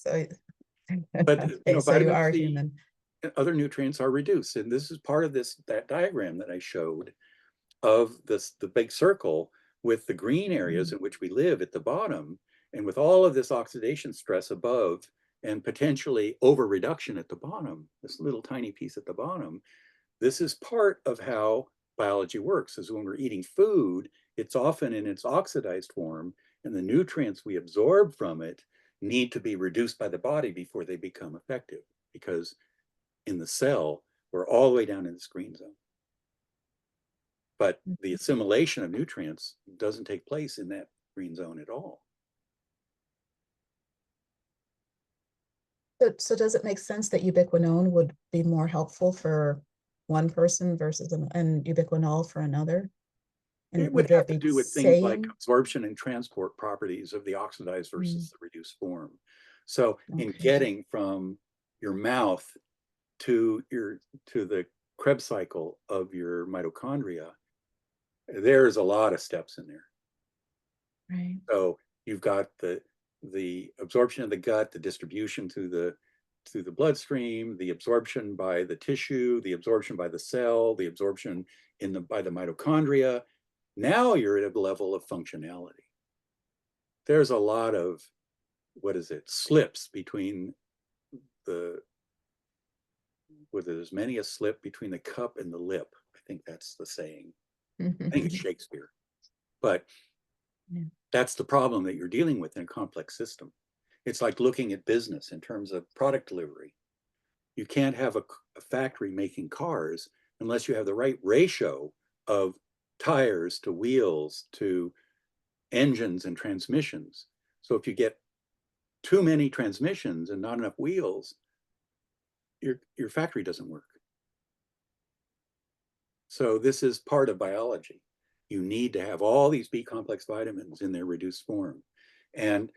But okay, you know, so you vitamin are C human. and other nutrients are reduced, and this is part of that diagram that I showed of the big circle with the green areas in which we live at the bottom, and with all of this oxidation stress above and potentially over reduction at the bottom, this little tiny piece at the bottom. This is part of how biology works, is when we're eating food, it's often in its oxidized form, and the nutrients we absorb from it need to be reduced by the body before they become effective, because in the cell, we're all the way down in this green zone. But the assimilation of nutrients doesn't take place in that green zone at all. So does it make sense that ubiquinone would be more helpful for one person versus and ubiquinol for another? And it would have to do with things like same? absorption and transport properties of the oxidized versus the reduced form. So in getting from your mouth to the Krebs cycle of your mitochondria, there's a lot of steps in there. Right. So you've got the absorption of the gut, the distribution through the bloodstream, the absorption by the tissue, the absorption by the cell, the absorption by the mitochondria. Now you're at a level of functionality. There's a lot of, slips between there's many a slip between the cup and the lip. I think that's the saying. I think it's Shakespeare. But that's the problem that you're dealing with in a complex system. It's like looking at business in terms of product delivery. You can't have a factory making cars unless you have the right ratio of tires to wheels to engines and transmissions. So if you get too many transmissions and not enough wheels, your factory doesn't work. So this is part of biology. You need to have all these B complex vitamins in their reduced form. And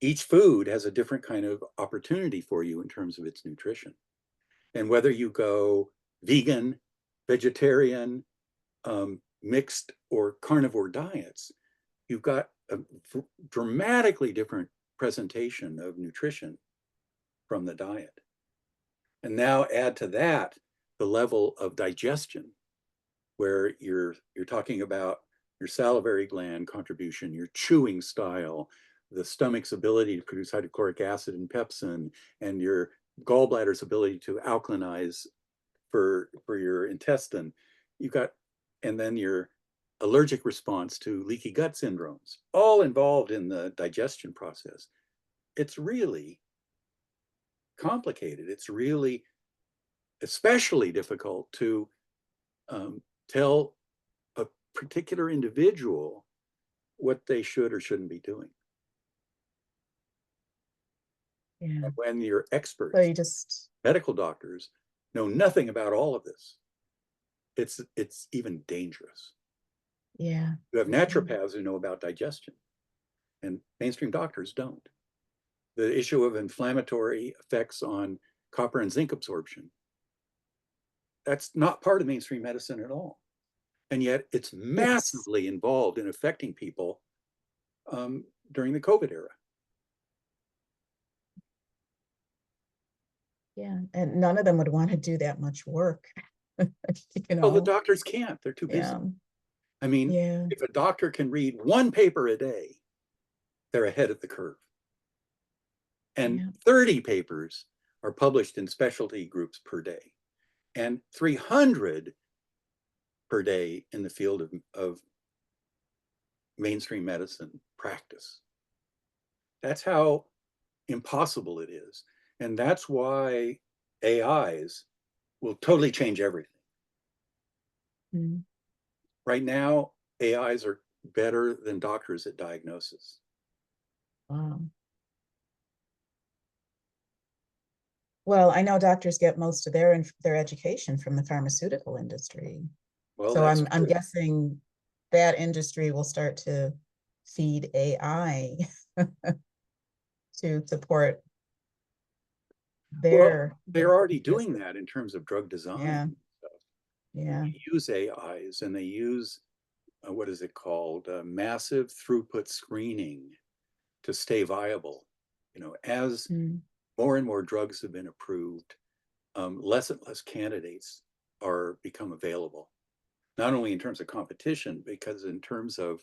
each food has a different kind of opportunity for you in terms of its nutrition. And whether you go vegan, vegetarian, mixed or carnivore diets, you've got a dramatically different presentation of nutrition from the diet. And now add to that the level of digestion, where you're talking about your salivary gland contribution, your chewing style, the stomach's ability to produce hydrochloric acid and pepsin, and your gallbladder's ability to alkalinize for your intestine. You've got, and then your allergic response to leaky gut syndromes, all involved in the digestion process. It's really complicated. It's really especially difficult to tell a particular individual what they should or shouldn't be doing. Yeah. When your experts, So you just, medical doctors, know nothing about all of this, it's even dangerous. yeah. You have naturopaths who know about digestion, and mainstream doctors don't. The issue of inflammatory effects on copper and zinc absorption, that's not part of mainstream medicine at all. And yet it's massively involved in affecting people during the COVID era. Yeah, and none of them would want to do that much work. You Well, the know, doctors can't, they're too busy. yeah, I mean, yeah, if a doctor can read one paper a day, they're ahead of the curve. And yeah. 30 papers are published in specialty groups per day, and 300 per day in the field of mainstream medicine practice. That's how impossible it is. And that's why AIs will totally change everything. Mm. Right now, AIs are better than doctors at diagnosis. Wow. Well, I know doctors get most of their education from the pharmaceutical industry. Well, So that's I'm true. guessing that industry will start to feed AI to support their. They're already doing that in terms of drug design. Yeah. Stuff. Yeah. They use AIs, and they use what is it called? Massive throughput screening to stay viable. You know, as Mm. more and more drugs have been approved, less and less candidates are become available. Not only in terms of competition, because in terms of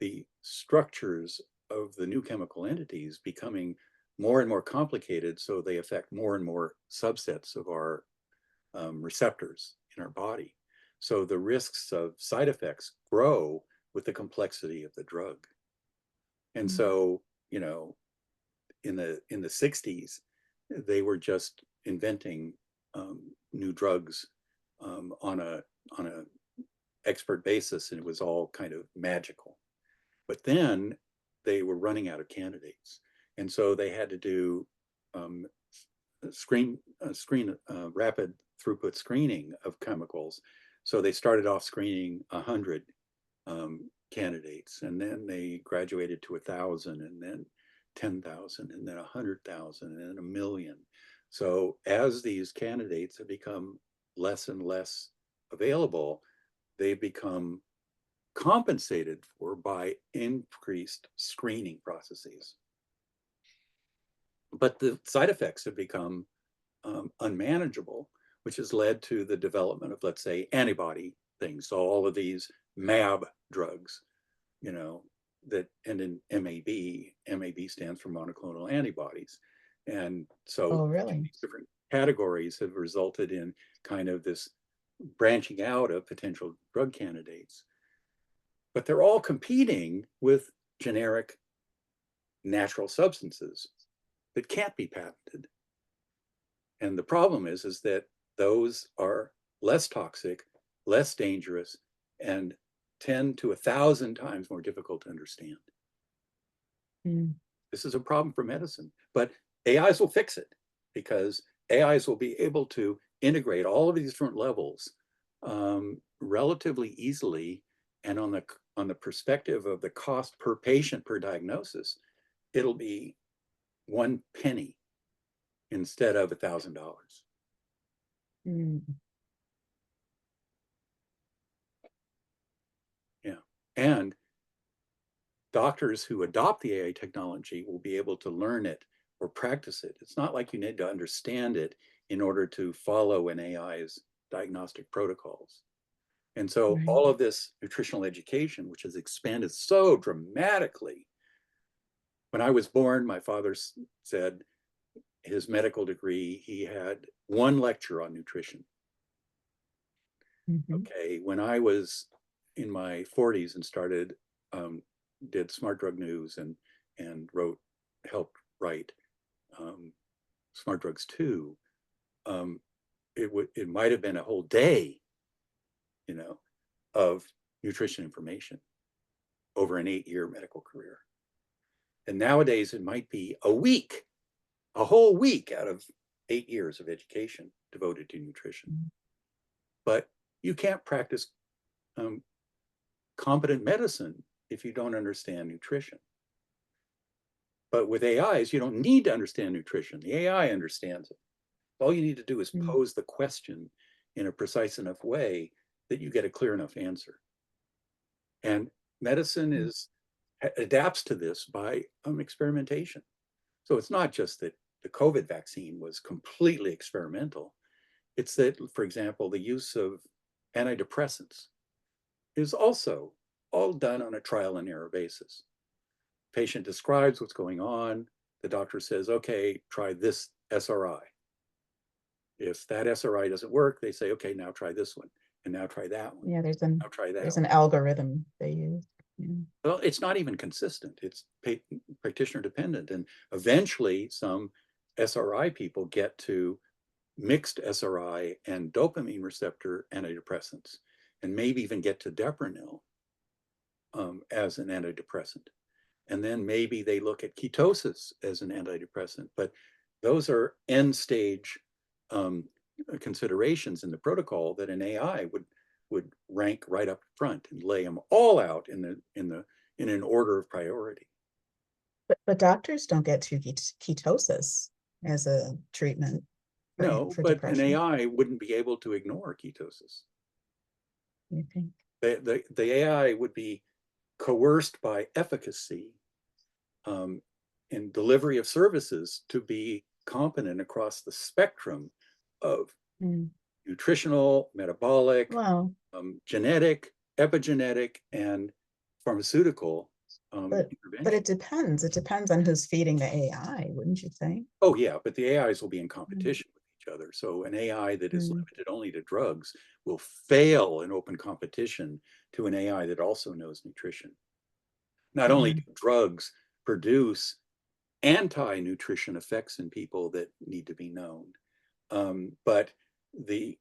the structures of the new chemical entities becoming more and more complicated, so they affect more and more subsets of our receptors in our body. So the risks of side effects grow with the complexity of the drug. And so, you know, in the 60s, they were just inventing new drugs on a expert basis, and it was all kind of magical. But then they were running out of candidates, and so they had to do rapid throughput screening of chemicals. So they started off screening 100 candidates, and then they graduated to 1,000, and then 10,000, and then 100,000, and then 1,000,000. So as these candidates have become less and less available, they become compensated for by increased screening processes. But the side effects have become unmanageable, which has led to the development of, let's say, antibody things. So all of these MAB drugs, you know, that end in MAB. MAB stands for monoclonal antibodies. And so Oh, really? these different categories have resulted in kind of this branching out of potential drug candidates. But they're all competing with generic natural substances that can't be patented. And the problem is that those are less toxic, less dangerous, and 10 to 1,000 times more difficult to understand. Mm. This is a problem for medicine, but AIs will fix it because AIs will be able to integrate all of these different levels relatively easily. And on the perspective of the cost per patient per diagnosis, it'll be 1 penny instead of $1,000. Mm. Yeah. And doctors who adopt the AI technology will be able to learn it or practice it. It's not like you need to understand it in order to follow an AI's diagnostic protocols. And so Right. all of this nutritional education, which has expanded so dramatically. When I was born, my father said his medical degree, he had 1 lecture on nutrition. Mhm. Okay, when I was in my 40s and started, did Smart Drug News and helped write Smart Drugs 2, it might have been a whole day, you know, of nutrition information over an 8-year medical career. And nowadays it might be a week, a whole week out of 8 years of education devoted to nutrition. But you can't practice competent medicine if you don't understand nutrition. But with AIs, you don't need to understand nutrition. The AI understands it. All you need to do is Mm. pose the question in a precise enough way that you get a clear enough answer. And medicine adapts to this by experimentation. So it's not just that the COVID vaccine was completely experimental. It's that, for example, the use of antidepressants is also all done on a trial and error basis. Patient describes what's going on. The doctor says, okay, try this SRI. If that SRI doesn't work, they say, okay, now try this one, and now try that one. Yeah, Now try that there's one. an algorithm they use. Yeah. Well, it's not even consistent. It's practitioner dependent. And eventually some SRI people get to mixed SRI and dopamine receptor antidepressants, and maybe even get to Deprenyl as an antidepressant. And then maybe they look at ketosis as an antidepressant, but those are end stage considerations in the protocol that an AI would rank right up front and lay them all out in an order of priority. But doctors don't get to ketosis as a treatment No, for but an depression. AI wouldn't be able to ignore ketosis. You think? The AI would be coerced by efficacy in delivery of services to be competent across the spectrum of nutritional, metabolic, Well, genetic, epigenetic, and pharmaceutical but intervention. it depends. It depends on who's feeding the AI, wouldn't you think? Oh yeah, but the AIs will be in competition with each other. So an AI that is Mm. limited only to drugs will fail in open competition to an AI that also knows nutrition. Not only do drugs produce anti-nutrition effects in people that need to be known, but the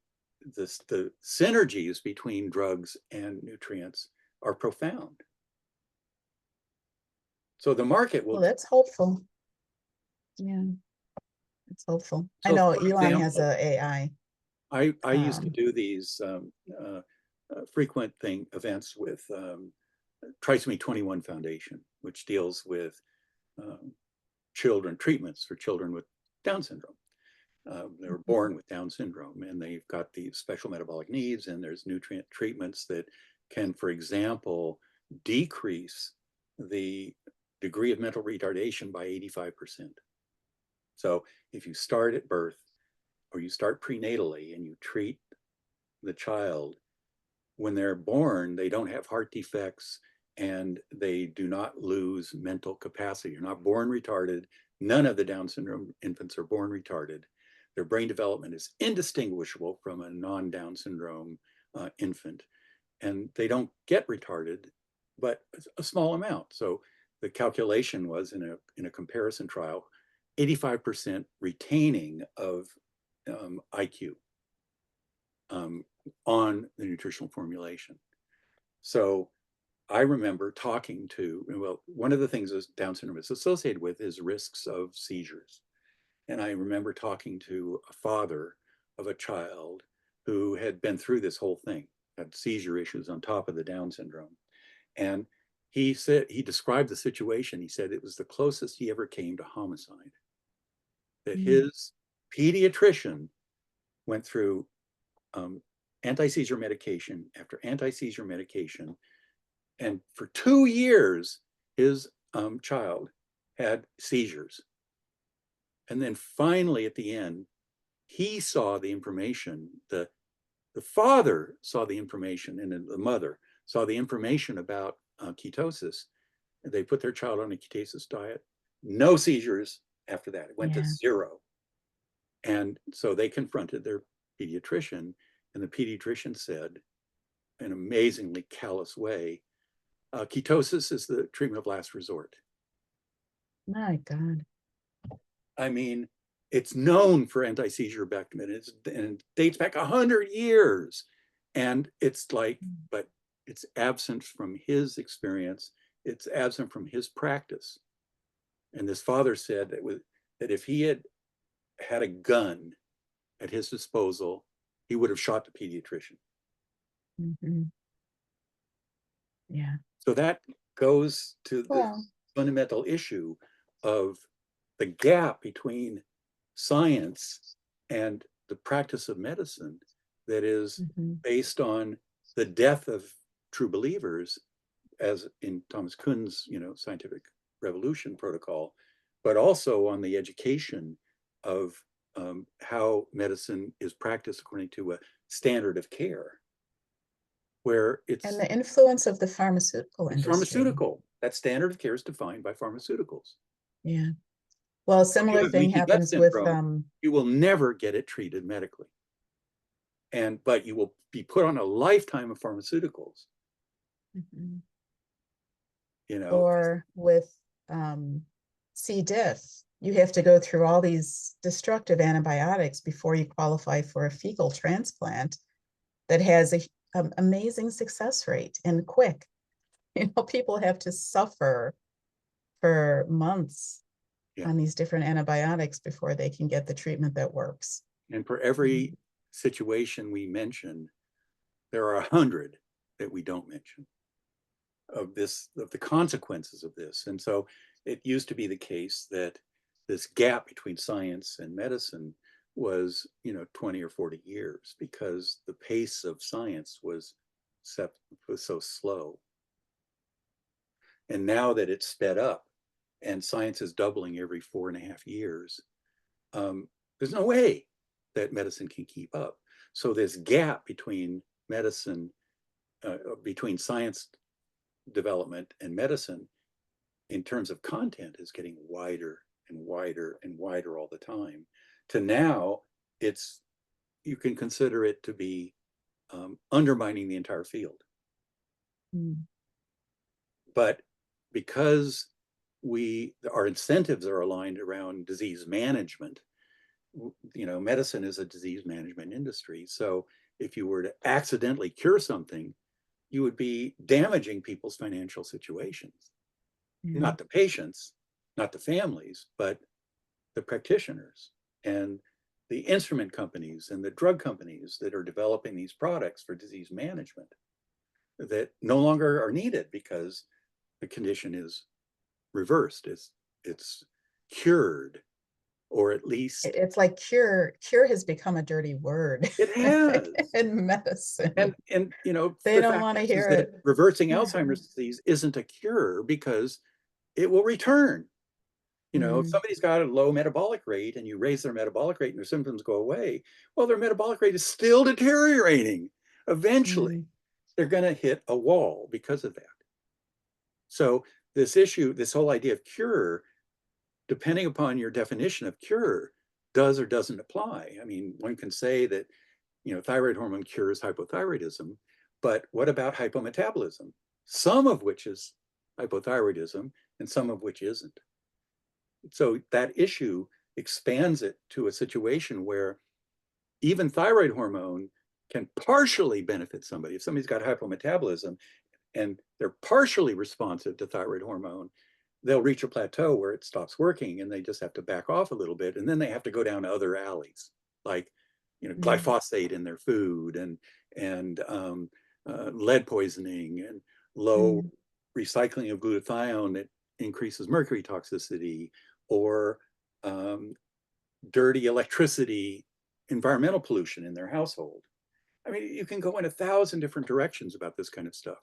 synergies between drugs and nutrients are profound. So the market will. Well, that's hopeful. Yeah, it's hopeful. I So know for Elon has example, a AI. I used to do these frequent events with Trisomy 21 Foundation, which deals with treatments for children with Down syndrome. They were born with Down syndrome, and they've got these special metabolic needs, and there's nutrient treatments that can, for example, decrease the degree of mental retardation by 85%. So if you start at birth or you start prenatally and you treat the child, when they're born, they don't have heart defects and they do not lose mental capacity. You're not born retarded. None of the Down syndrome infants are born retarded. Their brain development is indistinguishable from a non-Down syndrome infant. And they don't get retarded, but a small amount. So the calculation was in a comparison trial, 85% retaining of IQ on the nutritional formulation. So I remember talking to, well, one of the things that Down syndrome is associated with is risks of seizures. And I remember talking to a father of a child who had been through this whole thing, had seizure issues on top of the Down syndrome. And he said, he described the situation. He said it was the closest he ever came to homicide. That his pediatrician went through anti-seizure medication after anti-seizure medication. And for 2 years, his child had seizures. And then finally, at the end, he saw the information. The father saw the information, and the mother saw the information about ketosis. They put their child on a ketosis diet. No seizures after that. It went to 0. And so they confronted their pediatrician, and the pediatrician said, in an amazingly callous way, ketosis is the treatment of last resort. My God. I mean, it's known for anti-seizure and it dates back 100 years. And it's like, but it's absent from his experience. It's absent from his practice. And this father said that if he had had a gun at his disposal, he would have shot the pediatrician. Yeah. So that goes to the fundamental issue of the gap between science and the practice of medicine that is based on the death of true believers, as in Thomas Kuhn's, scientific revolution protocol, but also on the education of how medicine is practiced according to a standard of care, where it's and the influence of the pharmaceutical industry. Pharmaceutical. That standard of care is defined by pharmaceuticals. Yeah. Well, a similar thing happens with you will never get it treated medically. But you will be put on a lifetime of pharmaceuticals. Or with C. diff, you have to go through all these destructive antibiotics before you qualify for a fecal transplant that has an amazing success rate and quick. People have to suffer for months on these different antibiotics before they can get the treatment that works. And for every situation we mention, there are 100 that we don't mention of the consequences of this. And so it used to be the case that this gap between science and medicine was 20 or 40 years, because the pace of science was so slow. And now that it's sped up and science is doubling every 4.5 years, there's no way that medicine can keep up. So this gap between medicine, between science development and medicine in terms of content is getting wider and wider and wider all the time, to now you can consider it to be undermining the entire field. But because our incentives are aligned around disease management, medicine is a disease management industry. So if you were to accidentally cure something, you would be damaging people's financial situations. Not the patients, not the families, but the practitioners and the instrument companies and the drug companies that are developing these products for disease management that no longer are needed because the condition is reversed. It's cured, or at least it's like cure has become a dirty word. It has in medicine, and they don't want to hear it. Reversing Alzheimer's disease isn't a cure because it will return. If somebody's got a low metabolic rate and you raise their metabolic rate and their symptoms go away, well, their metabolic rate is still deteriorating. Eventually, they're going to hit a wall because of that. So this whole idea of cure, depending upon your definition of cure, does or doesn't apply. I mean, one can say that, thyroid hormone cures hypothyroidism, but what about hypometabolism? Some of which is hypothyroidism and some of which isn't. So that issue expands it to a situation where even thyroid hormone can partially benefit somebody. If somebody's got hypometabolism, and they're partially responsive to thyroid hormone, they'll reach a plateau where it stops working and they just have to back off a little bit. And then they have to go down other alleys, like, glyphosate in their food and lead poisoning and low recycling of glutathione that increases mercury toxicity, or dirty electricity, environmental pollution in their household. I mean, you can go in 1,000 different directions about this kind of stuff.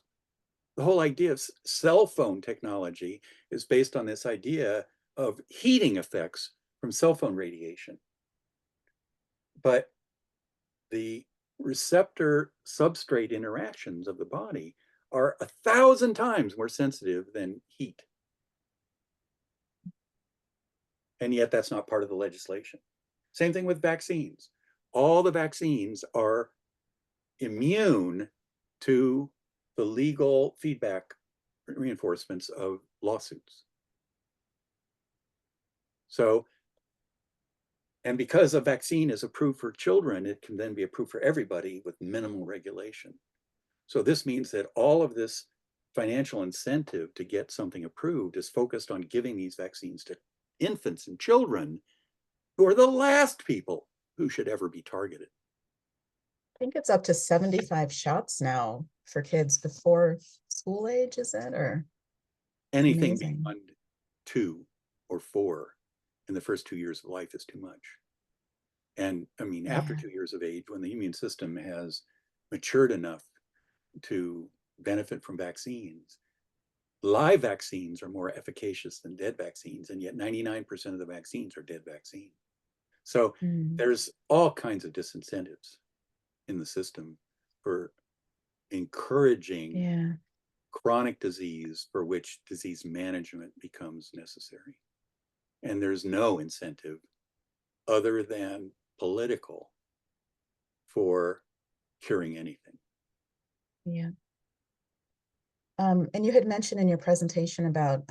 The whole idea of cell phone technology is based on this idea of heating effects from cell phone radiation. But the receptor substrate interactions of the body are 1,000 times more sensitive than heat. And yet that's not part of the legislation. Same thing with vaccines. All the vaccines are immune to the legal feedback reinforcements of lawsuits. So, and because a vaccine is approved for children, it can then be approved for everybody with minimal regulation. So this means that all of this financial incentive to get something approved is focused on giving these vaccines to infants and children, who are the last people who should ever be targeted. I think it's up to 75 shots now for kids before school age, is it? Or Anything amazing. beyond 2 or 4 in the first 2 years of life is too much. And I mean, after 2 years of age, when the immune system has matured enough to benefit from vaccines, live vaccines are more efficacious than dead vaccines, and yet 99% of the vaccines are dead vaccines. So there's all kinds of disincentives in the system for encouraging chronic disease for which disease management becomes necessary. And there's no incentive other than political for curing anything. Yeah. And you had mentioned in your presentation about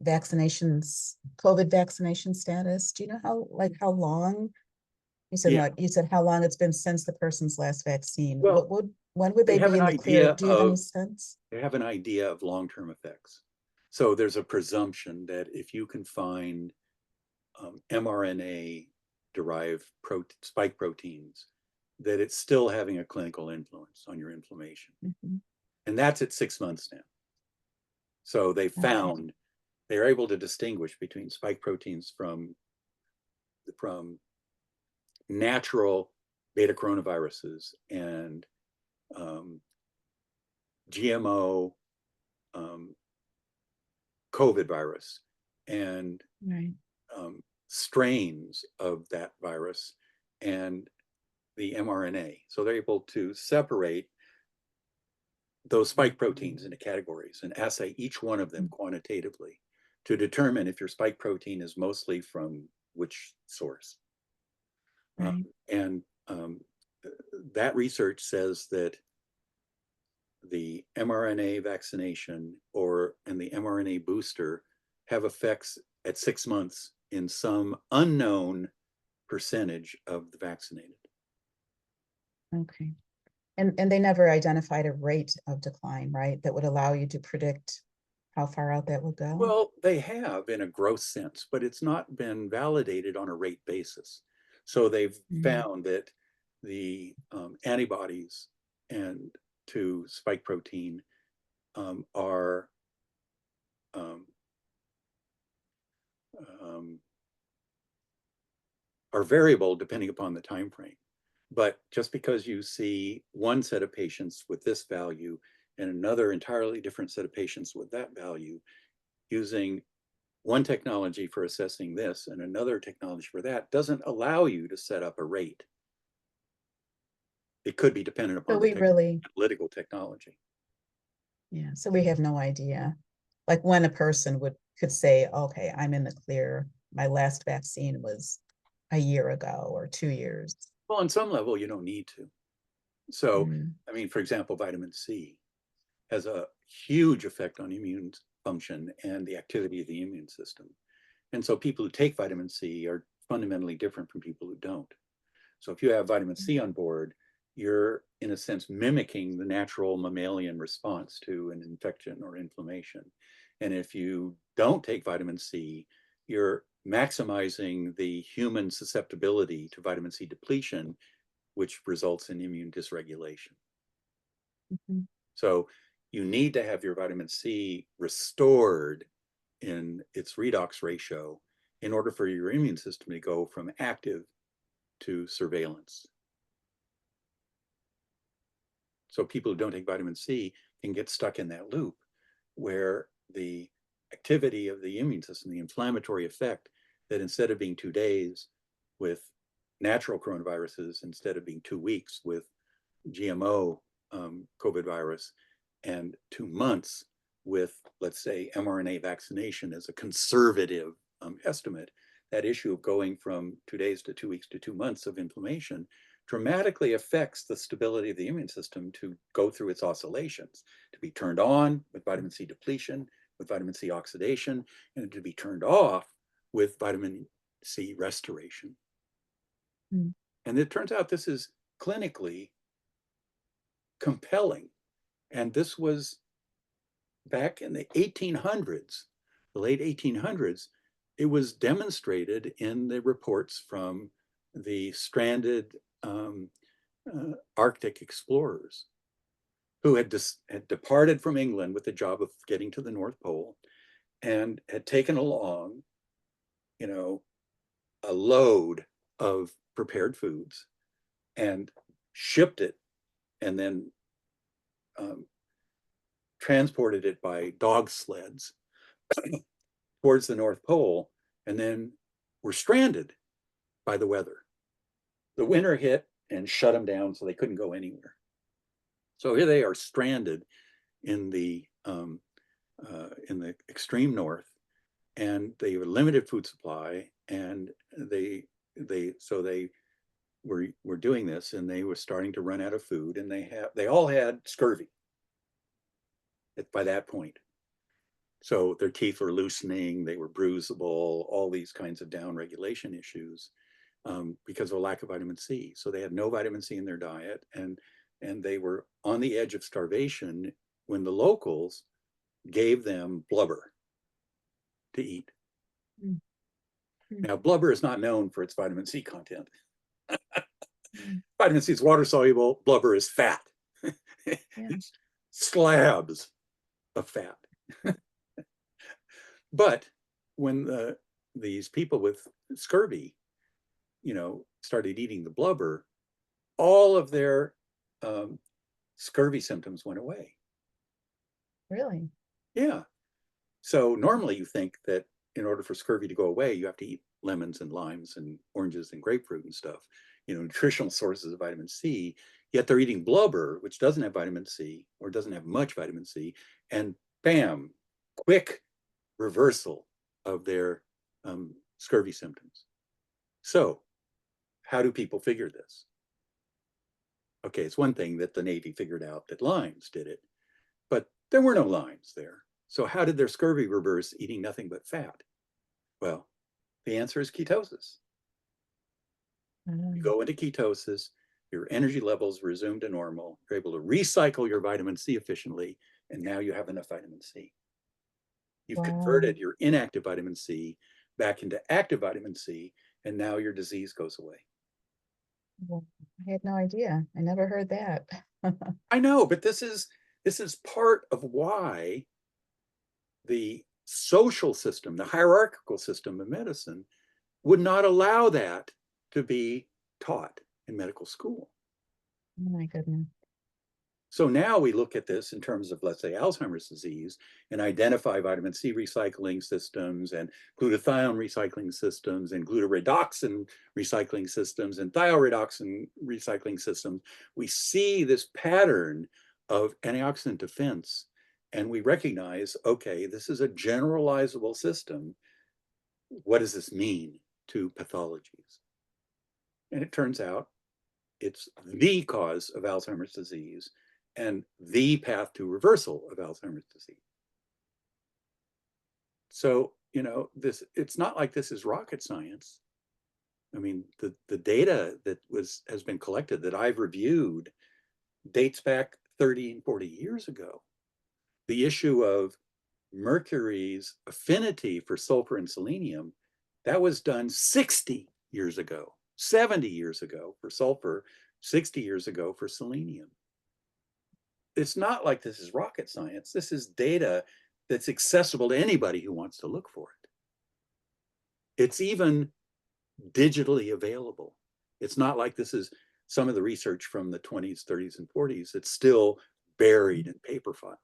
vaccinations, COVID vaccination status. Do you know how long? You said you said how long it's been since the person's last vaccine. Well, when would they be in the clear? Do you have any sense? They have an idea of long-term effects. So there's a presumption that if you can find mRNA-derived spike proteins, that it's still having a clinical influence on your inflammation. And that's at 6 months now. So they found they're able to distinguish between spike proteins from natural beta coronaviruses and GMO COVID virus and strains of that virus and the mRNA. So they're able to separate those spike proteins into categories and assay each one of them quantitatively to determine if your spike protein is mostly from which source. That research says that the mRNA vaccination and the mRNA booster have effects at 6 months in some unknown percentage of the vaccinated. Okay. And they never identified a rate of decline, right? That would allow you to predict how far out that will go? Well, they have in a gross sense, but it's not been validated on a rate basis. So they've found that the antibodies to spike protein are variable depending upon the time frame. But just because you see one set of patients with this value and another entirely different set of patients with that value, using one technology for assessing this and another technology for that, doesn't allow you to set up a rate. It could be dependent upon the analytical technology. Yeah, so we have no idea. Like when a person could say, okay, I'm in the clear. My last vaccine was a year ago or 2 years. Well, on some level, you don't need to. So, I mean, for example, vitamin C has a huge effect on immune function and the activity of the immune system. And so people who take vitamin C are fundamentally different from people who don't. So if you have vitamin C on board, you're in a sense mimicking the natural mammalian response to an infection or inflammation. And if you don't take vitamin C, you're maximizing the human susceptibility to vitamin C depletion, which results in immune dysregulation. Mhm. So you need to have your vitamin C restored in its redox ratio in order for your immune system to go from active to surveillance. So people who don't take vitamin C can get stuck in that loop where the activity of the immune system, the inflammatory effect, that instead of being 2 days with natural coronaviruses, instead of being 2 weeks with GMO COVID virus, and 2 months with, let's say, mRNA vaccination as a conservative estimate, that issue of going from 2 days to 2 weeks to 2 months of inflammation dramatically affects the stability of the immune system to go through its oscillations, to be turned on with vitamin C depletion, with vitamin C oxidation, and to be turned off with vitamin C restoration. Mm. And it turns out this is clinically compelling. And this was back in the 1800s, the late 1800s. It was demonstrated in the reports from the stranded Arctic explorers who had departed from England with the job of getting to the North Pole and had taken along, you know, a load of prepared foods and shipped it and then transported it by dog sleds towards the North Pole, and then were stranded by the weather. The winter hit and shut them down, so they couldn't go anywhere. So here they are stranded in the extreme north, and they were limited food supply, and they were doing this, and they were starting to run out of food, and they all had scurvy by that point. So their teeth were loosening, they were bruisable, all these kinds of down regulation issues because of a lack of vitamin C. So they had no vitamin C in their diet, and they were on the edge of starvation when the locals gave them blubber to eat. Mm. Now, blubber is not known for its vitamin C content. Mm. Vitamin C is water soluble, blubber is fat. Yeah. Slabs of fat. But when these people with scurvy, started eating the blubber, all of their scurvy symptoms went away. Really? Yeah. So normally you think that in order for scurvy to go away, you have to eat lemons and limes and oranges and grapefruit and stuff, nutritional sources of vitamin C. Yet they're eating blubber, which doesn't have vitamin C or doesn't have much vitamin C, and bam, quick reversal of their scurvy symptoms. So how do people figure this? Okay, it's one thing that the Navy figured out that limes did it, but there were no limes there. So how did their scurvy reverse eating nothing but fat? Well, the answer is ketosis. You go into ketosis, your energy levels resume to normal, you're able to recycle your vitamin C efficiently, and now you have enough vitamin C. You've Wow. converted your inactive vitamin C back into active vitamin C, and now your disease goes away. Well, I had no idea. I never heard that. I know, but this is part of why the social system, the hierarchical system of medicine, would not allow that to be taught in medical school. Oh my goodness. So now we look at this in terms of, let's say, Alzheimer's disease, and identify vitamin C recycling systems and glutathione recycling systems and glutaredoxin recycling systems and thioredoxin recycling systems. We see this pattern of antioxidant defense, and we recognize, okay, this is a generalizable system. What does this mean to pathologies? And it turns out it's the cause of Alzheimer's disease and the path to reversal of Alzheimer's disease. So, it's not like this is rocket science. I mean, the data that has been collected that I've reviewed dates back 30 and 40 years ago. The issue of mercury's affinity for sulfur and selenium, that was done 60 years ago, 70 years ago for sulfur, 60 years ago for selenium. It's not like this is rocket science. This is data that's accessible to anybody who wants to look for it. It's even digitally available. It's not like this is some of the research from the 20s, 30s, and 40s. It's still buried in paper files.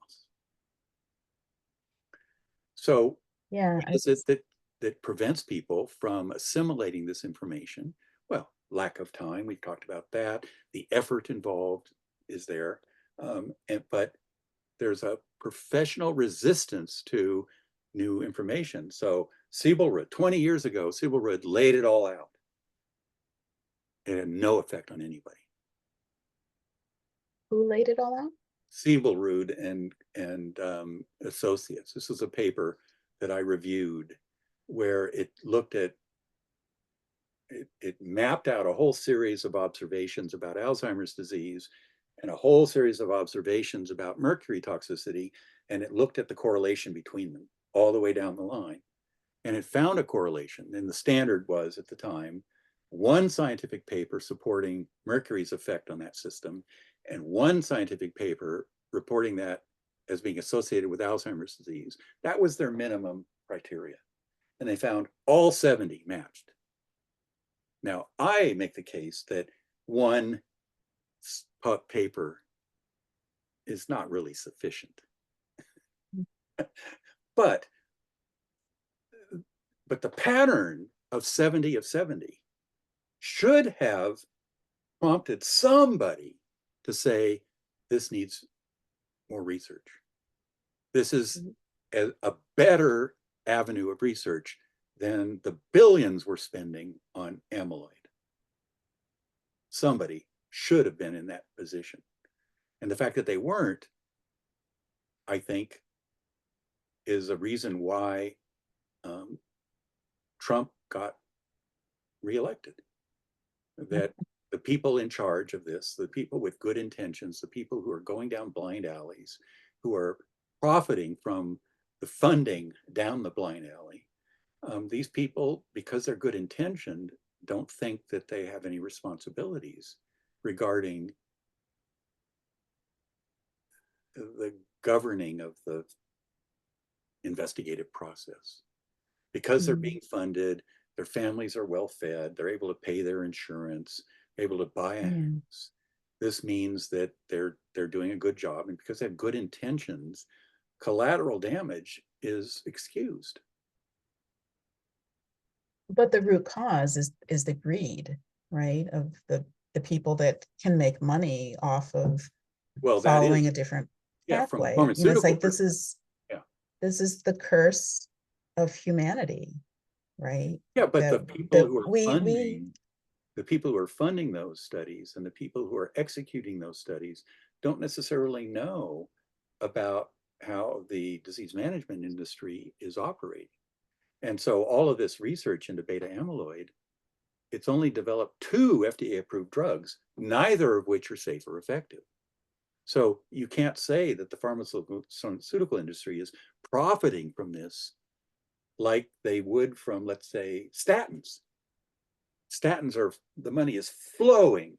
So Yeah, what is it that prevents people from assimilating this information? Well, lack of time, we've talked about that. The effort involved is there. But there's a professional resistance to new information. So Siebelrud, 20 years ago, Siebelrud laid it all out. It had no effect on anybody. who laid it all out? Siebelrud and associates. This was a paper that I reviewed where it looked at, it mapped out a whole series of observations about Alzheimer's disease and a whole series of observations about mercury toxicity, and it looked at the correlation between them all the way down the line. And it found a correlation, and the standard was at the time, one scientific paper supporting mercury's effect on that system, and one scientific paper reporting that as being associated with Alzheimer's disease. That was their minimum criteria. And they found all 70 matched. Now, I make the case that one paper is not really sufficient. But the pattern of 70 of 70 should have prompted somebody to say, this needs more research. This is a better avenue of research than the billions we're spending on amyloid. Somebody should have been in that position. And the fact that they weren't, I think, is a reason why Trump got reelected. That the people in charge of this, the people with good intentions, the people who are going down blind alleys, who are profiting from the funding down the blind alley, these people, because they're good intentioned, don't think that they have any responsibilities regarding the governing of the investigative process. Because they're being funded, their families are well fed, they're able to pay their insurance, able to buy a house. This means that they're doing a good job, and because they have good intentions, collateral damage is excused. But the root cause is the greed, right? Of the people that can make money off of following a different pathway. From You know, it's like this is the curse of humanity, right? Yeah, but That- the people that who are we- funding, the people who are funding those studies and the people who are executing those studies don't necessarily know about how the disease management industry is operating. And so all of this research into beta amyloid, it's only developed 2 FDA-approved drugs, neither of which are safe or effective. So you can't say that the pharmaceutical industry is profiting from this like they would from, let's say, statins. Statins are, the money is flowing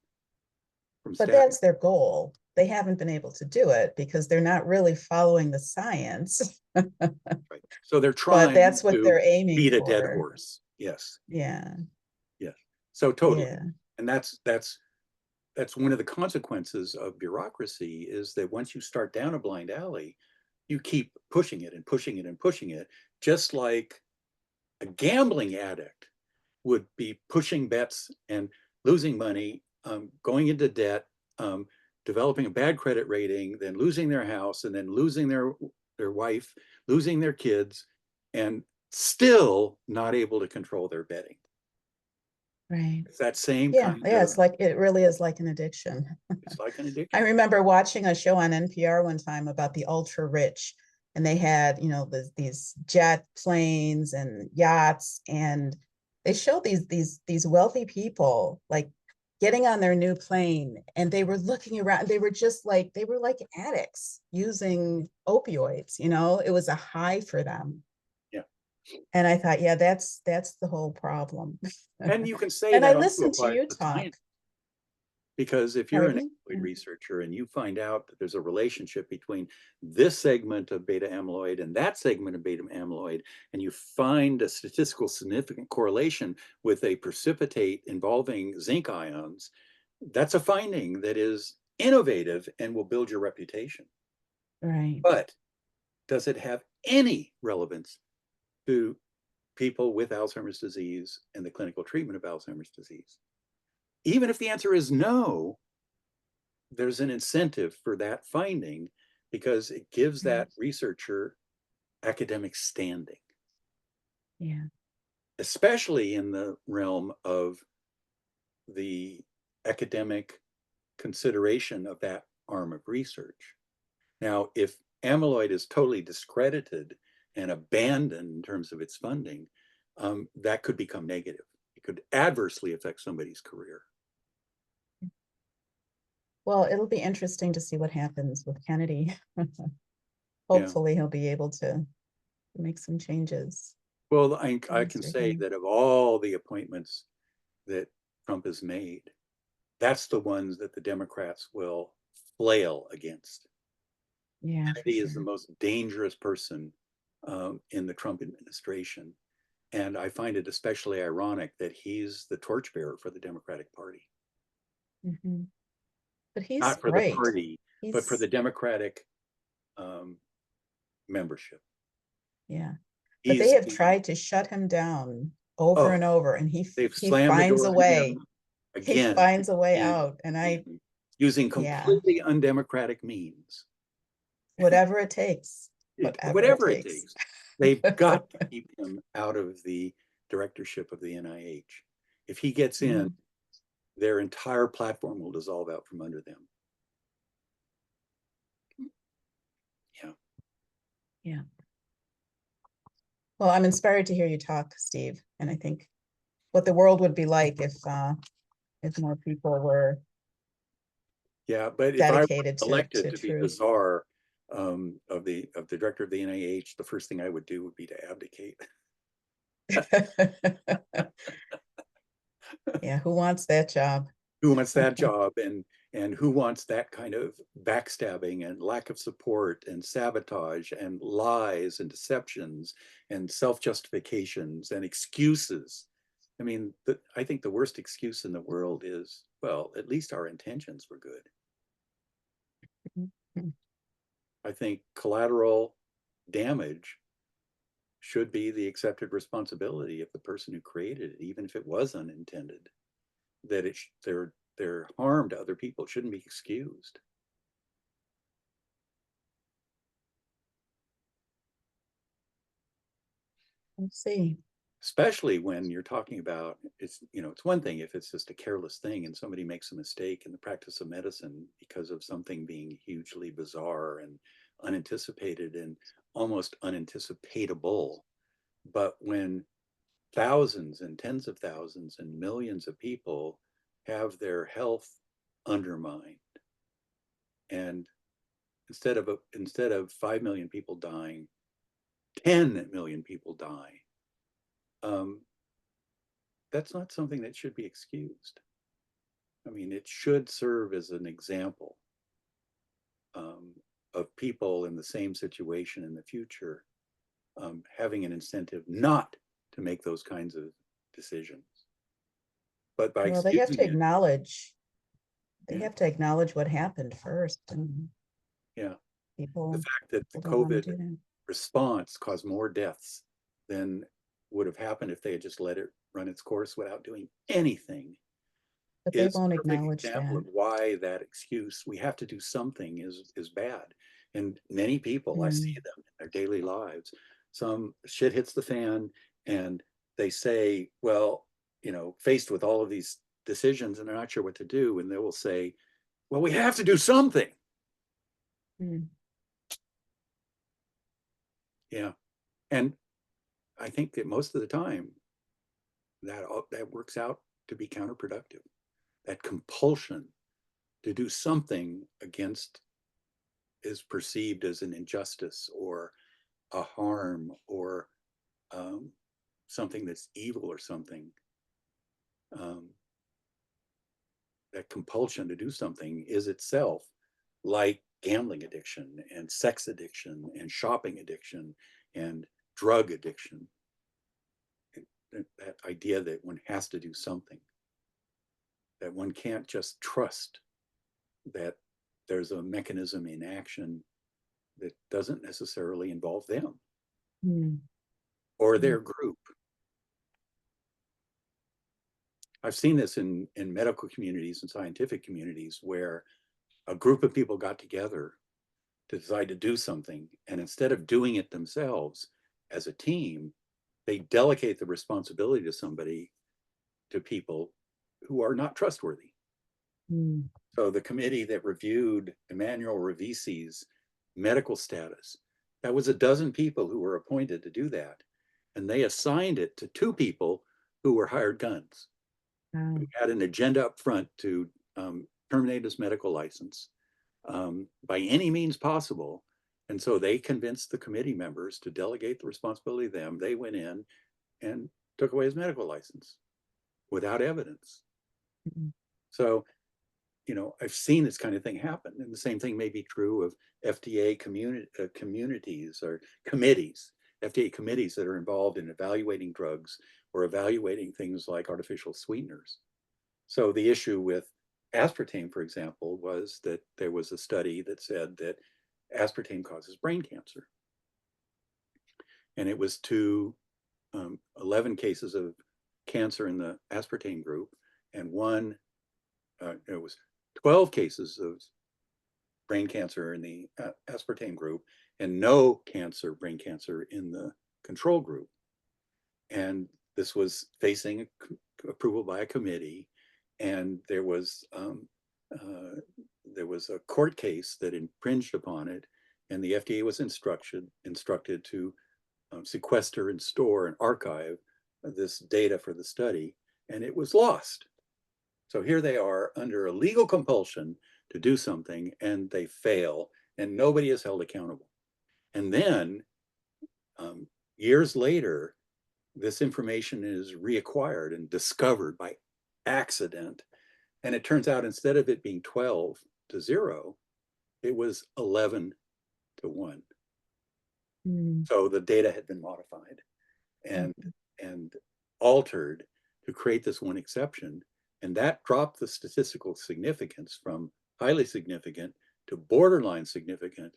from But statins. that's their goal. They haven't been able to do it because they're not really following the science. Right. So they're trying But that's what to they're aiming beat a for. dead horse. Yes. Yeah. Yes. So totally. Yeah. And that's one of the consequences of bureaucracy, is that once you start down a blind alley, you keep pushing it and pushing it and pushing it, just like a gambling addict would be pushing bets and losing money, going into debt, developing a bad credit rating, then losing their house, and then losing their wife, losing their kids, and still not able to control their betting. Right. It's that same Yeah. kind Yeah. of, It's like, it really is like an addiction. it's like an addiction. I remember watching a show on NPR one time about the ultra rich, and they had, you know, these jet planes and yachts, and they showed these wealthy people like getting on their new plane, and they were looking around. They were like addicts using opioids. You know, it was a high for them. Yeah. And I thought, yeah, that's the whole problem. And you can say And I that also listened to applies you to talk. science. Because if you're an Pardon? amyloid Yeah. researcher and you find out that there's a relationship between this segment of beta amyloid and that segment of beta amyloid, and you find a statistical significant correlation with a precipitate involving zinc ions, that's a finding that is innovative and will build your reputation. Right. But does it have any relevance to people with Alzheimer's disease and the clinical treatment of Alzheimer's disease? Even if the answer is no, there's an incentive for that finding because it gives that researcher academic standing, Yeah. especially in the realm of the academic consideration of that arm of research. Now, if amyloid is totally discredited and abandoned in terms of its funding, that could become negative. It could adversely affect somebody's career. Well, it'll be interesting to see what happens with Kennedy. Yeah. Hopefully he'll be able to make some changes. Well, I Yes, can you're say right. that of all the appointments that Trump has made, that's the ones that the Democrats will flail against. Yeah, for Kennedy is the sure. most dangerous person in the Trump administration. And I find it especially ironic that he's the torchbearer for the Democratic Party. Mhm. But he's Not for the great. party, but for He's, the Democratic membership. yeah. But they He's have the, tried to shut him down over oh, and over, and they've he slammed the finds a door to way. him He again finds a way and out. And again, using yeah, completely undemocratic means. whatever it takes, whatever it Whatever it takes. takes. They've got to keep him out of the directorship of the NIH. If he gets in, Mhm. their entire platform will dissolve out from under them. Yeah. Yeah. Well, I'm inspired to hear you talk, Steve. And I think what the world would be like if more people were Yeah, but if I were dedicated elected to to be the truth. czar of the director of the NIH, the first thing I would do would be to abdicate. Yeah, who wants that job? Who wants that job, and who wants that kind of backstabbing and lack of support and sabotage and lies and deceptions and self-justifications and excuses? I mean, I think the worst excuse in the world is, well, at least our intentions were good. I think collateral damage should be the accepted responsibility of the person who created it, even if it was unintended. That their harm to other people shouldn't be excused. Let's see. Especially when you're talking about, it's one thing if it's just a careless thing and somebody makes a mistake in the practice of medicine because of something being hugely bizarre and unanticipated and almost unanticipatable. But when thousands and tens of thousands and millions of people have their health undermined, and instead of 5 million people dying, 10 million people die, that's not something that should be excused. I mean, it should serve as an example of people in the same situation in the future having an incentive not to make those kinds of decisions. But by Well, they have excusing to it, acknowledge, they yeah, have to acknowledge what happened first. And yeah, the people fact that the don't want to COVID do that. response caused more deaths than would have happened if they had just let it run its course without doing anything But they is won't a perfect acknowledge example that. of why that excuse, we have to do something, is bad. And many people, I see them in their daily lives, some shit hits the fan and they say, well, faced with all of these decisions and they're not sure what to do, and they will say, well, we have to do something. Mm. Yeah. And I think that most of the time that works out to be counterproductive. That compulsion to do something against is perceived as an injustice or a harm or something that's evil or something. That compulsion to do something is itself like gambling addiction and sex addiction and shopping addiction and drug addiction. That idea that one has to do something, that one can't just trust that there's a mechanism in action that doesn't necessarily involve them or their group. I've seen this in medical communities and scientific communities where a group of people got together to decide to do something, and instead of doing it themselves as a team, they delegate the responsibility to people who are not trustworthy. So the committee that reviewed Emmanuel Ravisi's medical status, that was 12 people who were appointed to do that. And they assigned it to 2 people who were hired guns, who had an agenda up front to terminate his medical license by any means possible. And so they convinced the committee members to delegate the responsibility to them. They went in and took away his medical license without evidence. So, you know, I've seen this kind of thing happen. And the same thing may be true of FDA communities or committees, FDA committees that are involved in evaluating drugs or evaluating things like artificial sweeteners. So the issue with aspartame, for example, was that there was a study that said that aspartame causes brain cancer. And it was to 11 cases of cancer in the aspartame group, and it was 12 cases of brain cancer in the aspartame group, and no brain cancer in the control group. And this was facing approval by a committee, and there was a court case that infringed upon it, and the FDA was instructed to sequester and store and archive this data for the study, and it was lost. So here they are under a legal compulsion to do something, and they fail, and nobody is held accountable. And then years later, this information is reacquired and discovered by accident. And it turns out instead of it being 12-0, it was 11-1. So the data had been modified and altered to create this one exception. And that dropped the statistical significance from highly significant to borderline significant.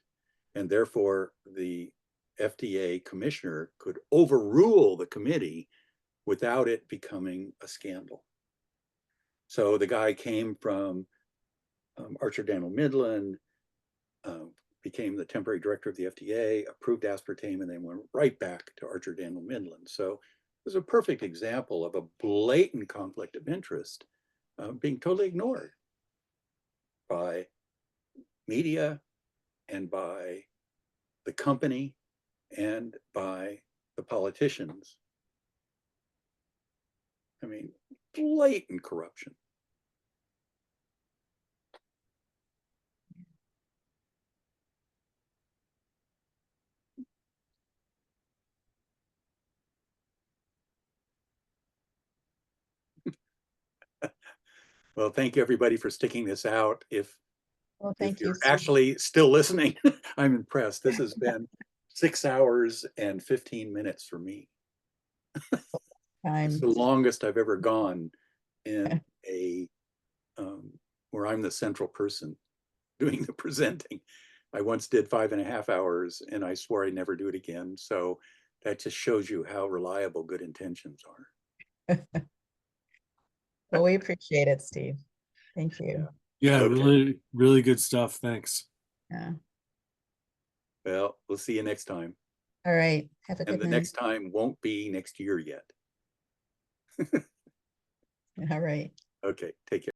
And therefore, the FDA commissioner could overrule the committee without it becoming a scandal. So the guy came from Archer-Daniels Midland, became the temporary director of the FDA, approved aspartame, and then went right back to Archer-Daniels Midland. So it was a perfect example of a blatant conflict of interest being totally ignored by media and by the company and by the politicians. I mean, blatant corruption. Well, thank you everybody for sticking this out. If Thank you, you're Steve. actually still listening, I'm impressed. This has been 6 hours and 15 minutes for me. It's the longest I've ever gone in a where I'm the central person doing the presenting. I once did 5.5 hours and I swore I'd never do it again. So that just shows you how reliable good intentions are. Well, we appreciate it, Steve. Thank you. Yeah, Okay. really, really good stuff. Thanks. Yeah. Well, we'll see you next time. All right. Have a And good the night. next time won't be next year yet. All right. Okay, take care.